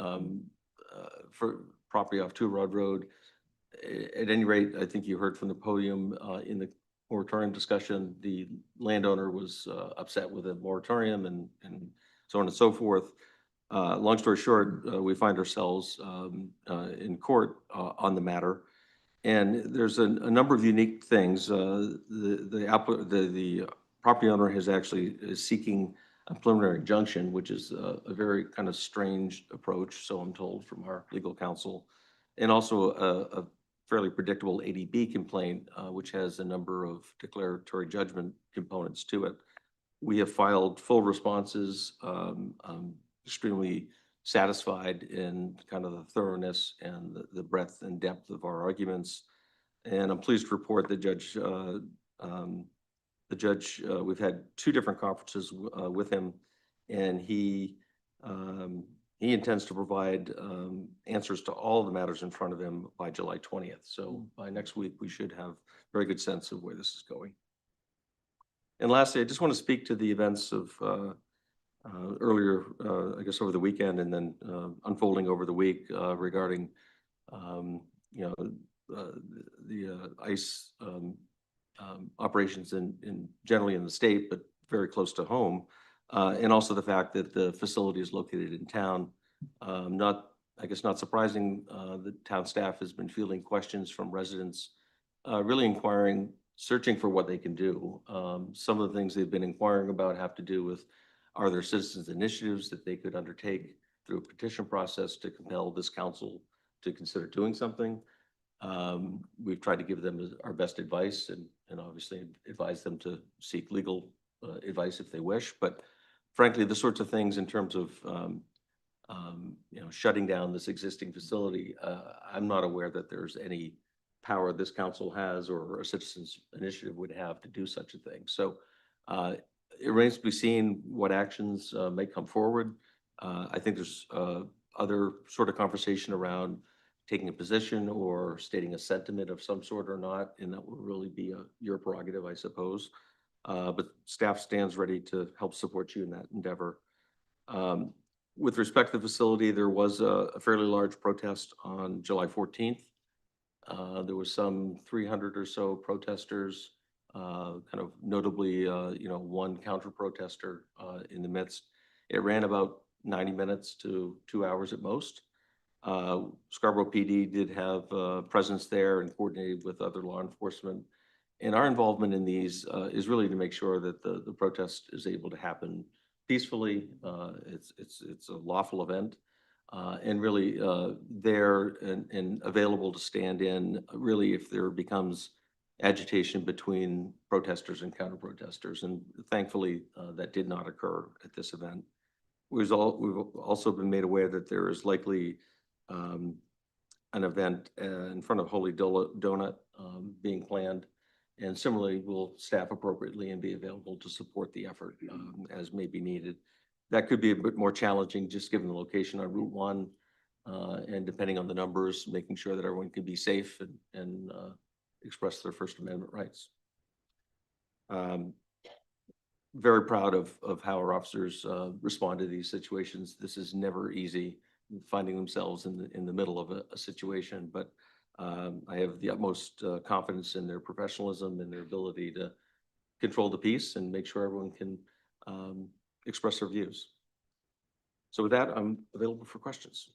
for property off Two Rod Road, at any rate, I think you heard from the podium in the moratorium discussion, the landowner was upset with the moratorium and so on and so forth. Long story short, we find ourselves in court on the matter, and there's a number of unique things. The property owner is seeking a preliminary injunction, which is a very kind of strange approach, so I'm told from our legal counsel, and also a fairly predictable ADB complaint, which has a number of declaratory judgment components to it. We have filed full responses, extremely satisfied in kind of the thoroughness and the breadth and depth of our arguments. And I'm pleased to report the judge, we've had 2 different conferences with him, and he intends to provide answers to all the matters in front of him by July 20th. So by next week, we should have a very good sense of where this is going. And lastly, I just want to speak to the events of earlier, I guess over the weekend and then unfolding over the week regarding, the ICE operations generally in the state, but very close to home. And also the fact that the facility is located in town. I guess not surprising, the town staff has been fielding questions from residents, really inquiring, searching for what they can do. Some of the things they've been inquiring about have to do with, are there citizens initiatives that they could undertake through a petition process to compel this council to consider doing something? We've tried to give them our best advice and obviously advise them to seek legal advice if they wish. But frankly, the sorts of things in terms of shutting down this existing facility, I'm not aware that there's any power this council has or a citizens initiative would have to do such a thing. So it remains to be seen what actions may come forward. I think there's other sort of conversation around taking a position or stating a sentiment of some sort or not, and that will really be your prerogative, I suppose. But staff stands ready to help support you in that endeavor. With respect to the facility, there was a fairly large protest on July 14th. There was some 300 or so protesters, kind of notably, one counter protester in the midst. It ran about 90 minutes to 2 hours at most. Scarborough PD did have a presence there and coordinated with other law enforcement. And our involvement in these is really to make sure that the protest is able to happen peacefully. It's a lawful event. And really there and available to stand in really if there becomes agitation between protesters and counter protesters. And thankfully that did not occur at this event. We've also been made aware that there is likely an event in front of Holy Donut being planned. And similarly, we'll staff appropriately and be available to support the effort as may be needed. That could be a bit more challenging just given the location on Route 1 and depending on the numbers, making sure that everyone can be safe and express their First Amendment rights. Very proud of how our officers respond to these situations. This is never easy, finding themselves in the middle of a situation, but I have the utmost confidence in their professionalism and their ability to control the peace and make sure everyone can express their views. So with that, I'm available for questions.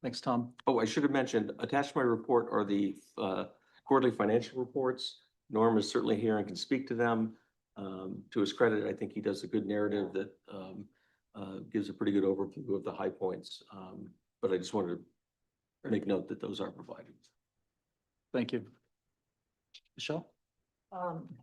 Thanks, Tom. Oh, I should have mentioned, attached to my report are the quarterly financial reports. Norm is certainly here and can speak to them. To his credit, I think he does a good narrative that gives a pretty good overview of the high points. But I just wanted to make note that those are provided. Thank you. Michelle?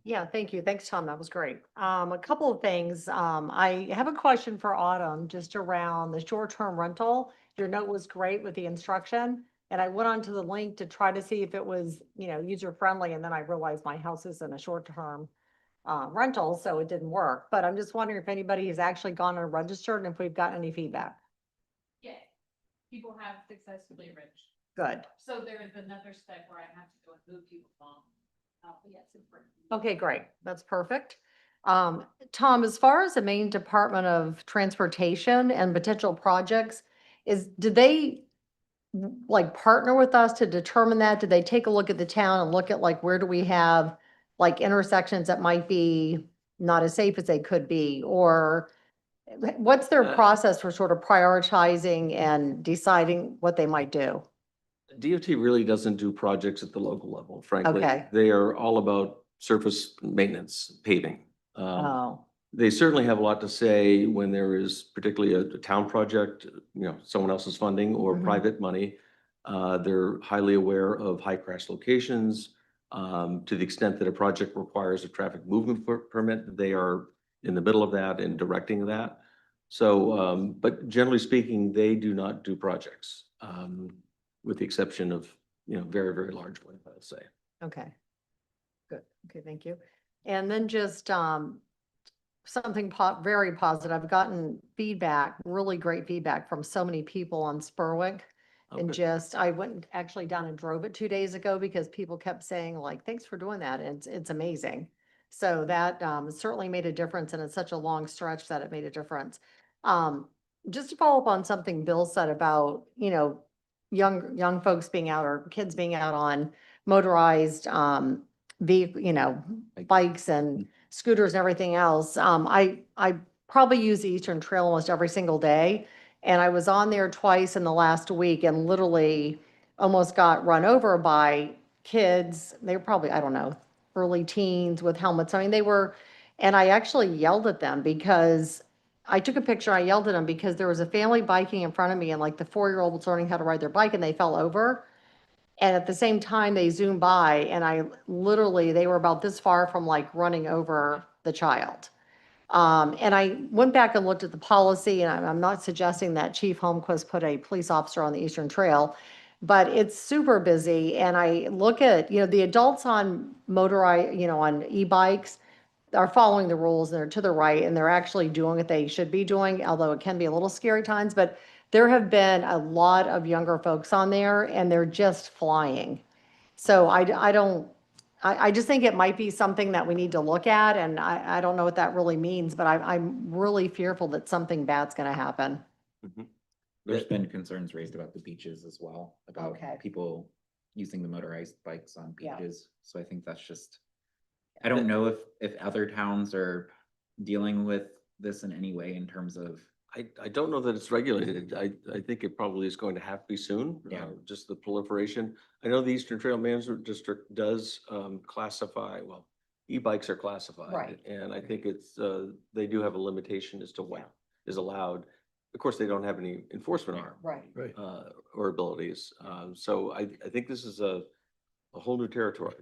Yeah, thank you. Thanks, Tom. That was great. A couple of things. I have a question for Autumn just around the short-term rental. Your note was great with the instruction. And I went onto the link to try to see if it was, you know, user friendly, and then I realized my house is in a short-term rental, so it didn't work. But I'm just wondering if anybody has actually gone and registered and if we've gotten any feedback. Yeah, people have successfully registered. Good. So there is another step where I have to go and move people on. But yes, it's important. Okay, great. That's perfect. Tom, as far as the Maine Department of Transportation and potential projects, did they like partner with us to determine that? Did they take a look at the town and look at like, where do we have like intersections that might be not as safe as they could be? Or what's their process for sort of prioritizing and deciding what they might do? DOT really doesn't do projects at the local level, frankly. Okay. They are all about surface maintenance, paving. Oh, They certainly have a lot to say when there is particularly a town project, you know, someone else's funding or Mhm. private money. They're highly aware of high crash locations. To the extent that a project requires a traffic movement permit, they are in the middle of that and directing that. So, but generally speaking, they do not do projects, with the exception of, you know, very, very large ones, I would say. okay. Good. Okay, thank you. And then just, something very positive. I've gotten feedback, really great feedback from so many people on Spurwick. And Okay. just, I went actually down and drove it 2 days ago because people kept saying like, thanks for doing that. And it's amazing. So that, certainly made a difference, and it's such a long stretch that it made a difference. Just to follow up on something Bill said about, you know, young folks being out or kids being out on motorized, you know, bikes and scooters and everything else. I probably use the Eastern Trail almost every single day. And I was on there twice in the last week and literally almost got run over by kids. They were probably, I don't know, early teens with helmets. I mean, and I actually yelled at them because I took a picture. I yelled at them because there was a family biking in front of me, and like the 4-year-old was learning how to ride their bike and they fell over. And at the same time, they zoomed by, and they were about this far from like running over the child. And I went back and looked at the policy, and I'm not suggesting that Chief Holmquist put a police officer on the Eastern Trail, but it's super busy. And I look at, you know, the adults on on e-bikes are following the rules, and they're to the right, and they're actually doing what they should be doing, although it can be a little scary times. But there have been a lot of younger folks on there, and they're just flying. So I just think it might be something that we need to look at, and I don't know what that really means, but I'm really fearful that something bad's gonna happen. There's been concerns raised about the beaches as well, about Okay. people using the motorized bikes on Yeah. beaches. So I think that's just, I don't know if other towns are dealing with this in any way in terms of. I don't know that it's regulated. I think it probably is going to have to be soon. Yeah. Just the proliferation. I know the Eastern Trail Management District does classify, well, e-bikes are classified. Right. And I think they do have a limitation as to what is allowed. Of course, they don't have any enforcement arm. Right. Right. Or abilities. So I think this is a whole new territory.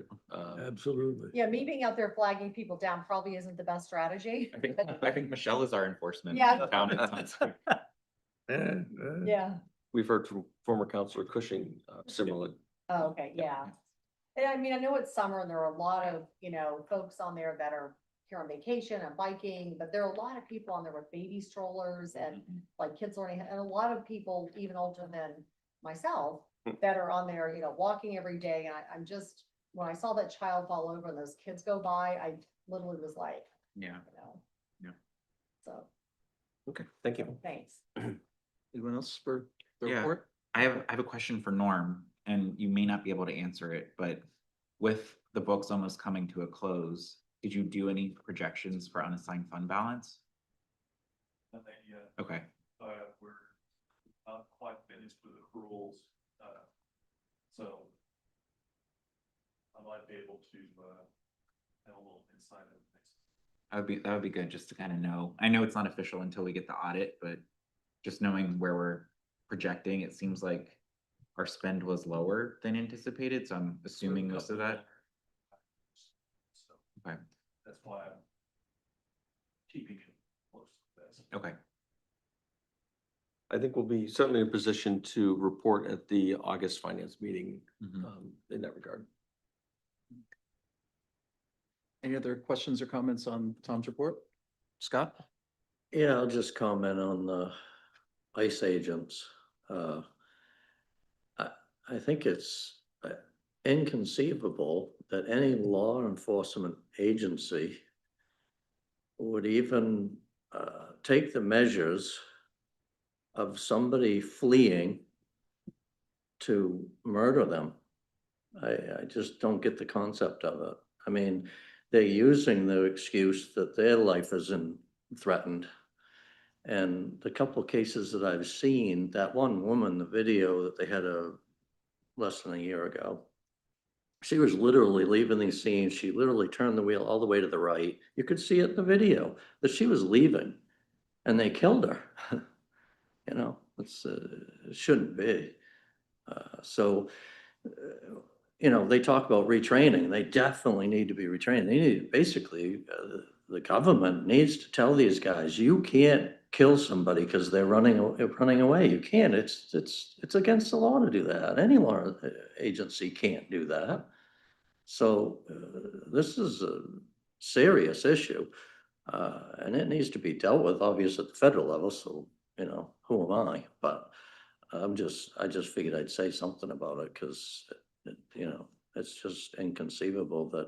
Absolutely. Yeah, me being out there flagging people down probably isn't the best strategy. I think Michelle is our enforcement. Yeah. down at times. Yeah. We've heard from former Councilor Cushing, similarly. Oh, okay, yeah. And I mean, I know it's summer and there are a lot of, folks on there that are here on vacation and biking, but there are a lot of people on there with baby strollers and like kids learning, and a lot of people even older than myself that are on there, walking every day. And I'm just, when I saw that child fall over and those kids go by, I literally was like, Yeah. Yeah. So, Okay, thank you. thanks. Anyone else for the Yeah. report? I have a question for Norm, and you may not be able to answer it, but with the books almost coming to a close, did you do any projections for unassigned fund balance? Nothing yet. Okay. We're not quite finished with accruals, so I might be able to have a little insight of next. That would be good just to kind of know. I know it's not official until we get the audit, but just knowing where we're projecting, it seems like our spend was lower than anticipated, so I'm assuming most of that. So Okay. that's why I'm keeping it close to this. Okay. I think we'll be certainly in a position to report at the August finance meeting, Mm-hmm. in that regard. Any other questions or comments on Tom's report? Scott? Yeah, I'll just comment on the ICE agents. I think it's inconceivable that any law enforcement agency would even take the measures of somebody fleeing to murder them. I just don't get the concept of it. I mean, they're using the excuse that their life isn't threatened. And the couple of cases that I've seen, that one woman, the video that they had less than a year ago, she was literally leaving the scene. She literally turned the wheel all the way to the right. You could see it in the video that she was leaving and they killed her. You know, it shouldn't be. You know, they talk about retraining. They definitely need to be retrained. They need, basically, the government needs to tell these guys, you can't kill somebody because they're running away. You can't. It's against the law to do that. Any law agency can't do that. So this is a serious issue, and it needs to be dealt with, obviously, at the federal level. So, you know, who am I? But I just figured I'd say something about it because, you know, it's just inconceivable that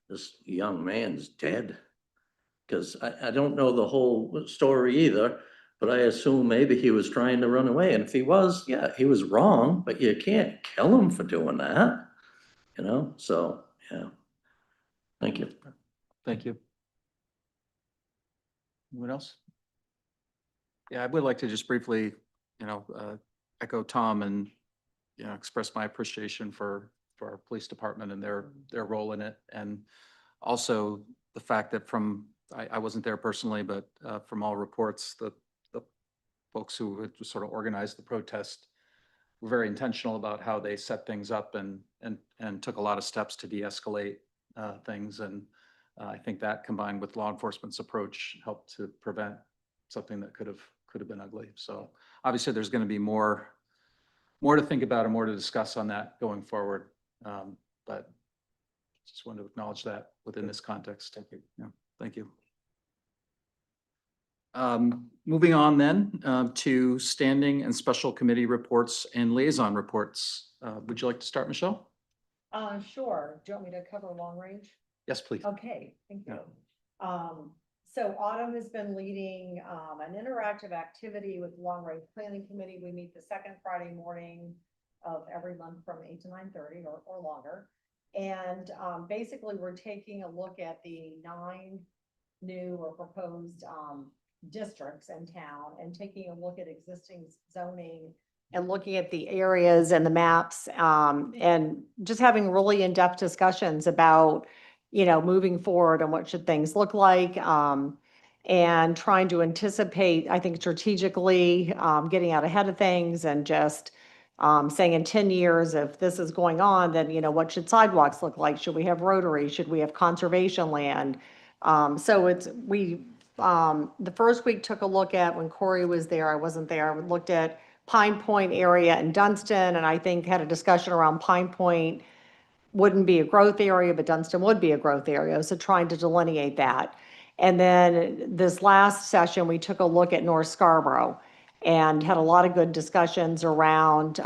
this young man's dead. Because I don't know the whole story either, but I assume maybe he was trying to run away. And if he was, yeah, he was wrong, but you can't kill him for doing that, you know? So, yeah. Thank you. Thank you. Anyone else? Yeah, I would like to just briefly, you know, echo Tom and, you know, express my appreciation for our police department and their role in it. And also the fact that I wasn't there personally, but from all reports, the folks who had sort of organized the protest were very intentional about how they set things up and took a lot of steps to de-escalate things. And I think that combined with law enforcement's approach helped to prevent something that could have been ugly. So obviously there's going to be more to think about and more to discuss on that going forward. But just wanted to acknowledge that within this context. Thank you. Yeah, thank you. Moving on then to standing and special committee reports and liaison reports. Would you like to start, Michelle? Sure. Do you want me to cover long range? Yes, please. Okay, thank you. So Autumn has been leading an interactive activity with the Long Range Planning Committee. We meet the second Friday morning of every month from 8 to 9:30 or longer. And basically we're taking a look at the 9 new or proposed districts in town and taking a look at existing zoning and looking at the areas and the maps and just having really in-depth discussions about, you know, moving forward and what should things look like, and trying to anticipate, I think strategically, getting out ahead of things and just saying in 10 years, if this is going on, then, you know, what should sidewalks look like? Should we have rotary? Should we have conservation land? So the first week took a look at, when Corey was there, I wasn't there, we looked at Pine Point area in Dunston, and I think had a discussion around Pine Point wouldn't be a growth area, but Dunston would be a growth area. So trying to delineate that. And then this last session, we took a look at North Scarborough and had a lot of good discussions around,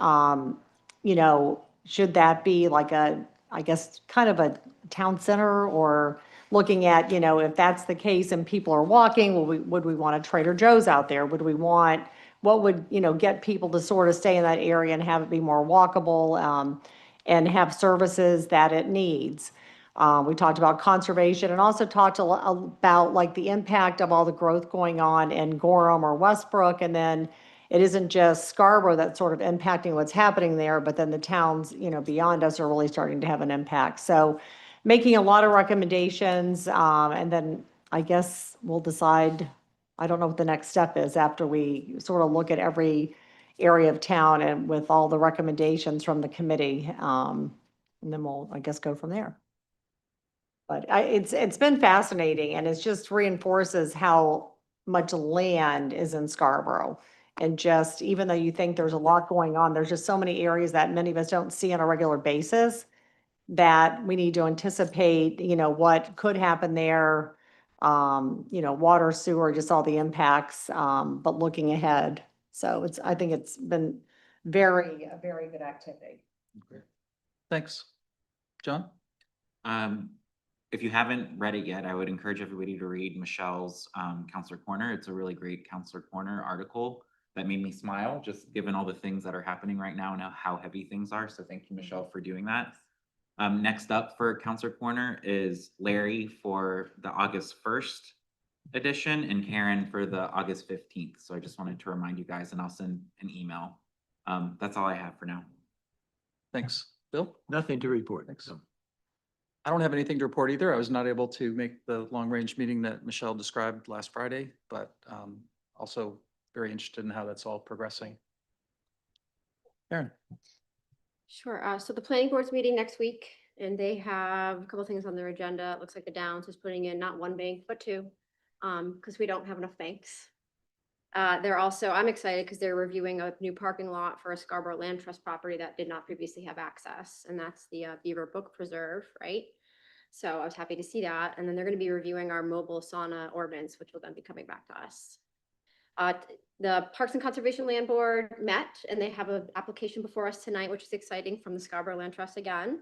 you know, should that be like I guess, kind of a town center, or looking at, you know, if that's the case and people are walking, would we want a Trader Joe's out there? What would, you know, get people to sort of stay in that area and have it be more walkable, and have services that it needs. We talked about conservation and also talked about like the impact of all the growth going on in Gorham or Westbrook. And then it isn't just Scarborough that's sort of impacting what's happening there, but then the towns, you know, beyond us are really starting to have an impact. So making a lot of recommendations, and then I guess we'll decide, I don't know what the next step is after we sort of look at every area of town and with all the recommendations from the committee. And then we'll, I guess, go from there. But it's been fascinating, and it just reinforces how much land is in Scarborough. And just, even though you think there's a lot going on, there's just so many areas that many of us don't see on a regular basis that we need to anticipate, what could happen there. Water, sewer, just all the impacts, but looking ahead. So I think it's been a very good activity. Thanks. John? If you haven't read it yet, I would encourage everybody to read Michelle's Counselor Corner. It's a really great Counselor Corner article that made me smile, just given all the things that are happening right now and how heavy things are. So thank you, Michelle, for doing that. Next up for Counselor Corner is Larry for the August 1st edition and Karen for the August 15th. So I just wanted to remind you guys, and I'll send an email. That's all I have for now. Thanks. Bill? Nothing to report. Thanks. I don't have anything to report either. I was not able to make the long-range meeting that Michelle described last Friday, but also very interested in how that's all progressing. Karen? Sure. So the planning board's meeting next week, and they have a couple things on their agenda. It looks like the Downs is putting in not one bank, but two, because we don't have enough banks. I'm excited because they're reviewing a new parking lot for a Scarborough Land Trust property that did not previously have access, and that's the Beaver Book Preserve, right? So I was happy to see that. And then they're going to be reviewing our mobile sauna ordinance, which will then be coming back to us. The Parks and Conservation Land Board met, and they have an application before us tonight, which is exciting, from the Scarborough Land Trust again.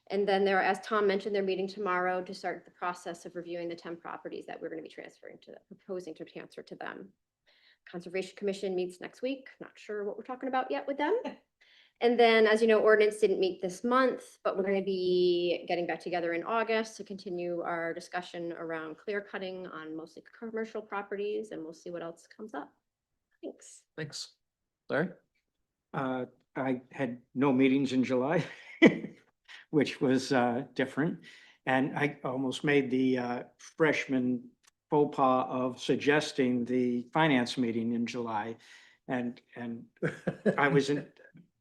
And then as Tom mentioned, they're meeting tomorrow to start the process of reviewing the 10 properties that we're going to be proposing to transfer to them. Conservation Commission meets next week. Not sure what we're talking about yet with them. And then, as you know, ordinance didn't meet this month, but we're going to be getting back together in August to continue our discussion around clear cutting on mostly commercial properties, and we'll see what else comes up. Thanks. Thanks. Larry? I had no meetings in July, which was different. And I almost made the freshman faux pas of suggesting the finance meeting in July. And I was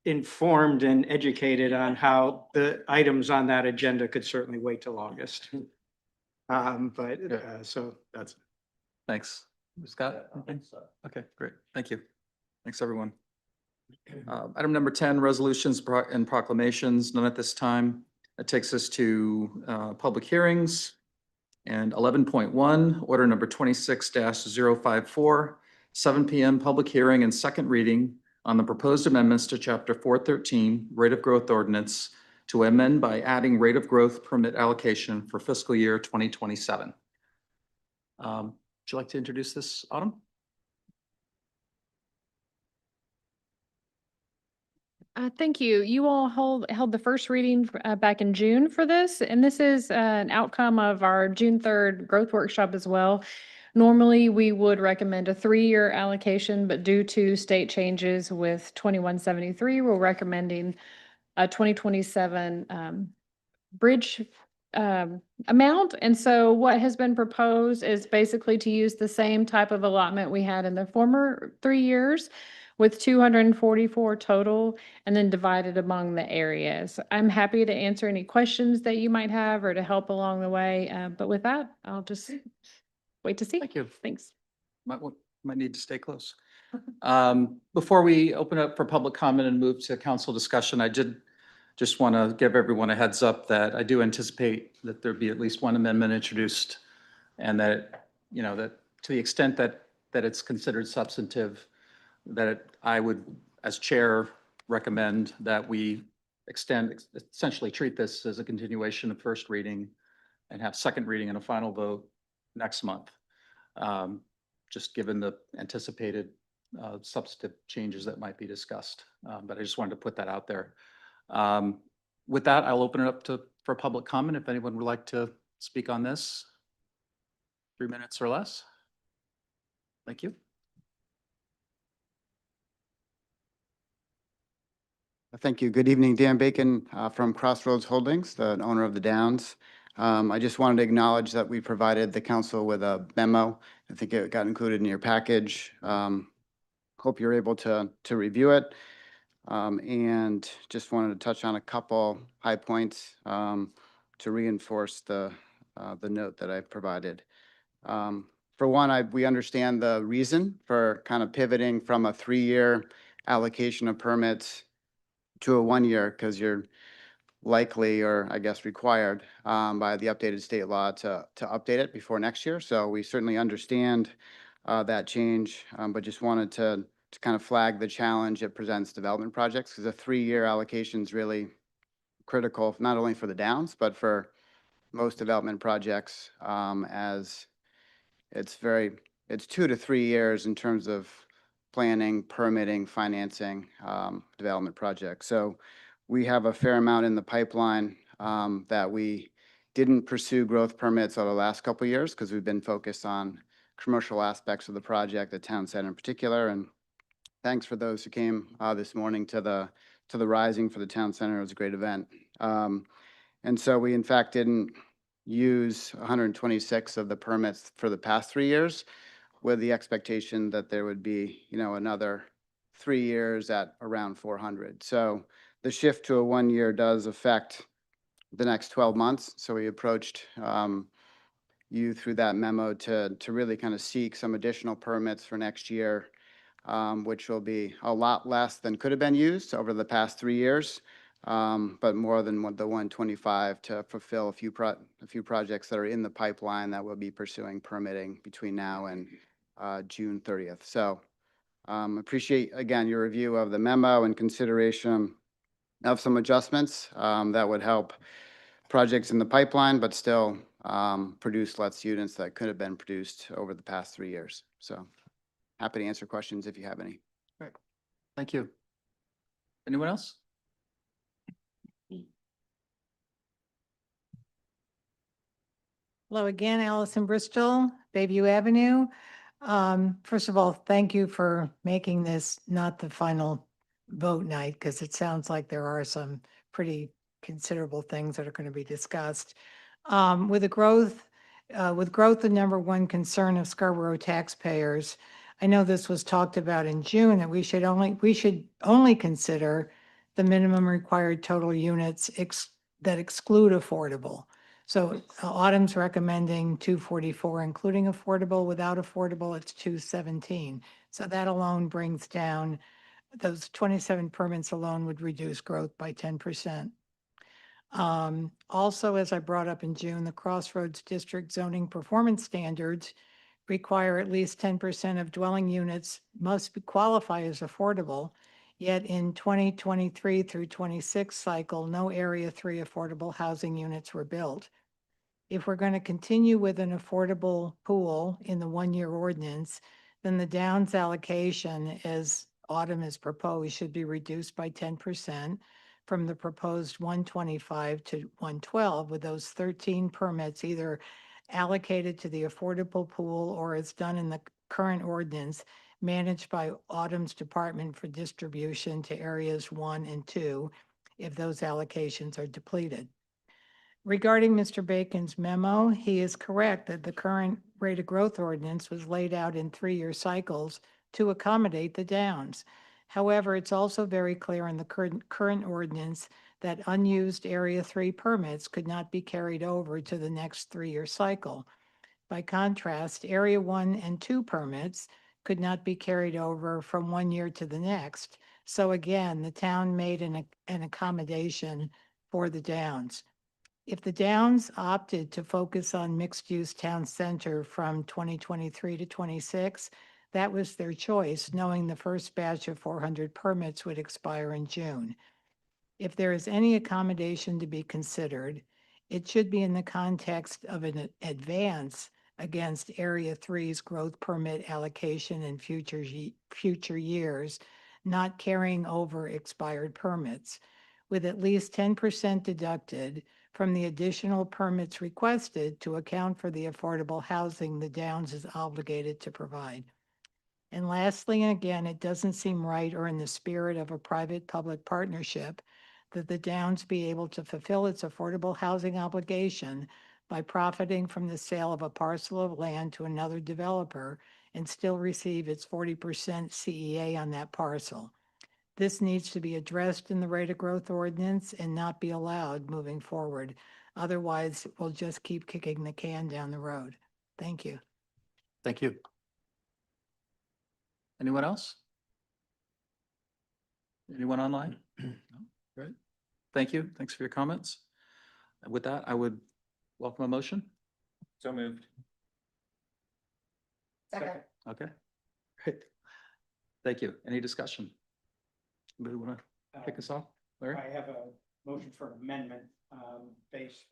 informed and educated on how the items on that agenda could certainly wait till August. So that's. Thanks. Scott? Okay, great. Thank you. Thanks, everyone. Item number 10, resolutions and proclamations, none at this time. That takes us to public hearings. And 11.1, order number 26-054, 7 p.m. public hearing and second reading on the proposed amendments to Chapter 413, Rate of Growth Ordinance, to amend by adding rate of growth permit allocation for fiscal year 2027. Would you like to introduce this, Autumn? Thank you. You all held the first reading back in June for this, and this is an outcome of our June 3rd growth workshop as well. Normally, we would recommend a 3-year allocation, but due to state changes with 2173, we're recommending a 2027 bridge amount. And so what has been proposed is basically to use the same type of allotment we had in the former 3 years, with 244 total, and then divided among the areas. I'm happy to answer any questions that you might have or to help along the way. But with that, I'll just wait to see. Thank you. Thanks. Might need to stay close. Before we open up for public comment and move to council discussion, I did just want to give everyone a heads up that I do anticipate that there'd be at least one amendment introduced, and that, that to the extent that it's considered substantive, that I would, as chair, recommend that we essentially treat this as a continuation of first reading and have second reading and a final vote next month. Just given the anticipated substantive changes that might be discussed. But I just wanted to put that out there. With that, I'll open it up for public comment if anyone would like to speak on this. 3 minutes or less. Thank you. Thank you. Good evening, Dan Bacon from Crossroads Holdings, the owner of the Downs. I just wanted to acknowledge that we provided the council with a memo. I think it got included in your package. Hope you're able to review it. And just wanted to touch on a couple high points to reinforce the note that I provided. For one, we understand the reason for kind of pivoting from a 3-year allocation of permits to a 1-year, because you're likely, or I guess required, by the updated state law to update it before next year. So we certainly understand that change, but just wanted to kind of flag the challenge it presents development projects, because a 3-year allocation is really critical, not only for the Downs, but for most development projects, as it's 2 to 3 years in terms of planning, permitting, financing, development projects. So we have a fair amount in the pipeline that we didn't pursue growth permits over the last couple of years because we've been focused on commercial aspects of the project, the town center in particular. And thanks for those who came this morning to the Rising for the town center. It was a great event. And so we in fact didn't use 126 of the permits for the past 3 years, with the expectation that there would be, another 3 years at around 400. So the shift to a 1-year does affect the next 12 months. So we approached you through that memo to really kind of seek some additional permits for next year, which will be a lot less than could have been used over the past 3 years, but more than the 125 to fulfill a few projects that are in the pipeline that we'll be pursuing permitting between now and June 30th. So appreciate, again, your review of the memo and consideration of some adjustments that would help projects in the pipeline, but still produce less units that could have been produced over the past 3 years. So happy to answer questions if you have any. Great. Thank you. Anyone else? Hello again, Allison Bristol, Bayview Avenue. First of all, thank you for making this not the final vote night, because it sounds like there are some pretty considerable things that are going to be discussed. With growth, the number one concern of Scarborough taxpayers, I know this was talked about in June, that we should only consider the minimum required total units that exclude affordable. So Autumn's recommending 244, including affordable. Without affordable, it's 217. So that alone brings down, those 27 permits alone would reduce growth by 10%. Also, as I brought up in June, the Crossroads District zoning performance standards require at least 10% of dwelling units must qualify as affordable. Yet in 2023 through 26 cycle, no Area 3 affordable housing units were built. If we're going to continue with an affordable pool in the 1-year ordinance, then the Downs allocation, as Autumn has proposed, should be reduced by 10% from the proposed 125 to 112, with those 13 permits either allocated to the affordable pool or as done in the current ordinance managed by Autumn's Department for distribution to areas 1 and 2 if those allocations are depleted. Regarding Mr. Bacon's memo, he is correct that the current rate of growth ordinance was laid out in 3-year cycles to accommodate the Downs. However, it's also very clear in the current ordinance that unused Area 3 permits could not be carried over to the next 3-year cycle. By contrast, Area 1 and 2 permits could not be carried over from 1 year to the next. So again, the town made an accommodation for the Downs. If the Downs opted to focus on mixed-use town center from 2023 to 26, that was their choice, knowing the first batch of 400 permits would expire in June. If there is any accommodation to be considered, it should be in the context of an advance against Area 3's growth permit allocation in future years, not carrying over expired permits, with at least 10% deducted from the additional permits requested to account for the affordable housing the Downs is obligated to provide. And lastly, again, it doesn't seem right or in the spirit of a private-public partnership that the Downs be able to fulfill its affordable housing obligation by profiting from the sale of a parcel of land to another developer and still receive its 40% CEA on that parcel. This needs to be addressed in the rate of growth ordinance and not be allowed moving forward. Otherwise, we'll just keep kicking the can down the road. Thank you. Thank you. Anyone else? Anyone online? No? Great. Thank you. Thanks for your comments. And with that, I would welcome a motion. So moved. Second. Okay. Great. Thank you. Any discussion? Anybody want to kick us off? Larry? I have a motion for amendment, based,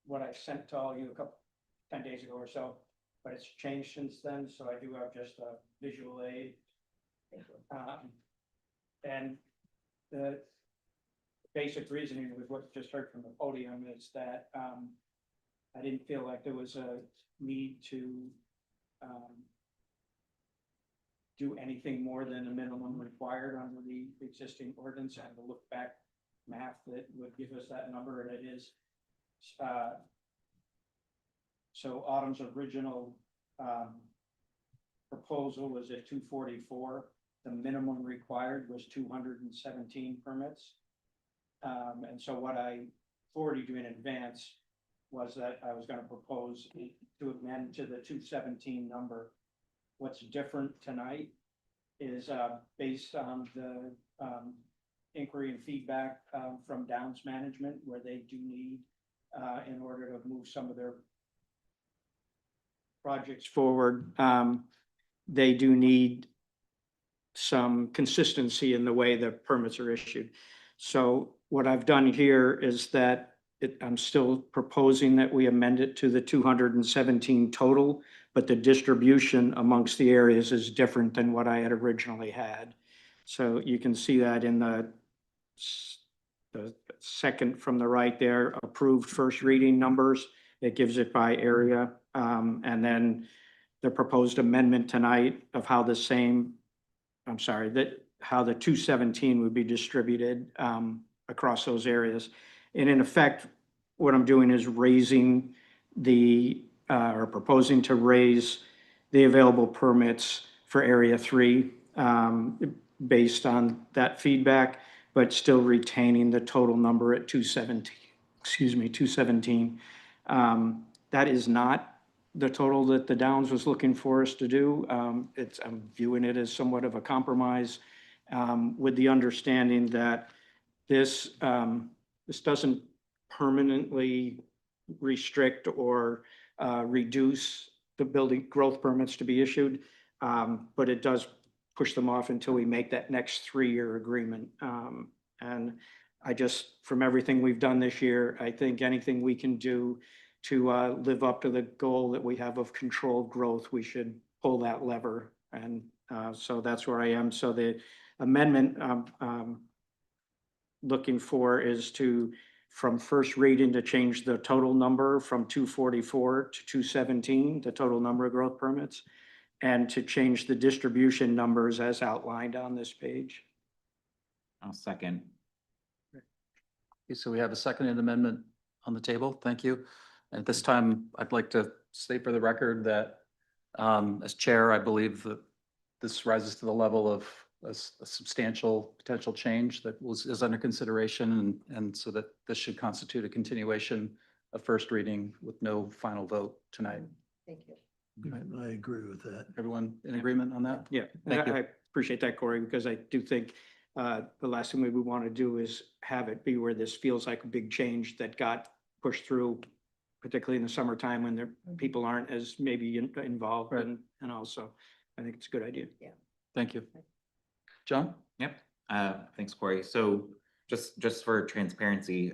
what I sent to all you 10 days ago or so, but it's changed since then, so I do have just a visual aid. And the basic reasoning with what you just heard from the podium is that, I didn't feel like there was a need to, do anything more than the minimum required under the existing ordinance, and the look back math that would give us that number, and it is. So Autumn's original proposal was at 244. The minimum required was 217 permits. And so what I forwarded you in advance was that I was going to propose to amend to the 217 number. What's different tonight is based on the inquiry and feedback from Downs Management, where they do need, in order to move some of their projects forward, they do need some consistency in the way the permits are issued. So what I've done here is that I'm still proposing that we amend it to the 217 total, but the distribution amongst the areas is different than what I had originally had. So you can see that in the second from the right there, approved first reading numbers. It gives it by area. And then the proposed amendment tonight of how the 217 would be distributed across those areas. And in effect, what I'm doing is raising or proposing to raise the available permits for Area 3 based on that feedback, but still retaining the total number at 217. That is not the total that the Downs was looking for us to do. I'm viewing it as somewhat of a compromise with the understanding that this doesn't permanently restrict or reduce the building growth permits to be issued, but it does push them off until we make that next 3-year agreement. And I just, from everything we've done this year, I think anything we can do to live up to the goal that we have of controlled growth, we should pull that lever. And so that's where I am. So the amendment looking for is from first reading to change the total number from 244 to 217, the total number of growth permits, and to change the distribution numbers as outlined on this page. I'll second. Okay, so we have a seconded amendment on the table. Thank you. At this time, I'd like to state for the record that as chair, I believe that this rises to the level of a substantial potential change that is under consideration, and so that this should constitute a continuation of first reading with no final vote tonight. Thank you. I agree with that. Everyone in agreement on that? Yeah, Thank you. I appreciate that, Corey, because I do think the last thing we would want to do is have it be where this feels like a big change that got pushed through, particularly in the summertime when people aren't as maybe involved. Right. And also, I think it's a good idea. Yeah. Thank you. John? Yep. Thanks, Corey. So just for transparency,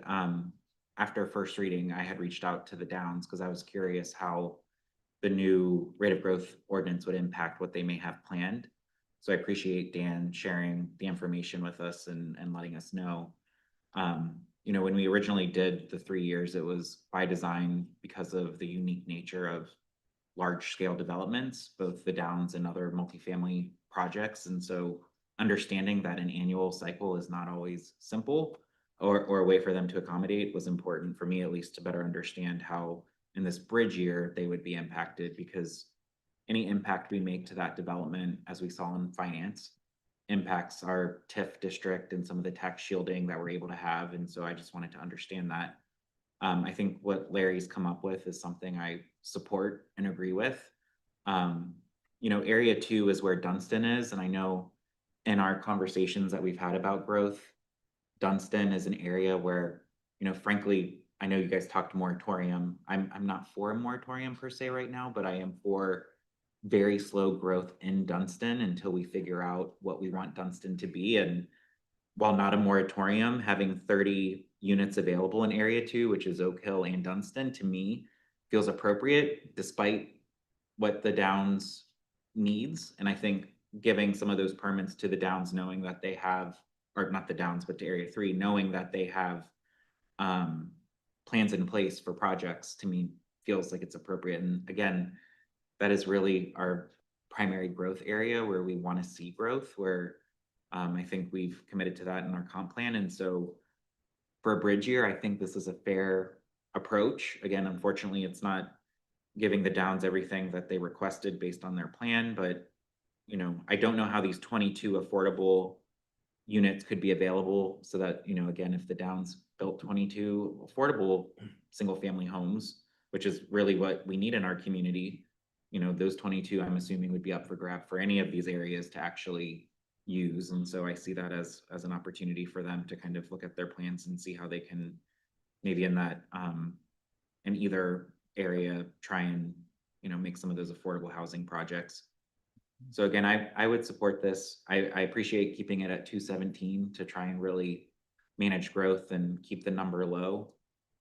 after first reading, I had reached out to the Downs because I was curious how the new rate of growth ordinance would impact what they may have planned. So I appreciate Dan sharing the information with us and letting us know. When we originally did the 3 years, it was by design because of the unique nature of large scale developments, both the Downs and other multifamily projects. And so understanding that an annual cycle is not always simple or a way for them to accommodate was important for me, at least, to better understand how in this bridge year they would be impacted, because any impact we make to that development, as we saw in finance, impacts our TIF district and some of the tax shielding that we're able to have. And so I just wanted to understand that. I think what Larry's come up with is something I support and agree with. You know, area 2 is where Dunstan is, and I know in our conversations that we've had about growth, Dunstan is an area where, you know, frankly, I know you guys talked moratorium. I'm not for a moratorium per se right now, but I am for very slow growth in Dunstan until we figure out what we want Dunstan to be. And while not a moratorium, having 30 units available in area 2, which is Oak Hill and Dunstan, to me feels appropriate despite what the Downs needs. And I think giving some of those permits to the Downs, knowing that they have, or not the Downs, but to area 3, knowing that they have plans in place for projects, to me feels like it's appropriate. And again, that is really our primary growth area where we want to see growth, where I think we've committed to that in our comp plan. And so for a bridge year, I think this is a fair approach. Again, unfortunately, it's not giving the Downs everything that they requested based on their plan, but you know, I don't know how these 22 affordable units could be available so that, you know, again, if the Downs built 22 affordable single family homes, which is really what we need in our community, you know, those 22, I'm assuming, would be up for grab for any of these areas to actually use. And so I see that as an opportunity for them to kind of look at their plans and see how they can maybe in that in either area try and, you know, make some of those affordable housing projects. So again, I would support this. I appreciate keeping it at 217 to try and really manage growth and keep the number low.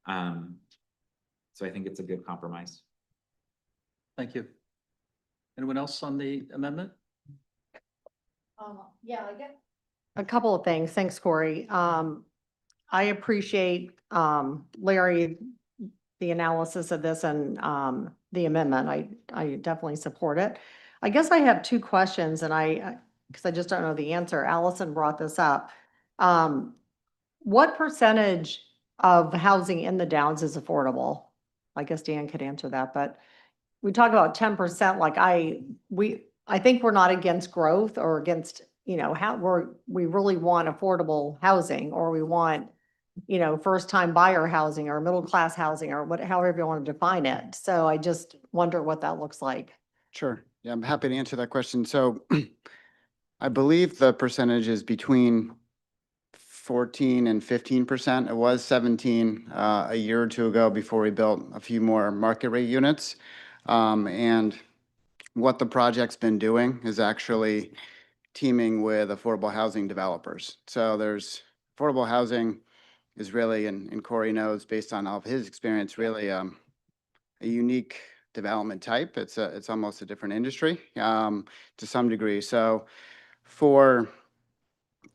So I think it's a good compromise. Thank you. Anyone else on the amendment? Yeah, I get. A couple of things. Thanks, Corey. I appreciate, Larry, the analysis of this and, the amendment. I definitely support it. I guess I have two questions and because I just don't know the answer. Allison brought this up. What percentage of housing in the Downs is affordable? I guess Dan could answer that, but we talk about 10%, like I think we're not against growth or against, you know, we really want affordable housing, or we want, you know, first time buyer housing or middle class housing or however you want to define it. So I just wonder what that looks like. Sure. Yeah, I'm happy to answer that question. So I believe the percentage is between 14 and 15%. It was 17 a year or two ago before we built a few more market rate units. And what the project's been doing is actually teaming with affordable housing developers. So there's affordable housing is really, and Corey knows based on all of his experience, really a unique development type. It's almost a different industry to some degree. So for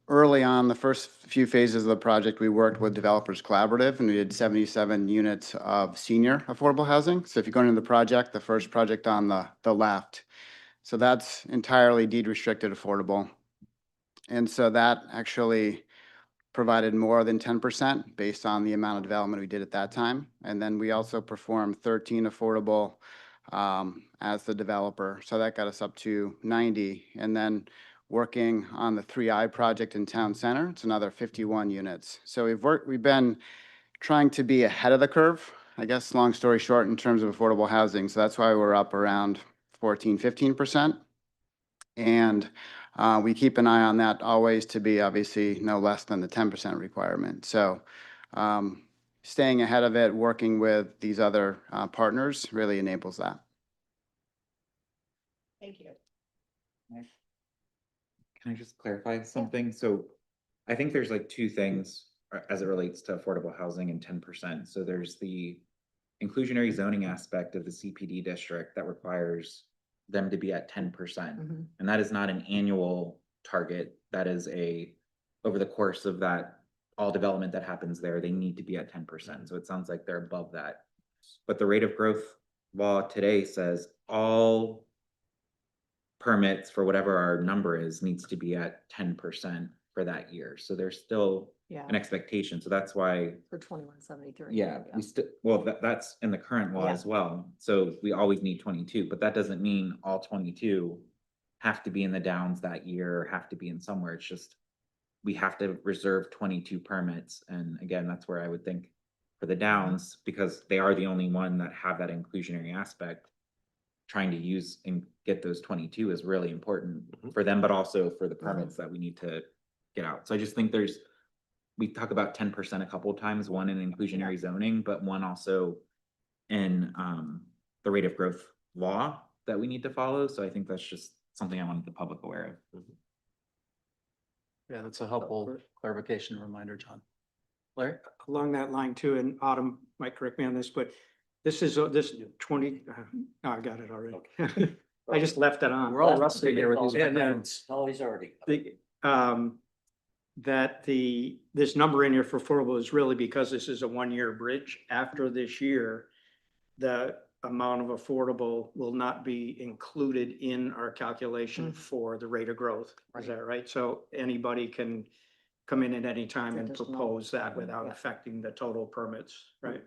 early on, the first few phases of the project, we worked with Developers Collaborative and we did 77 units of senior affordable housing. So if you go into the project, the first project on the left, so that's entirely deed restricted affordable. And so that actually provided more than 10% based on the amount of development we did at that time. And then we also performed 13 affordable as the developer. So that got us up to 90. And then working on the 3I project in Town Center, it's another 51 units. So we've been trying to be ahead of the curve, I guess, long story short, in terms of affordable housing. So that's why we're up around 14, 15%. And we keep an eye on that always to be obviously no less than the 10% requirement. So staying ahead of it, working with these other partners really enables that. Thank you. Can I just clarify something? So I think there's like two things as it relates to affordable housing and 10%. So there's the inclusionary zoning aspect of the CPD district that requires them to be at 10%. And that is not an annual target. That is over the course of that, all development that happens there, they need to be at 10%. So it sounds like they're above that. But the rate of growth law today says all permits for whatever our number is needs to be at 10% for that year. So there's still an expectation. So that's why For 2173. yeah, we still, well, that's in the current law Yeah. as well. So we always need 22, but that doesn't mean all 22 have to be in the Downs that year, or have to be in somewhere. It's just, we have to reserve 22 permits. And again, that's where I would think for the Downs, because they are the only one that have that inclusionary aspect, trying to use and get those 22 is really important for them, but also for the permits that we need to get out. So I just think we talk about 10% a couple of times, one in inclusionary zoning, but one also in the rate of growth law that we need to follow. So I think that's just something I wanted the public aware of. Yeah, that's a helpful clarification and reminder, John. Larry? Along that line too, and Autumn might correct me on this, but this is, this 20, no, I got it already. I just left it on. We're all rusty here with these And then microphones. Always already. This number in here for affordable is really because this is a one-year bridge. After this year, the amount of affordable will not be included in our calculation for the rate of growth. Is that right? So anybody can come in at any time and propose that without affecting the total permits, right?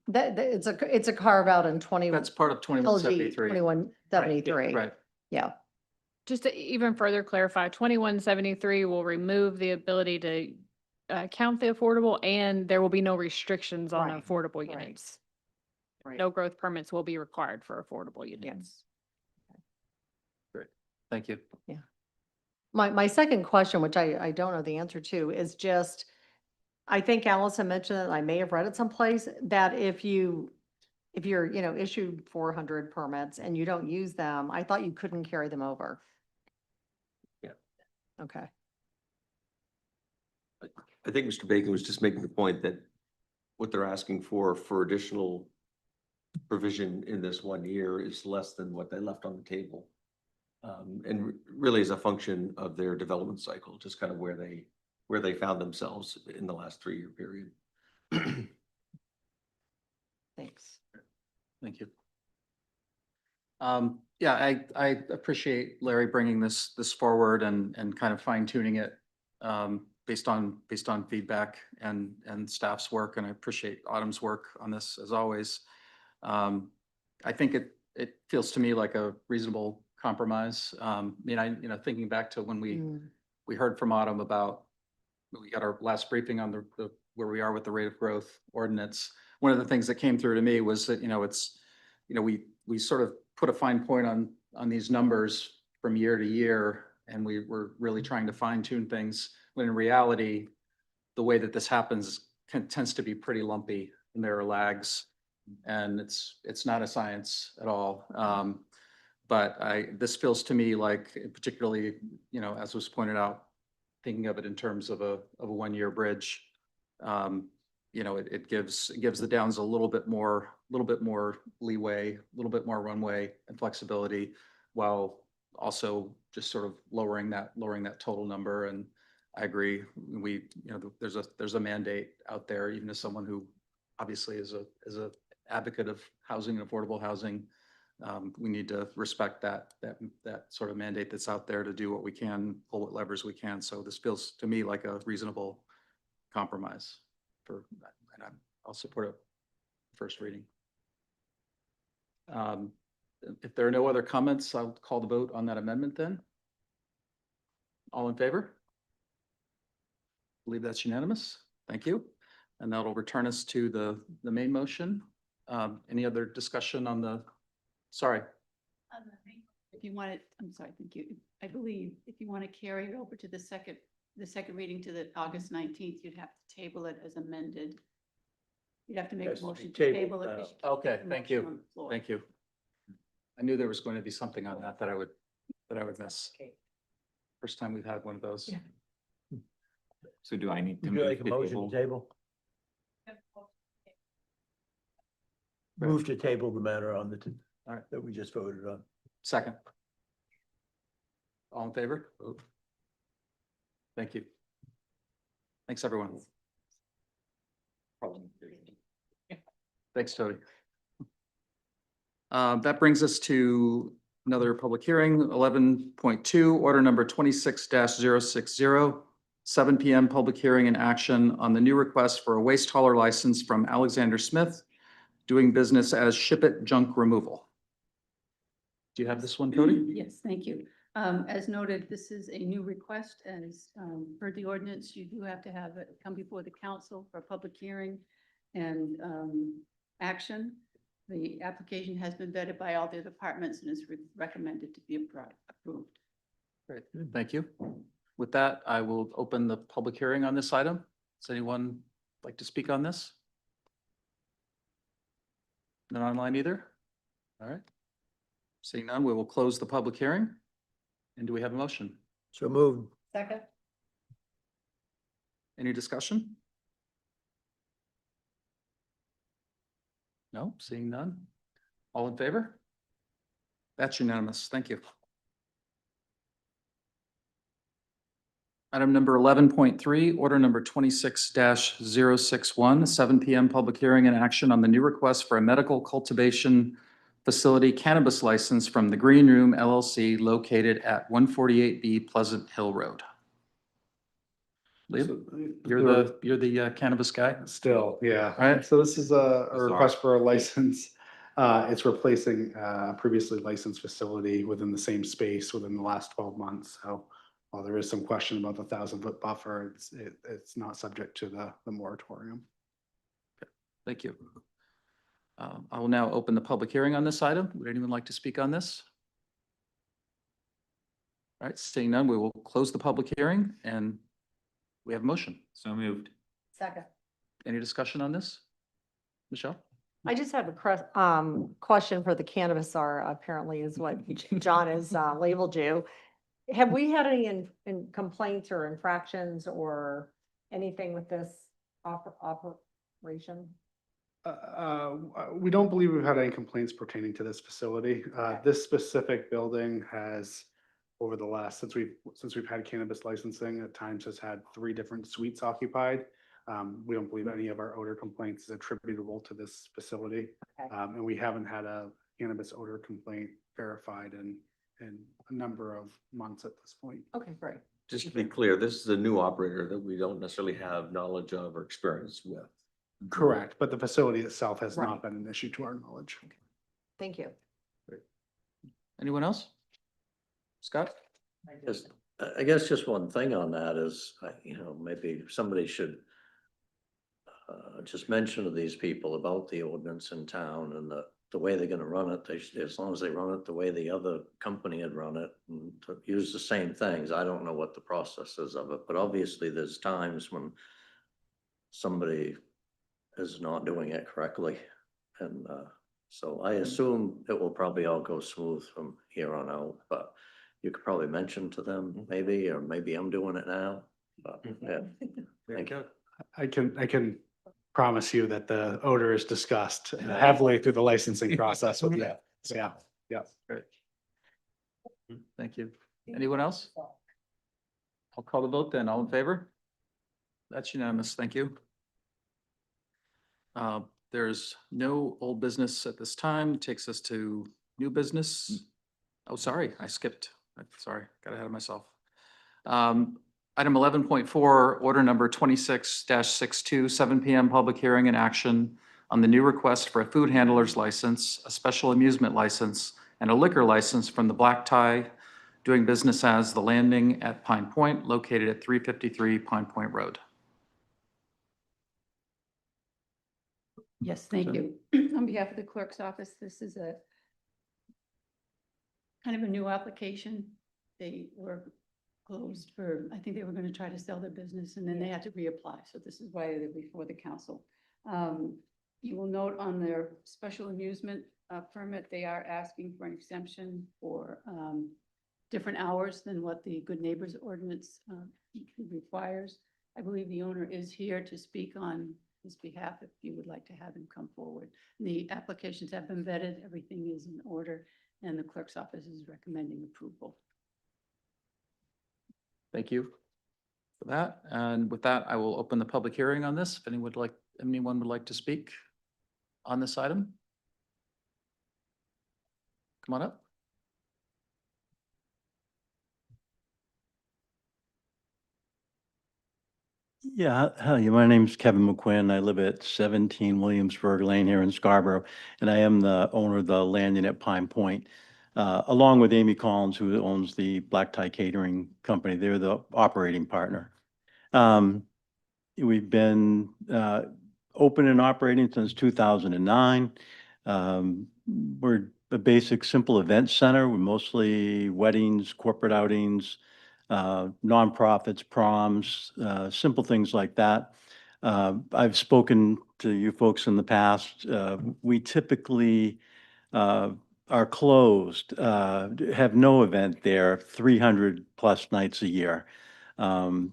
It's a carve out in 20. That's part of 2173. 2173. Right. Yeah. Just to even further clarify, 2173 will remove the ability to count the affordable, and there will be no restrictions on Right, affordable right. units. Right. No growth permits will be required for affordable units. Great. Thank you. My second question, which I don't know the answer to, is just, I think Allison mentioned it, I may have read it someplace, that if you're, issued 400 permits and you don't use them, I thought you couldn't carry them over. Yeah. Okay. I think Mr. Bacon was just making the point that what they're asking for additional provision in this 1 year is less than what they left on the table. And really is a function of their development cycle, just kind of where they found themselves in the last 3-year period. Thanks. Thank you. Yeah, I appreciate Larry bringing this forward and kind of fine tuning it based on feedback and staff's work, and I appreciate Autumn's work on this as always. I think it feels to me like a reasonable compromise. Thinking back to when we heard from Autumn about, we got our last briefing on the where we are with the rate of growth ordinance. One of the things that came through to me was that, we sort of put a fine point on these numbers from year to year, and we were really trying to fine tune things, when in reality, the way that this happens tends to be pretty lumpy, and there are lags, and it's not a science at all. But this feels to me like, particularly, as was pointed out, thinking of it in terms of a 1-year bridge, it gives the Downs a little bit more leeway, a little bit more runway and flexibility, while also just sort of lowering that total number. And I agree, there's a mandate out there, even as someone who obviously is a advocate of housing and affordable housing. We need to respect that sort of mandate that's out there to do what we can, pull what levers we can. So this feels to me like a reasonable compromise and I'll support it first reading. If there are no other comments, I'll call the vote on that amendment then. All in favor? I believe that's unanimous. Thank you. And that'll return us to the main motion. Any other discussion on the, sorry. If you want it, I'm sorry, thank you. I believe if you want to carry it over to the second reading to the August 19th, you'd have to table it as amended. You'd have to make a motion to table it. Okay, thank you. Thank you. I knew there was going to be something on that I would miss. First time we've had one of those. Yeah. So do I need to Would you move like a the motion to table? Move to table the matter on all right, that we just voted on. Second. All in favor? Vote. Thank you. Thanks, everyone. Thanks, Tony. That brings us to another public hearing, 11.2, order number 26-060, 7 p.m. public hearing and action on the new request for a waste hauler license from Alexander Smith, doing business as Ship It Junk Removal. Do you have this one, Cody? Yes, thank you. As noted, this is a new request, as per the ordinance, you do have to have it come before the council for a public hearing and action. The application has been vetted by all the departments and is recommended to be approved. Great, thank you. With that, I will open the public hearing on this item. Does anyone like to speak on this? None online either? All right. Seeing none, we will close the public hearing. And do we have a motion? So moved. Second? Any discussion? No, seeing none. All in favor? That's unanimous. Thank you. Item number 11.3, order number 26-061, 7 PM public hearing and action on the new request for a medical cultivation facility cannabis license from the Green Room LLC located at 148B Pleasant Hill Road. Liam, you're the cannabis guy? Still, yeah. Right. So this is a request for a license. It's replacing a previously licensed facility within the same space within the last 12 months. So while there is some question about the 1,000-foot buffer, it's not subject to the moratorium. Thank you. I will now open the public hearing on this item. Would anyone like to speak on this? All right, seeing none, we will close the public hearing and we have a motion. So moved. Second. Any discussion on this? Michelle? I just have a question for the cannabis czar, apparently is what John has labeled you. Have we had any in complaints or infractions or anything with this operation? We don't believe we've had any complaints pertaining to this facility. This specific building has, over the last, since we've had cannabis licensing, at times has had 3 different suites occupied. We don't believe any of our odor complaints is attributable to this facility. And we haven't had a cannabis odor complaint verified in a number of months at this point. Okay, great. Just to be clear, this is a new operator that we don't necessarily have knowledge of or experience with. Correct, but the facility itself has Right. not been an issue to our knowledge. Thank you. Anyone else? Scott? I guess just one thing on that is, maybe somebody should just mention to these people about the ordinance in town and the way they're gonna run it. As long as they run it the way the other company had run it and to use the same things. I don't know what the process is of it, but obviously there's times when somebody is not doing it correctly. And so I assume it will probably all go smooth from here on out, but you could probably mention to them maybe, or maybe I'm doing it now. But yeah, thank you. I can promise you that the odor is discussed heavily through the licensing process with that. So yeah. Great. Thank you. Anyone else? I'll call the vote then. All in favor? That's unanimous. Thank you. There's no old business at this time. Takes us to new business. Oh, sorry, I skipped. Sorry, got ahead of myself. Item 11.4, order number 26-62, 7 PM public hearing and action on the new request for a food handler's license, a special amusement license, and a liquor license from the Black Tie doing business as The Landing at Pine Point, located at 353 Pine Point Road. Yes, thank you. On behalf of the clerk's office, this is a kind of a new application. They were closed for, I think they were going to try to sell their business and then they had to reapply. So this is why they're before the council. You will note on their special amusement permit, they are asking for an exemption for different hours than what the Good Neighbors Ordinance requires. I believe the owner is here to speak on his behalf if you would like to have him come forward. The applications have been vetted, everything is in order, and the clerk's office is recommending approval. Thank you for that. And with that, I will open the public hearing on this. If anyone would like to speak on this item? Come on up. Yeah, hi, my name's Kevin McQuinn. I live at 17 Williamsburg Lane here in Scarborough, and I am the owner of the Landing at Pine Point, along with Amy Collins, who owns the Black Tie Catering Company. They're the operating partner. We've been open and operating since 2009. We're a basic, simple event center. We're mostly weddings, corporate outings, nonprofits, proms, simple things like that. I've spoken to you folks in the past. We typically are closed, have no event there, 300 plus nights a year. When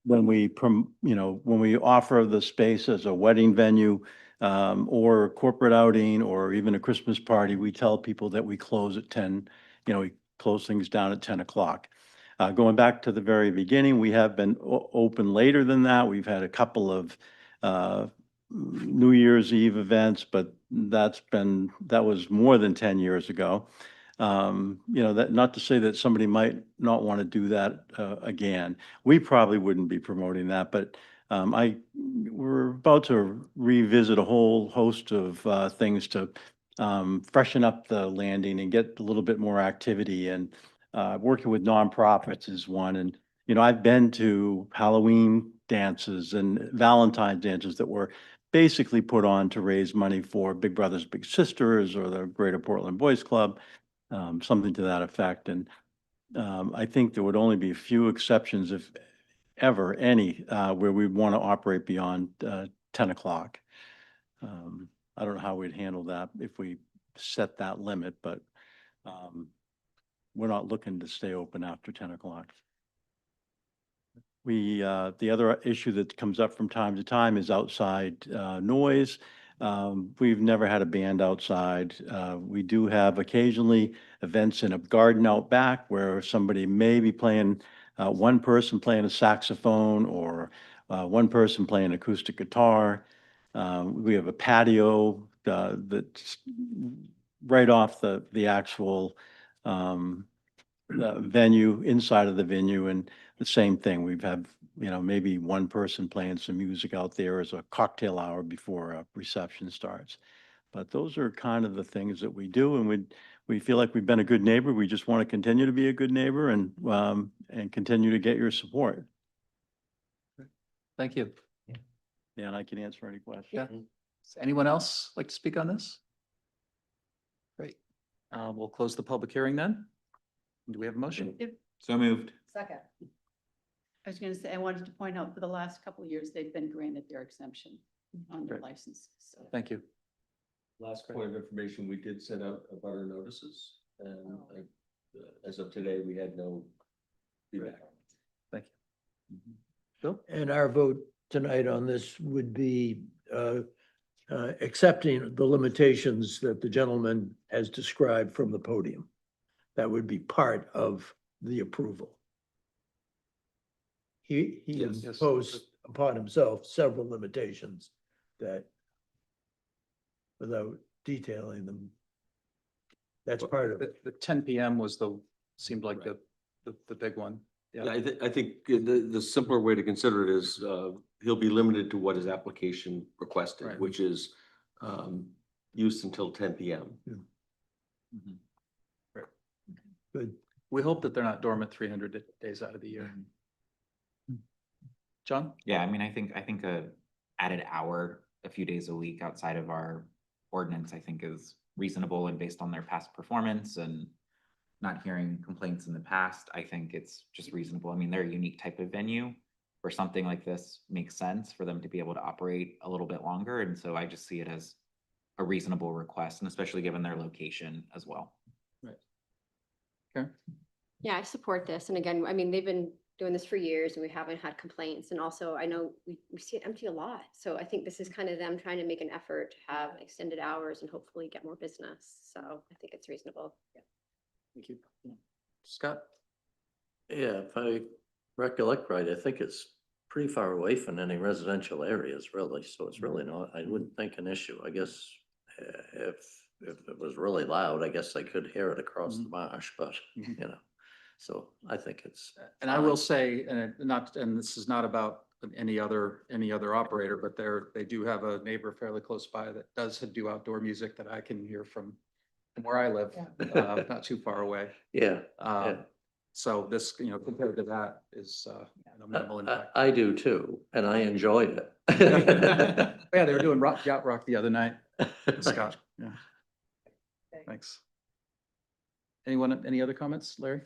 we offer the space as a wedding venue, or a corporate outing, or even a Christmas party, we tell people that we close at 10, we close things down at 10 o'clock. Going back to the very beginning, we have been open later than that. We've had a couple of New Year's Eve events, but that was more than 10 years ago. That, not to say that somebody might not want to do that again. We probably wouldn't be promoting that, but we're about to revisit a whole host of things to freshen up the landing and get a little bit more activity. And working with nonprofits is one. And I've been to Halloween dances and Valentine's dances that were basically put on to raise money for Big Brothers Big Sisters or the Greater Portland Boys Club, something to that effect. And I think there would only be a few exceptions, if ever any, where we'd want to operate beyond 10 o'clock. I don't know how we'd handle that if we set that limit, but we're not looking to stay open after 10 o'clock. The other issue that comes up from time to time is outside noise. We've never had a band outside. We do have occasionally events in a garden out back where somebody may be playing, one person playing a saxophone or one person playing acoustic guitar. We have a patio that's right off the actual venue, inside of the venue, and the same thing. We've had, maybe one person playing some music out there as a cocktail hour before a reception starts. But those are kind of the things that we do, and we feel like we've been a good neighbor. We just want to continue to be a good neighbor and continue to get your support. Thank you. Yeah, and I can answer any questions. Yeah. Does anyone else like to speak on this? Great. We'll close the public hearing then. Do we have a motion? So moved. Second. I was gonna say, I wanted to point out for the last couple of years, they've been granted their exemption on their Great. license, so. Thank you. Last point of information, we did send out abutter notices, and as of today, we had no feedback. Thank you. Bill? And our vote tonight on this would be accepting the limitations that the gentleman has described from the podium. That would be part of the approval. He Yes. imposed upon himself several limitations that, without detailing them, that's part of it. The 10 PM seemed like the big one. Yeah, I think the simpler way to consider it is, he'll be limited to what his application requested, Right. which is, use until 10 PM. Mhm. Right. Good. We hope that they're not dormant 300 days out of the year. John? Yeah, I mean, I think a added hour, a few days a week outside of our ordinance, I think is reasonable, and based on their past performance and not hearing complaints in the past, I think it's just reasonable. I mean, they're a unique type of venue where something like this makes sense for them to be able to operate a little bit longer. And so I just see it as a reasonable request, and especially given their location as well. Right. Okay. Yeah, I support this. And again, I mean, they've been doing this for years and we haven't had complaints. And also I know we see it empty a lot. So I think this is kind of them trying to make an effort to have extended hours and hopefully get more business. So I think it's reasonable. Thank you. Scott? Yeah, if I recollect right, I think it's pretty far away from any residential areas, really. So it's really not, I wouldn't think an issue. I guess if it was really loud, I guess I could hear it across the marsh, but so I think it's. And I will say, and this is not about any other operator, but they do have a neighbor fairly close by that does do outdoor music that I can hear from where I live, not too far away. Yeah. So this, compared to that is minimal impact. I do too, and I enjoyed it. Yeah, they were doing rock the other night. Scott, yeah. Thanks. Anyone, any other comments, Larry?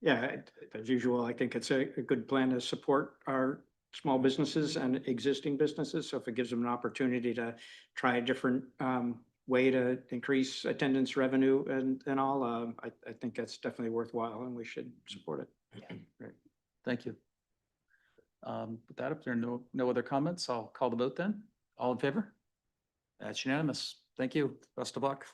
Yeah, as usual, I think it's a good plan to support our small businesses and existing businesses. So if it gives them an opportunity to try a different way to increase attendance revenue and all, I think that's definitely worthwhile and we should support it. Great, thank you. With that, if there are no other comments, I'll call the vote then. All in favor? That's unanimous. Thank you. Best of luck.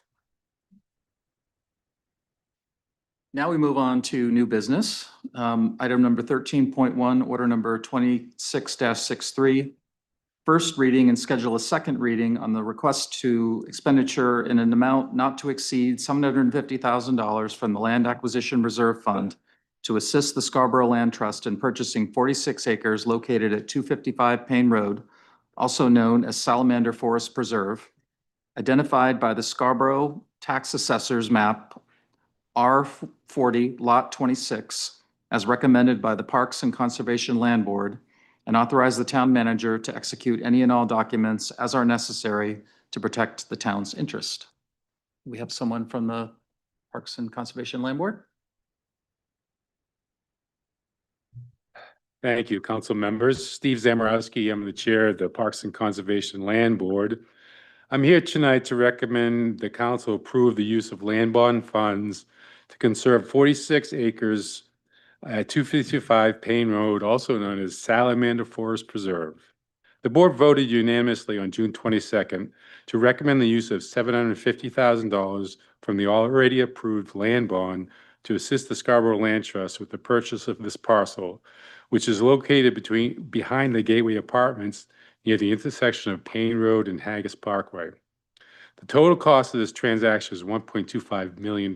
Now we move on to new business. Item number 13.1, order number 26-63. First reading and schedule a second reading on the request to expenditure in an amount not to exceed $750,000 from the Land Acquisition Reserve Fund to assist the Scarborough Land Trust in purchasing 46 acres located at 255 Payne Road, also known as Salamander Forest Preserve, identified by the Scarborough Tax Assessor's Map R40 Lot 26, as recommended by the Parks and Conservation Land Board, and authorize the town manager to execute any and all documents as are necessary to protect the town's interest. We have someone from the Parks and Conservation Land Board. Thank you, council members. Steve Zamorowski, I'm the chair of the Parks and Conservation Land Board. I'm here tonight to recommend the council approve the use of land bond funds to conserve 46 acres at 255 Payne Road, also known as Salamander Forest Preserve. The board voted unanimously on June 22nd to recommend the use of $750,000 from the already approved land bond to assist the Scarborough Land Trust with the purchase of this parcel, which is located behind the Gateway Apartments near the intersection of Payne Road and Haggis Parkway. The total cost of this transaction is $1.25 million.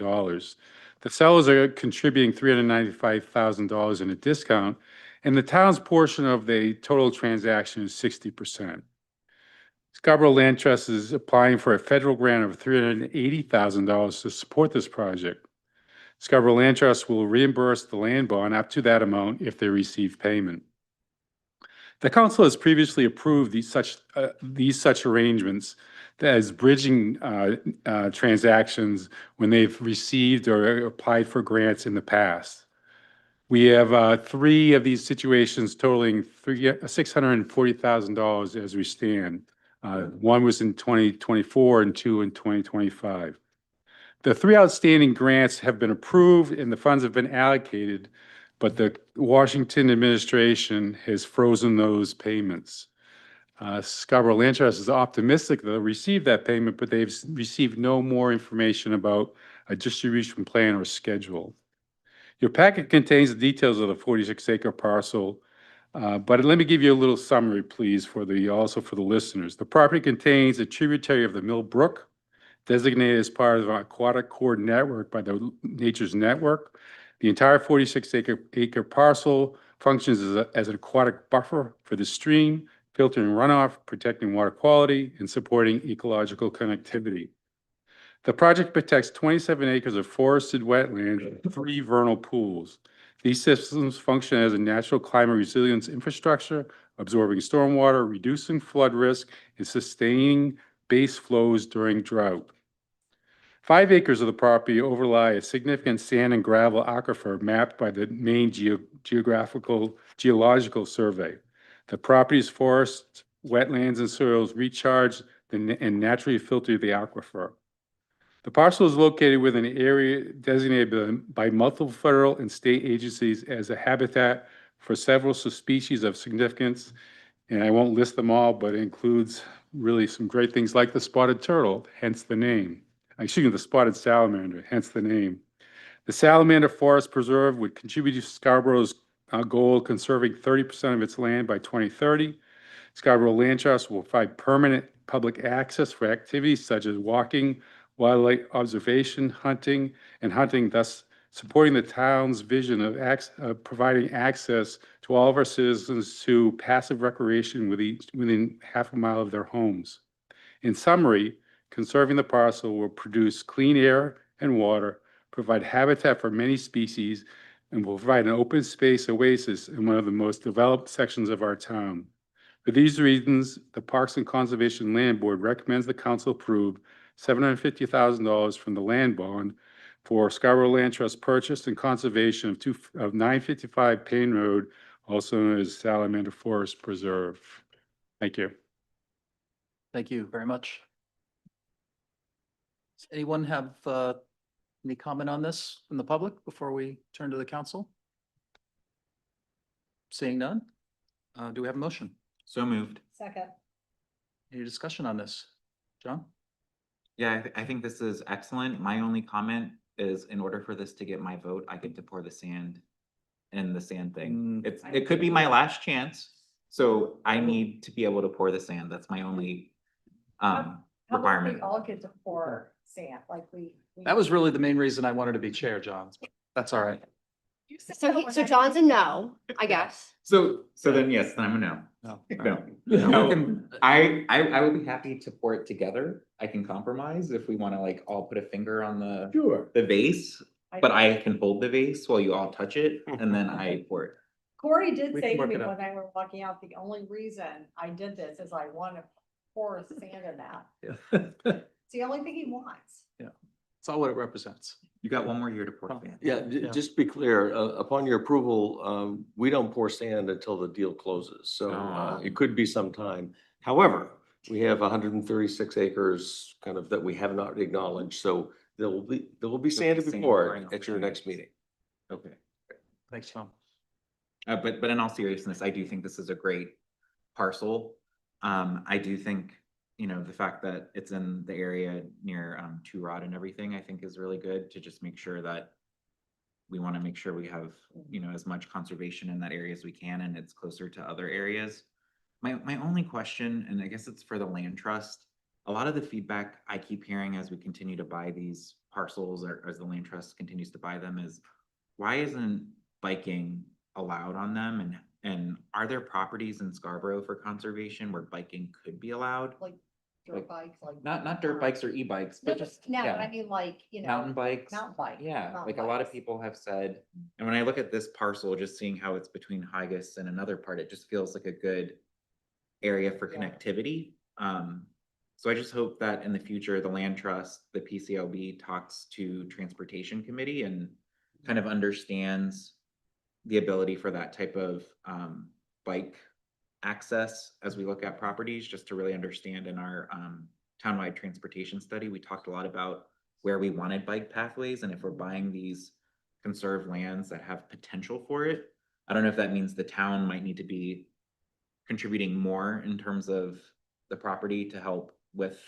The sellers are contributing $395,000 in a discount, and the town's portion of the total transaction is 60%. Scarborough Land Trust is applying for a federal grant of $380,000 to support this project. Scarborough Land Trust will reimburse the land bond up to that amount if they receive payment. The council has previously approved these such arrangements as bridging transactions when they've received or applied for grants in the past. We have 3 of these situations totaling $640,000 as we stand. 1 was in 2024 and 2 in 2025. The 3 outstanding grants have been approved and the funds have been allocated, but the Washington administration has frozen those payments. Scarborough Land Trust is optimistic they'll receive that payment, but they've received no more information about a distribution plan or schedule. Your packet contains the details of the 46-acre parcel, but let me give you a little summary, please, also for the listeners. The property contains a tributary of the Mill Brook, designated as part of our aquatic core network by the Nature's Network. The entire 46-acre parcel functions as an aquatic buffer for the stream, filtering runoff, protecting water quality, and supporting ecological connectivity. The project protects 27 acres of forested wetland and 3 vernal pools. These systems function as a natural climate resilience infrastructure, absorbing stormwater, reducing flood risk, and sustaining base flows during drought. 5 acres of the property overlie a significant sand and gravel aquifer mapped by the Maine Geological Survey. The property's forests, wetlands, and soils recharge and naturally filter the aquifer. The parcel is located within an area designated by multiple federal and state agencies as a habitat for several species of significance. And I won't list them all, but it includes really some great things like the spotted turtle, hence the name. Excuse me, the spotted salamander, hence the name. The Salamander Forest Preserve would contribute to Scarborough's goal of conserving 30% of its land by 2030. Scarborough Land Trust will provide permanent public access for activities such as walking, wildlife observation, hunting, thus supporting the town's vision of providing access to all of our citizens to passive recreation within half a mile of their homes. In summary, conserving the parcel will produce clean air and water, provide habitat for many species, and will provide an open space oasis in one of the most developed sections of our town. For these reasons, the Parks and Conservation Land Board recommends the council approve $750,000 from the land bond for Scarborough Land Trust purchase and conservation of 955 Payne Road, also known as Salamander Forest Preserve. Thank you. Thank you very much. Does anyone have any comment on this from the public before we turn to the council? Seeing none, do we have a motion? So moved. Second. Any discussion on this? John? Yeah, I think this is excellent. My only comment is in order for this to get my vote, I get to pour the sand in the sand thing. It could be my last chance. So I need to be able to pour the sand. That's my only requirement. We all get to pour sand, like we. That was really the main reason I wanted to be chair, John. That's all right. So John's a no, I guess. So then yes, then I'm a no. No. No. No. No. I would be happy to pour it together. I can compromise if we want to like all put a finger on the vase, but I can hold the vase while you all touch it and then I pour it. Corey did We say can to work me it when out. I were walking out, the only reason I did this is I want to pour sand in that. It's the only thing he wants. It's all what it represents. You got one more year to pour sand. Yeah, just be clear, upon your approval, we don't pour sand until the deal closes, so it could be some time. However, we have 136 acres kind of that we have not acknowledged, so there will be sand to be sand poured pouring at your next meeting. Okay. Thanks, Tom. But in all seriousness, I do think this is a great parcel. I do think, you know, the fact that it's in the area near Two Rod and everything, I think is really good to just make sure that we want to make sure we have, you know, as much conservation in that area as we can and it's closer to other areas. My only question, and I guess it's for the land trust, a lot of the feedback I keep hearing as we continue to buy these parcels or as the land trust continues to buy them is why isn't biking allowed on them? And are there properties in Scarborough for conservation where biking could be allowed? Like dirt bikes, like. Not dirt bikes or e-bikes, but just, No, yeah, I mean, like, you know. mountain bikes. Mountain bike. Yeah, mountain like a lot of bikes. people have said, and when I look at this parcel, just seeing how it's between Hygus and another part, it just feels like a good area for Yeah. connectivity. So I just hope that in the future, the land trust, the PCLB talks to Transportation Committee and kind of understands the ability for that type of bike access as we look at properties, just to really understand in our townwide transportation study, we talked a lot about where we wanted bike pathways, and if we're buying these conserved lands that have potential for it, I don't know if that means the town might need to be contributing more in terms of the property to help with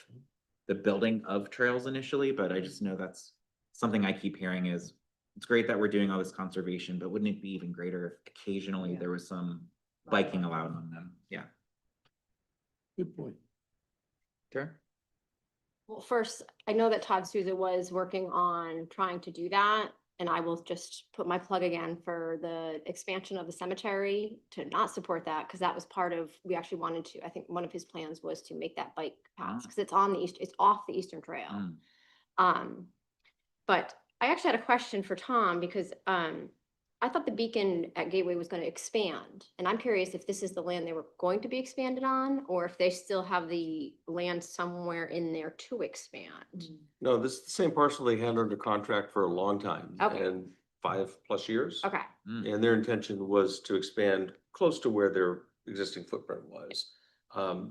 the building of trails initially, but I just know that's something I keep hearing is it's great that we're doing all this conservation, but wouldn't it be even greater if occasionally there was some biking allowed on them? Yeah. Good point. Karen? Well, first, I know that Todd Souza was working on trying to do that. And I will just put my plug again for the expansion of the cemetery to not support that, because that was part of, we actually wanted to, I think one of his plans was to make that bike path, because it's on the east, it's off the Eastern Trail. But I actually had a question for Tom, because I thought the beacon at Gateway was going to expand. And I'm curious if this is the land they were going to be expanded on, or if they still have the land somewhere in there to expand. No, this is the same parcel they had under contract for a long time. Okay. And 5+ years. Okay. And their intention was to expand close to where their existing footprint was.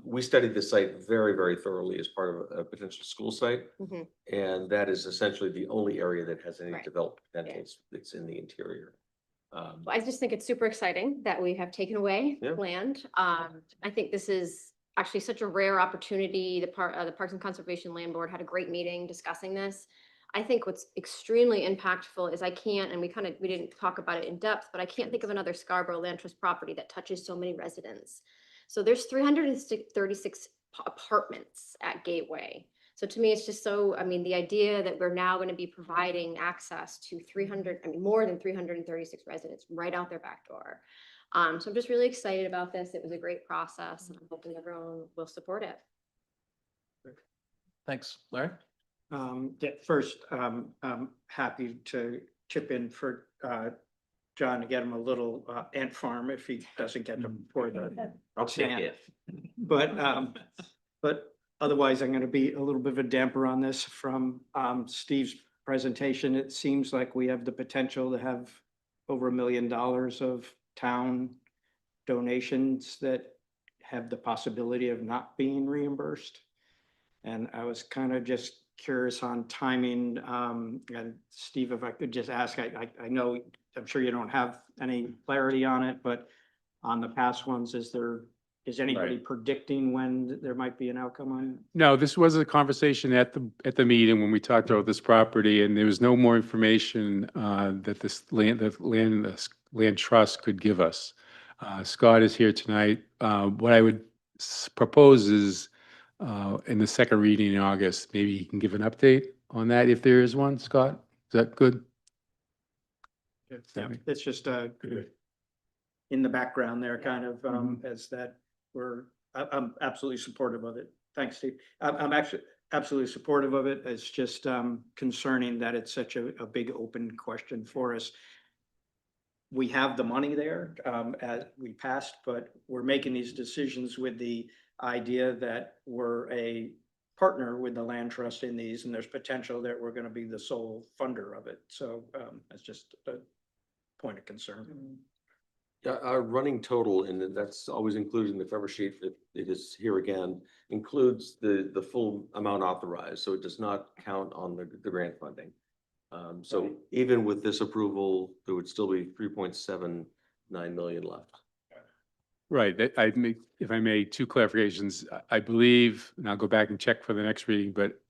We studied the site very, very thoroughly as part of a potential school site. Mhm. And that is essentially the only area that has any Right. developed potential. It's in the interior. I just think it's super exciting that we have taken away Yeah. land. I think this is actually such a rare opportunity. The Parks and Conservation Land Board had a great meeting discussing this. I think what's extremely impactful is we didn't talk about it in depth, but I can't think of another Scarborough Land Trust property that touches so many residents. So there's 336 apartments at Gateway. So to me, it's just so, I mean, the idea that we're now going to be providing access to more than 336 residents right out their back door. So I'm just really excited about this. It was a great process, and I'm hoping everyone will support it. Thanks. Larry? Yeah, first, I'm happy to chip in for John to get him a little ant farm if he doesn't get to pour the I'll take sand. it. But otherwise, I'm gonna be a little bit of a damper on this from Steve's presentation. It seems like we have the potential to have over $1 million of town donations that have the possibility of not being reimbursed. And I was kind of just curious on timing, and Steve, if I could just ask, I know, I'm sure you don't have any clarity on it, but on the past ones, is anybody Right. predicting when there might be an outcome on it? No, this was a conversation at the meeting when we talked about this property, and there was no more information that the land trust could give us. Scott is here tonight. What I would propose is in the second reading in August, maybe he can give an update on that if there is one. Scott, is that good? Yeah, it's just in the background there, kind of, as that I'm absolutely supportive of it. Thanks, Steve. I'm actually absolutely supportive of it. It's just concerning that it's such a big open question for us. We have the money there, as we passed, but we're making these decisions with the idea that we're a partner with the land trust in these, and there's potential that we're gonna be the sole funder of it. So that's just a point of concern. Yeah, our running total, and that's always included in the cover sheet, it is here again, includes the full amount authorized, so it does not count on the grant funding. So even with this approval, there would still be 3.79 million left. Right, if I may, two clarifications. I believe, and I'll go back and check for the next reading, but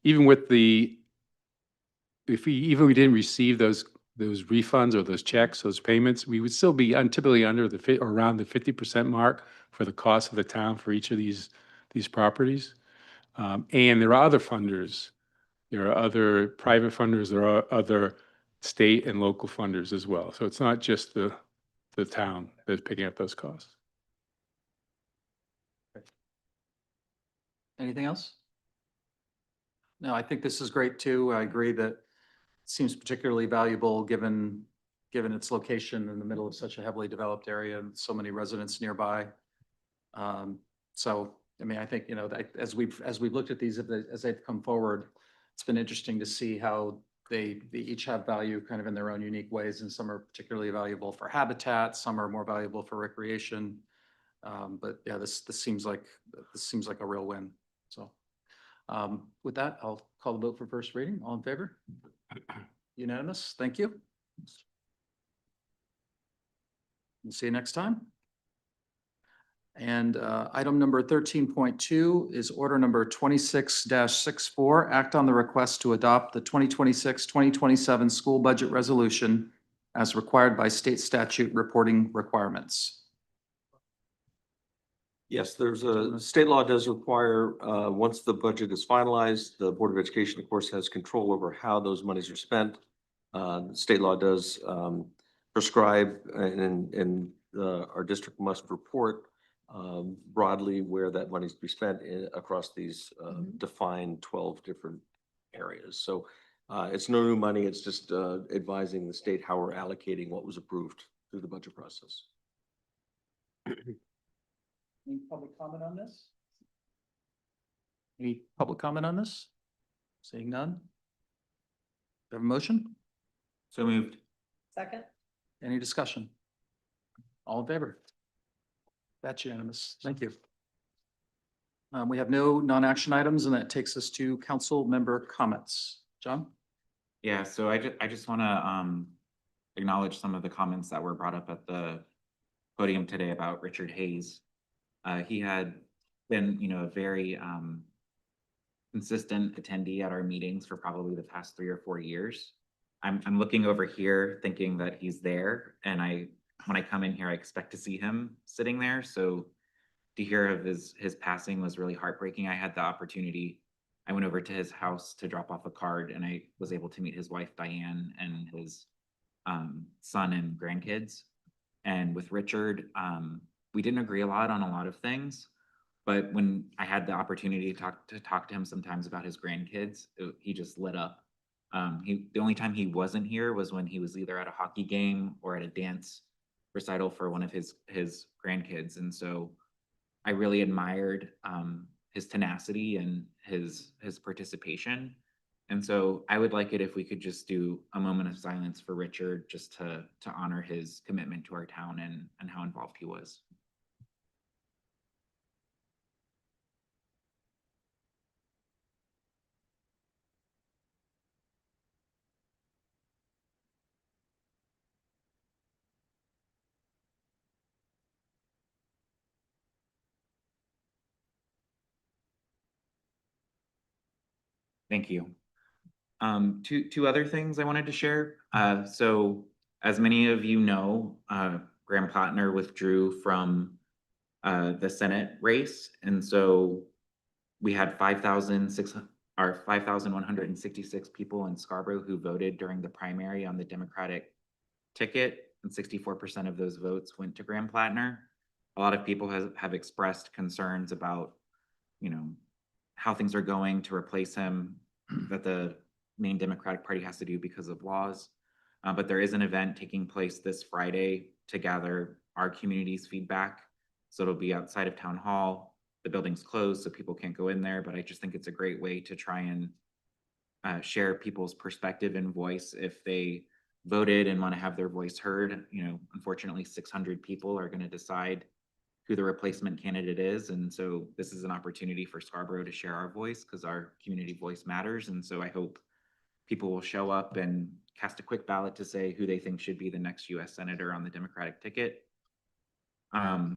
even with if we didn't receive those refunds or those checks, those payments, we would still be typically under or around the 50% mark for the cost of the town for each of these properties. And there are other funders. There are other private funders, there are other state and local funders as well. So it's not just the town that's picking up those costs. Anything else? No, I think this is great too. I agree that it seems particularly valuable given its location in the middle of such a heavily developed area and so many residents nearby. So, I mean, I think, as we've looked at these, as they've come forward, it's been interesting to see how they each have value kind of in their own unique ways, and some are particularly valuable for habitat, some are more valuable for recreation. But yeah, this seems like a real win. So with that, I'll call the vote for first reading. All in favor? Unanimous. Thank you. We'll see you next time. And item number 13.2 is order number 26-64, act on the request to adopt the 2026-2027 school budget resolution as required by state statute reporting requirements. Yes, state law does require, once the budget is finalized, the Board of Education, of course, has control over how those monies are spent. State law does prescribe, and our district must report broadly where that money is to be spent across these defined 12 different areas. So it's no new money, it's just advising the state how we're allocating what was approved through the budget process. Any public comment on this? Any public comment on this? Seeing none? Do I have a motion? So moved. Second? Any discussion? All in favor? That's unanimous. Thank you. We have no non-action items, and that takes us to council member comments. John? Yeah, so I just want to acknowledge some of the comments that were brought up at the podium today about Richard Hayes. He had been, a very consistent attendee at our meetings for probably the past 3 or 4 years. I'm looking over here thinking that he's there, and when I come in here, I expect to see him sitting there. So to hear of his passing was really heartbreaking. I had the opportunity. I went over to his house to drop off a card, and I was able to meet his wife, Diane, and his son and grandkids. And with Richard, we didn't agree a lot on a lot of things, but when I had the opportunity to talk to him sometimes about his grandkids, he just lit up. The only time he wasn't here was when he was either at a hockey game or at a dance recital for one of his grandkids. And so I really admired his tenacity and his participation. And so I would like it if we could just do a moment of silence for Richard, just to honor his commitment to our town and how involved he was. Thank you. Two other things I wanted to share. So as many of you know, Graham Plattner withdrew from the Senate race. And so we had 5,166 people in Scarborough who voted during the primary on the Democratic ticket, and 64% of those votes went to Graham Plattner. A lot of people have expressed concerns about, you know, how things are going to replace him, that the main Democratic Party has to do because of laws. But there is an event taking place this Friday to gather our community's feedback. So it'll be outside of Town Hall. The building's closed, so people can't go in there, but I just think it's a great way to try and share people's perspective and voice if they voted and want to have their voice heard. You know, unfortunately, 600 people are going to decide who the replacement candidate is. And so this is an opportunity for Scarborough to share our voice, because our community voice matters. And so I hope people will show up and cast a quick ballot to say who they think should be the next US Senator on the Democratic ticket. The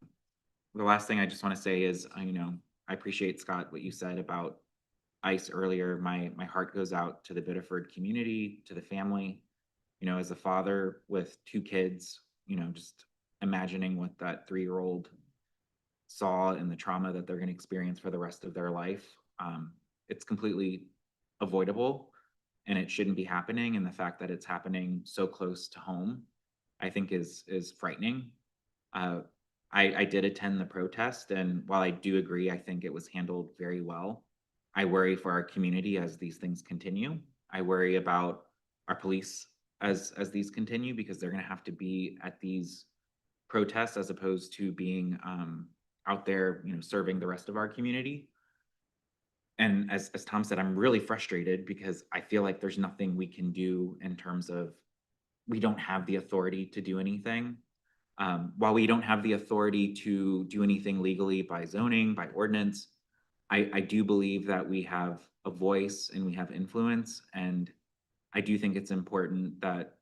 last thing I just want to say is, you know, I appreciate, Scott, what you said about ICE earlier. My heart goes out to the Biddeford community, to the family. You know, as a father with 2 kids, you know, just imagining what that 3-year-old saw and the trauma that they're going to experience for the rest of their life. It's completely avoidable and it shouldn't be happening. And the fact that it's happening so close to home, I think is frightening. I did attend the protest, and while I do agree, I think it was handled very well. I worry for our community as these things continue. I worry about our police as these continue, because they're going to have to be at these protests as opposed to being out there, you know, serving the rest of our community. And as Tom said, I'm really frustrated because I feel like there's nothing we can do in terms of, we don't have the authority to do anything. While we don't have the authority to do anything legally by zoning, by ordinance, I do believe that we have a voice and we have influence. And I do think it's important that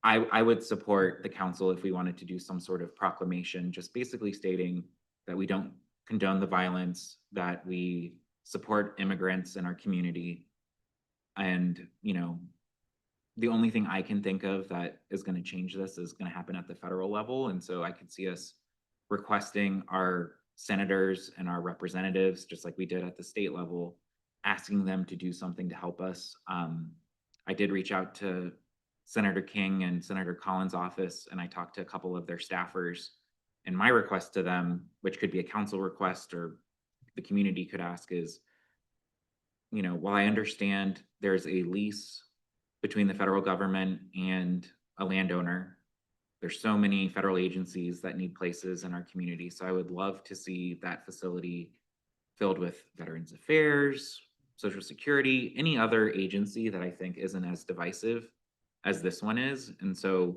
I would support the council if we wanted to do some sort of proclamation, just basically stating that we don't condone the violence, that we support immigrants in our community. And, you know, the only thing I can think of that is going to change this is going to happen at the federal level. And so I could see us requesting our senators and our representatives, just like we did at the state level, asking them to do something to help us. I did reach out to Senator King and Senator Collins' office, and I talked to a couple of their staffers. And my request to them, which could be a council request or the community could ask, is, you know, while I understand there's a lease between the federal government and a landowner, there's so many federal agencies that need places in our community. So I would love to see that facility filled with Veterans Affairs, Social Security, any other agency that I think isn't as divisive as this one is. And so,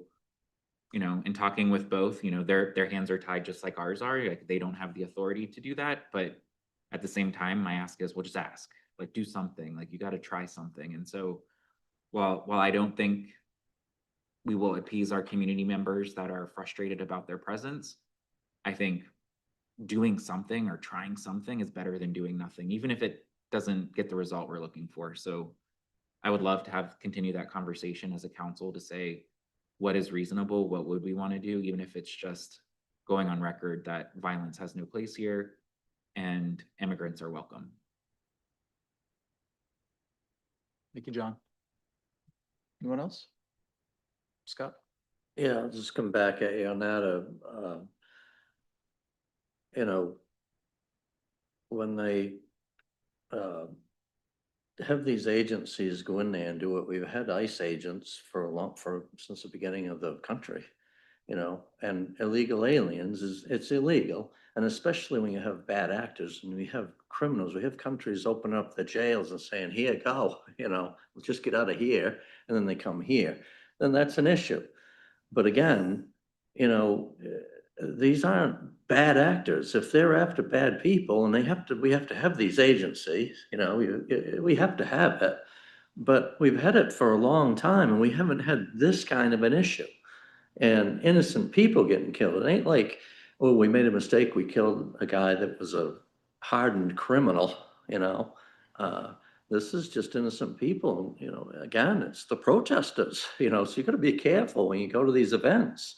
you know, in talking with both, you know, their hands are tied just like ours are. Like, they don't have the authority to do that. But at the same time, my ask is, well, just ask, like, do something, like, you got to try something. And so while I don't think we will appease our community members that are frustrated about their presence, I think doing something or trying something is better than doing nothing, even if it doesn't get the result we're looking for. So I would love to continue that conversation as a council to say, what is reasonable? What would we want to do? Even if it's just going on record that violence has no place here and immigrants are welcome. Thank you, John. Anyone else? Scott? Yeah, I'll just come back at you on that. You know, when they have these agencies go in there and do it. We've had ICE agents since the beginning of the country, you know, and illegal aliens it's illegal. And especially when you have bad actors and we have criminals, we have countries open up the jails and saying, here, go, you know, just get out of here. And then they come here. Then that's an issue. But again, you know, these aren't bad actors. If they're after bad people and we have to have these agencies, you know, we have to have it. But we've had it for a long time and we haven't had this kind of an issue. And innocent people getting killed. It ain't like, oh, we made a mistake. We killed a guy that was a hardened criminal, you know. This is just innocent people, you know, again, it's the protesters, you know, so you gotta be careful when you go to these events.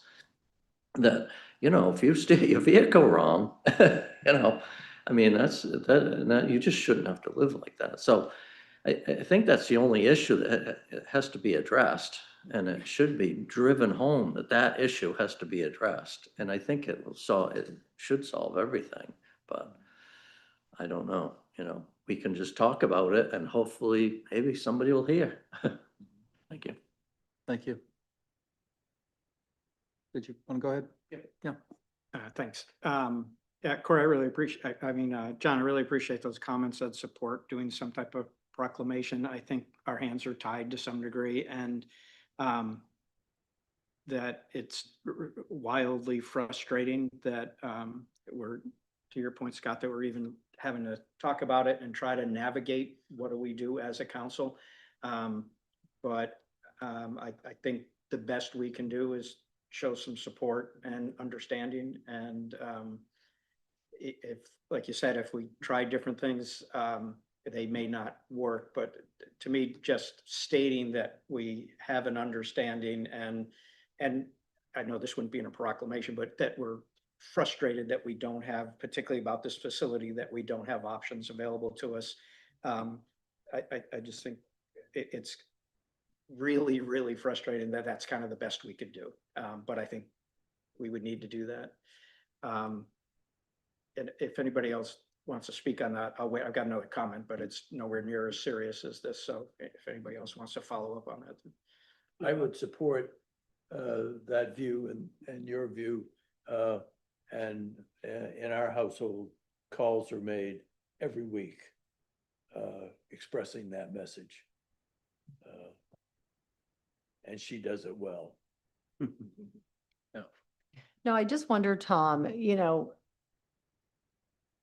That, you know, if you steer your vehicle wrong, you know, I mean, that you just shouldn't have to live like that. So I think that's the only issue that it has to be addressed. And it should be driven home that that issue has to be addressed. And I think it should solve everything, but I don't know, you know, we can just talk about it and hopefully maybe somebody will hear. Thank you. Thank you. Did you want to go ahead? Yeah. Thanks. Yeah, Corey, I really appreciate, John, I really appreciate those comments that support doing some type of proclamation. I think our hands are tied to some degree and that it's wildly frustrating that we're, to your point, Scott, that we're even having to talk about it and try to navigate what do we do as a council. But I think the best we can do is show some support and understanding. And if, like you said, if we try different things, they may not work. But to me, just stating that we have an understanding and I know this wouldn't be in a proclamation, but that we're frustrated that we don't have, particularly about this facility, that we don't have options available to us. I just think it's really, really frustrating that that's kind of the best we could do. But I think we would need to do that. And if anybody else wants to speak on that, I'll wait. I've got another comment, but it's nowhere near as serious as this. So if anybody else wants to follow up on that. I would support that view and your view. And in our household, calls are made every week expressing that message. And she does it well. No, I just wonder, Tom, you know,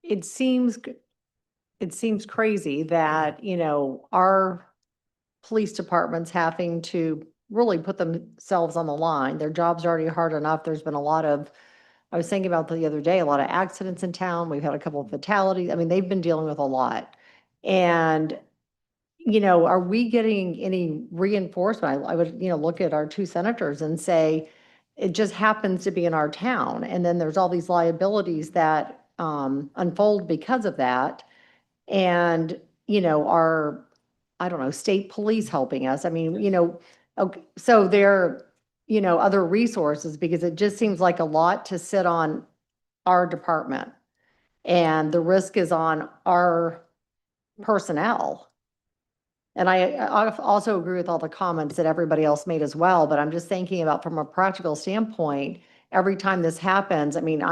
it seems crazy that, you know, our police department's having to really put themselves on the line. Their job's already hard enough. There's been a lot of, I was thinking about the other day, a lot of accidents in town. We've had a couple of fatalities. I mean, they've been dealing with a lot. And, you know, are we getting any reinforcement? I would, you know, look at our two senators and say, it just happens to be in our town. And then there's all these liabilities that unfold because of that. And, you know, our, I don't know, state police helping us. I mean, you know, okay, so there, you know, other resources, because it just seems like a lot to sit on our department. And the risk is on our personnel. And I also agree with all the comments that everybody else made as well, but I'm just thinking about from a practical standpoint, every time this happens, I mean,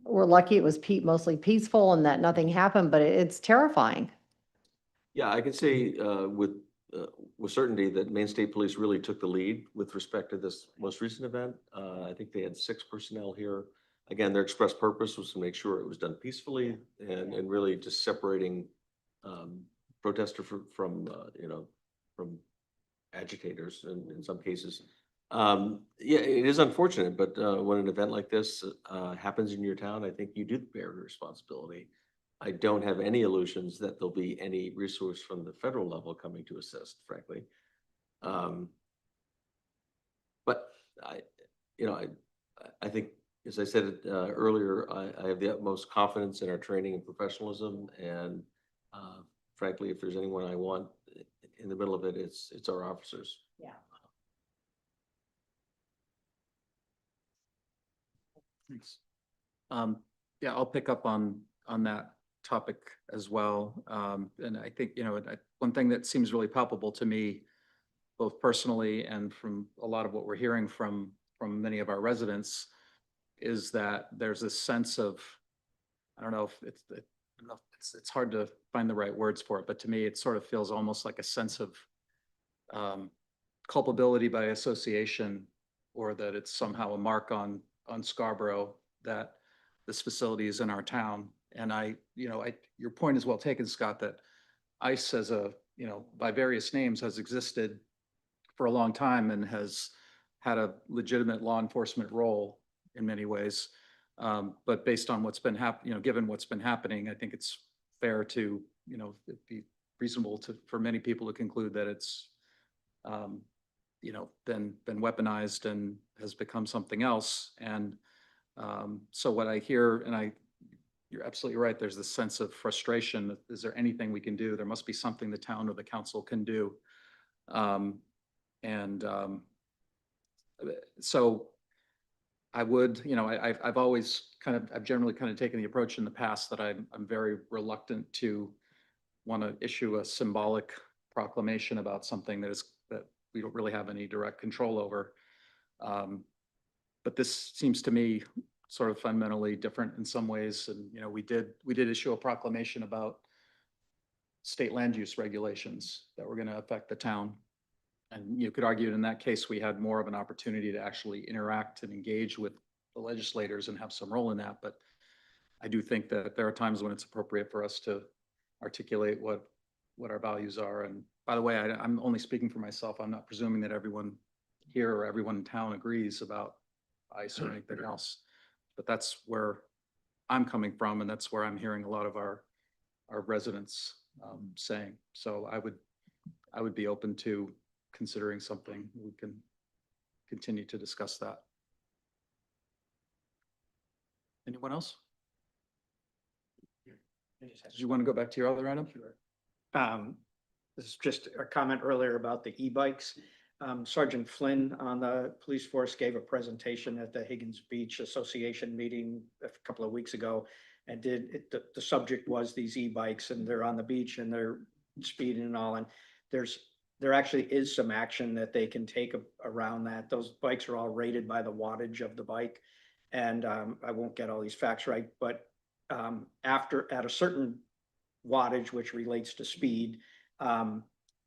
we're lucky it was mostly peaceful and that nothing happened, but it's terrifying. Yeah, I can say with certainty that Maine State Police really took the lead with respect to this most recent event. I think they had 6 personnel here. Again, their express purpose was to make sure it was done peacefully and really just separating protester from you know, from agitators in some cases. Yeah, it is unfortunate, but when an event like this happens in your town, I think you do bear responsibility. I don't have any illusions that there'll be any resource from the federal level coming to assist, frankly. But I think, as I said earlier, I have the utmost confidence in our training and professionalism. And frankly, if there's anyone I want in the middle of it, it's our officers. Yeah. Thanks. Yeah, I'll pick up on that. topic as well. And I think, one thing that seems really palpable to me, both personally and from a lot of what we're hearing from many of our residents, is that there's this sense of, I don't know if it's hard to find the right words for it, but to me, it sort of feels almost like a sense of culpability by association, or that it's somehow a mark on Scarborough that this facility is in our town. And your point is well taken, Scott, that ICE as by various names has existed for a long time and has had a legitimate law enforcement role in many ways. But based on what's been given what's been happening, I think it's fair to, it'd be reasonable for many people to conclude that it's, been weaponized and has become something else. And so what I hear, and you're absolutely right, there's this sense of frustration. Is there anything we can do? There must be something the town or the council can do. So I would, I've always I've generally taken the approach in the past that I'm very reluctant to want to issue a symbolic proclamation about something that we don't really have any direct control over. But this seems to me sort of fundamentally different in some ways. And, we did issue a proclamation about state land use regulations that were going to affect the town. And you could argue that in that case, we had more of an opportunity to actually interact and engage with the legislators and have some role in that. But I do think that there are times when it's appropriate for us to articulate what our values are. And by the way, I'm only speaking for myself. I'm not presuming that everyone here or everyone in town agrees about ICE or anything else. But that's where I'm coming from, and that's where I'm hearing a lot of our residents saying. So I would be open to considering something. We can continue to discuss that. Anyone else? Did you want to go back to your other item? This is just a comment earlier about the e-bikes. Sergeant Flynn on the police force gave a presentation at the Higgins Beach Association meeting a couple of weeks ago, and the subject was these e-bikes, and they're on the beach and they're speeding and all. And there actually is some action that they can take around that. Those bikes are all rated by the wattage of the bike. And I won't get all these facts right, but at a certain wattage, which relates to speed,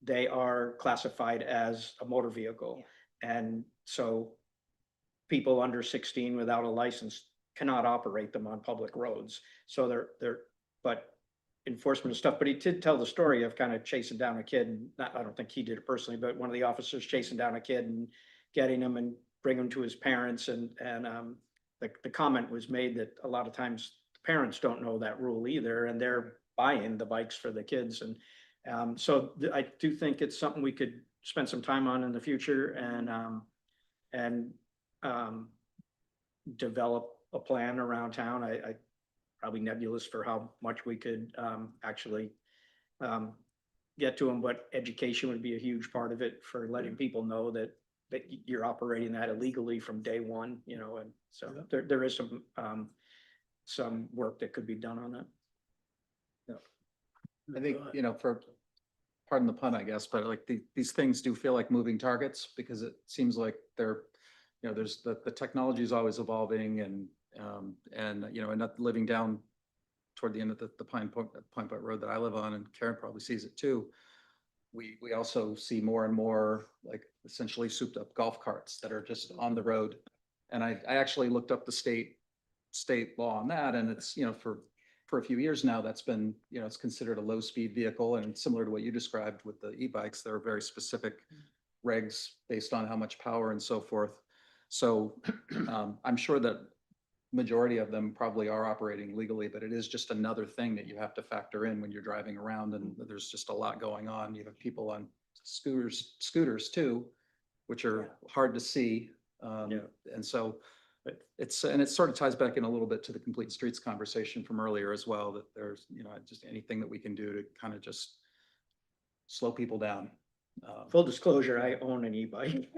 they are classified as a motor vehicle. Yeah. And so people under 16 without a license cannot operate them on public roads. So but enforcement stuff, but he did tell the story of kind of chasing down a kid, and I don't think he did it personally, but one of the officers chasing down a kid and getting him and bringing him to his parents. And the comment was made that a lot of times the parents don't know that rule either, and they're buying the bikes for the kids. And so I do think it's something we could spend some time on in the future and develop a plan around town. I probably nebulous for how much we could actually get to them, but education would be a huge part of it for letting people know that you're operating that illegally from day one, and so there is some work that could be done on that. I think, for, pardon the pun, I guess, but like these things do feel like moving targets, because it seems like there's the technology is always evolving, and not living down toward the end of the Pine Point Road that I live on, and Karen probably sees it too. We also see more and more like essentially souped up golf carts that are just on the road. And I actually looked up the state law on that, and it's, for a few years now, that's been, it's considered a low speed vehicle, and similar to what you described with the e-bikes, there are very specific regs based on how much power and so forth. So I'm sure that majority of them probably are operating legally, but it is just another thing that you have to factor in when you're driving around, and there's just a lot going on. You have people on scooters too, which are hard to see. And so it sort of ties back in a little bit to the complete streets conversation from earlier as well, that there's, just anything that we can do to kind of just slow people down. Full disclosure, I own an e-bike.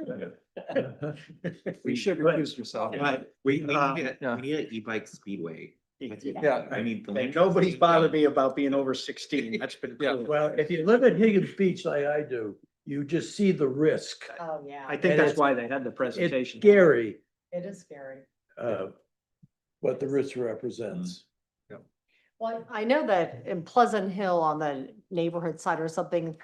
We should recuse yourself. We need an e-bike speedway. Yeah. I need. And nobody's bothered me about being over 16. That's been. Yeah. proven. Well, if you live at Higgins Beach like I do, you just see the risk. Oh, yeah. I think And that's it's- why they had the It's presentation. scary, It is scary. what the risk represents. Well, I know that in Pleasant Hill on the neighborhood side or something,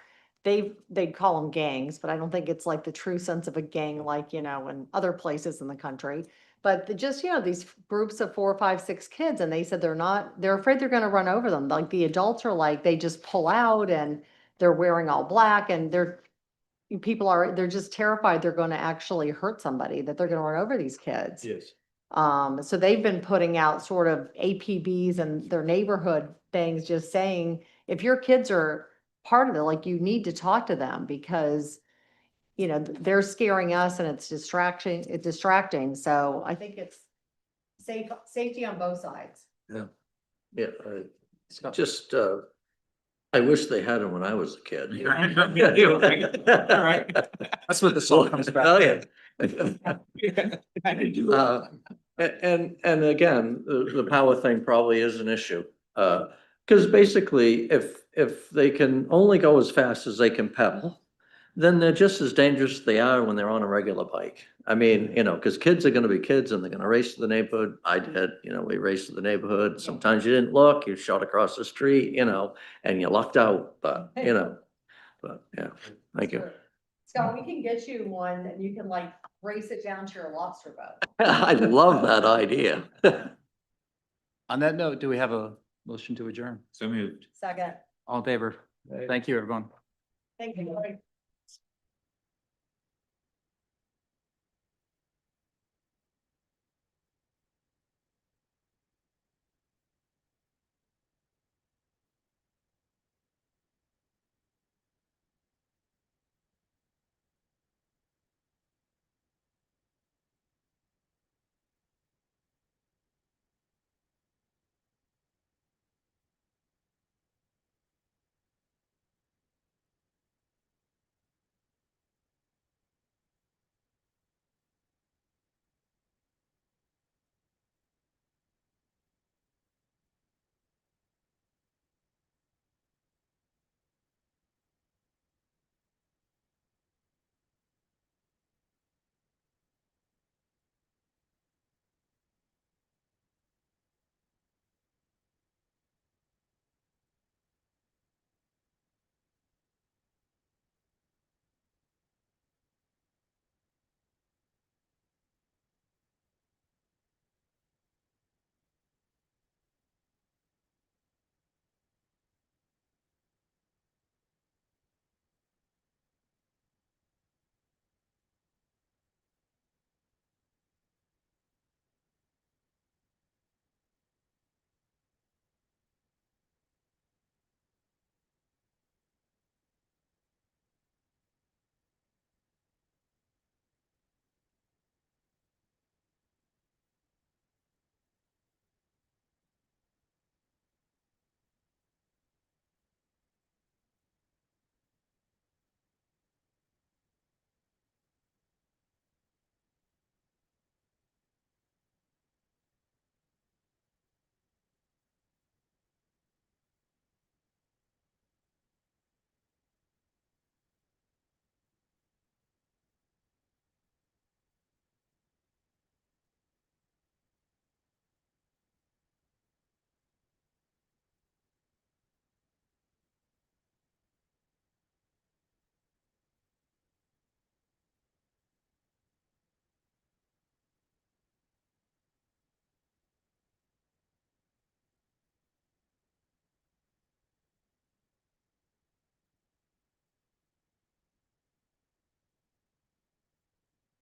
they call them gangs, but I don't think it's like the true sense of a gang like, in other places in the country. But just, these groups of 4, 5, 6 kids, and they said they're afraid they're gonna run over them. Like the adults are like, they just pull out and they're wearing all black and they're just terrified they're gonna actually hurt somebody, that they're gonna run over these kids. Yes. So they've been putting out sort of APBs and their neighborhood things, just saying, if your kids are part of it, like you need to talk to them because, they're scaring us and it's distracting. So I think it's safety on both sides. Yeah, just, I wish they had them when I was a kid. All right. That's what this all comes back. Oh, to. yeah. And again, the power thing probably is an issue. Because basically, if they can only go as fast as they can pedal, then they're just as dangerous as they are when they're on a regular bike. I mean, because kids are gonna be kids and they're gonna race to the neighborhood. I did, we raced to the neighborhood. Sometimes you didn't look, you shot across the street, and you lucked out, but yeah, thank you. Scott, we can get you one that you can like race it down to your lobster boat. I love that idea. On that note, do we have a motion to adjourn? So moved. Second. All in favor? Thank you, everyone. Thank you.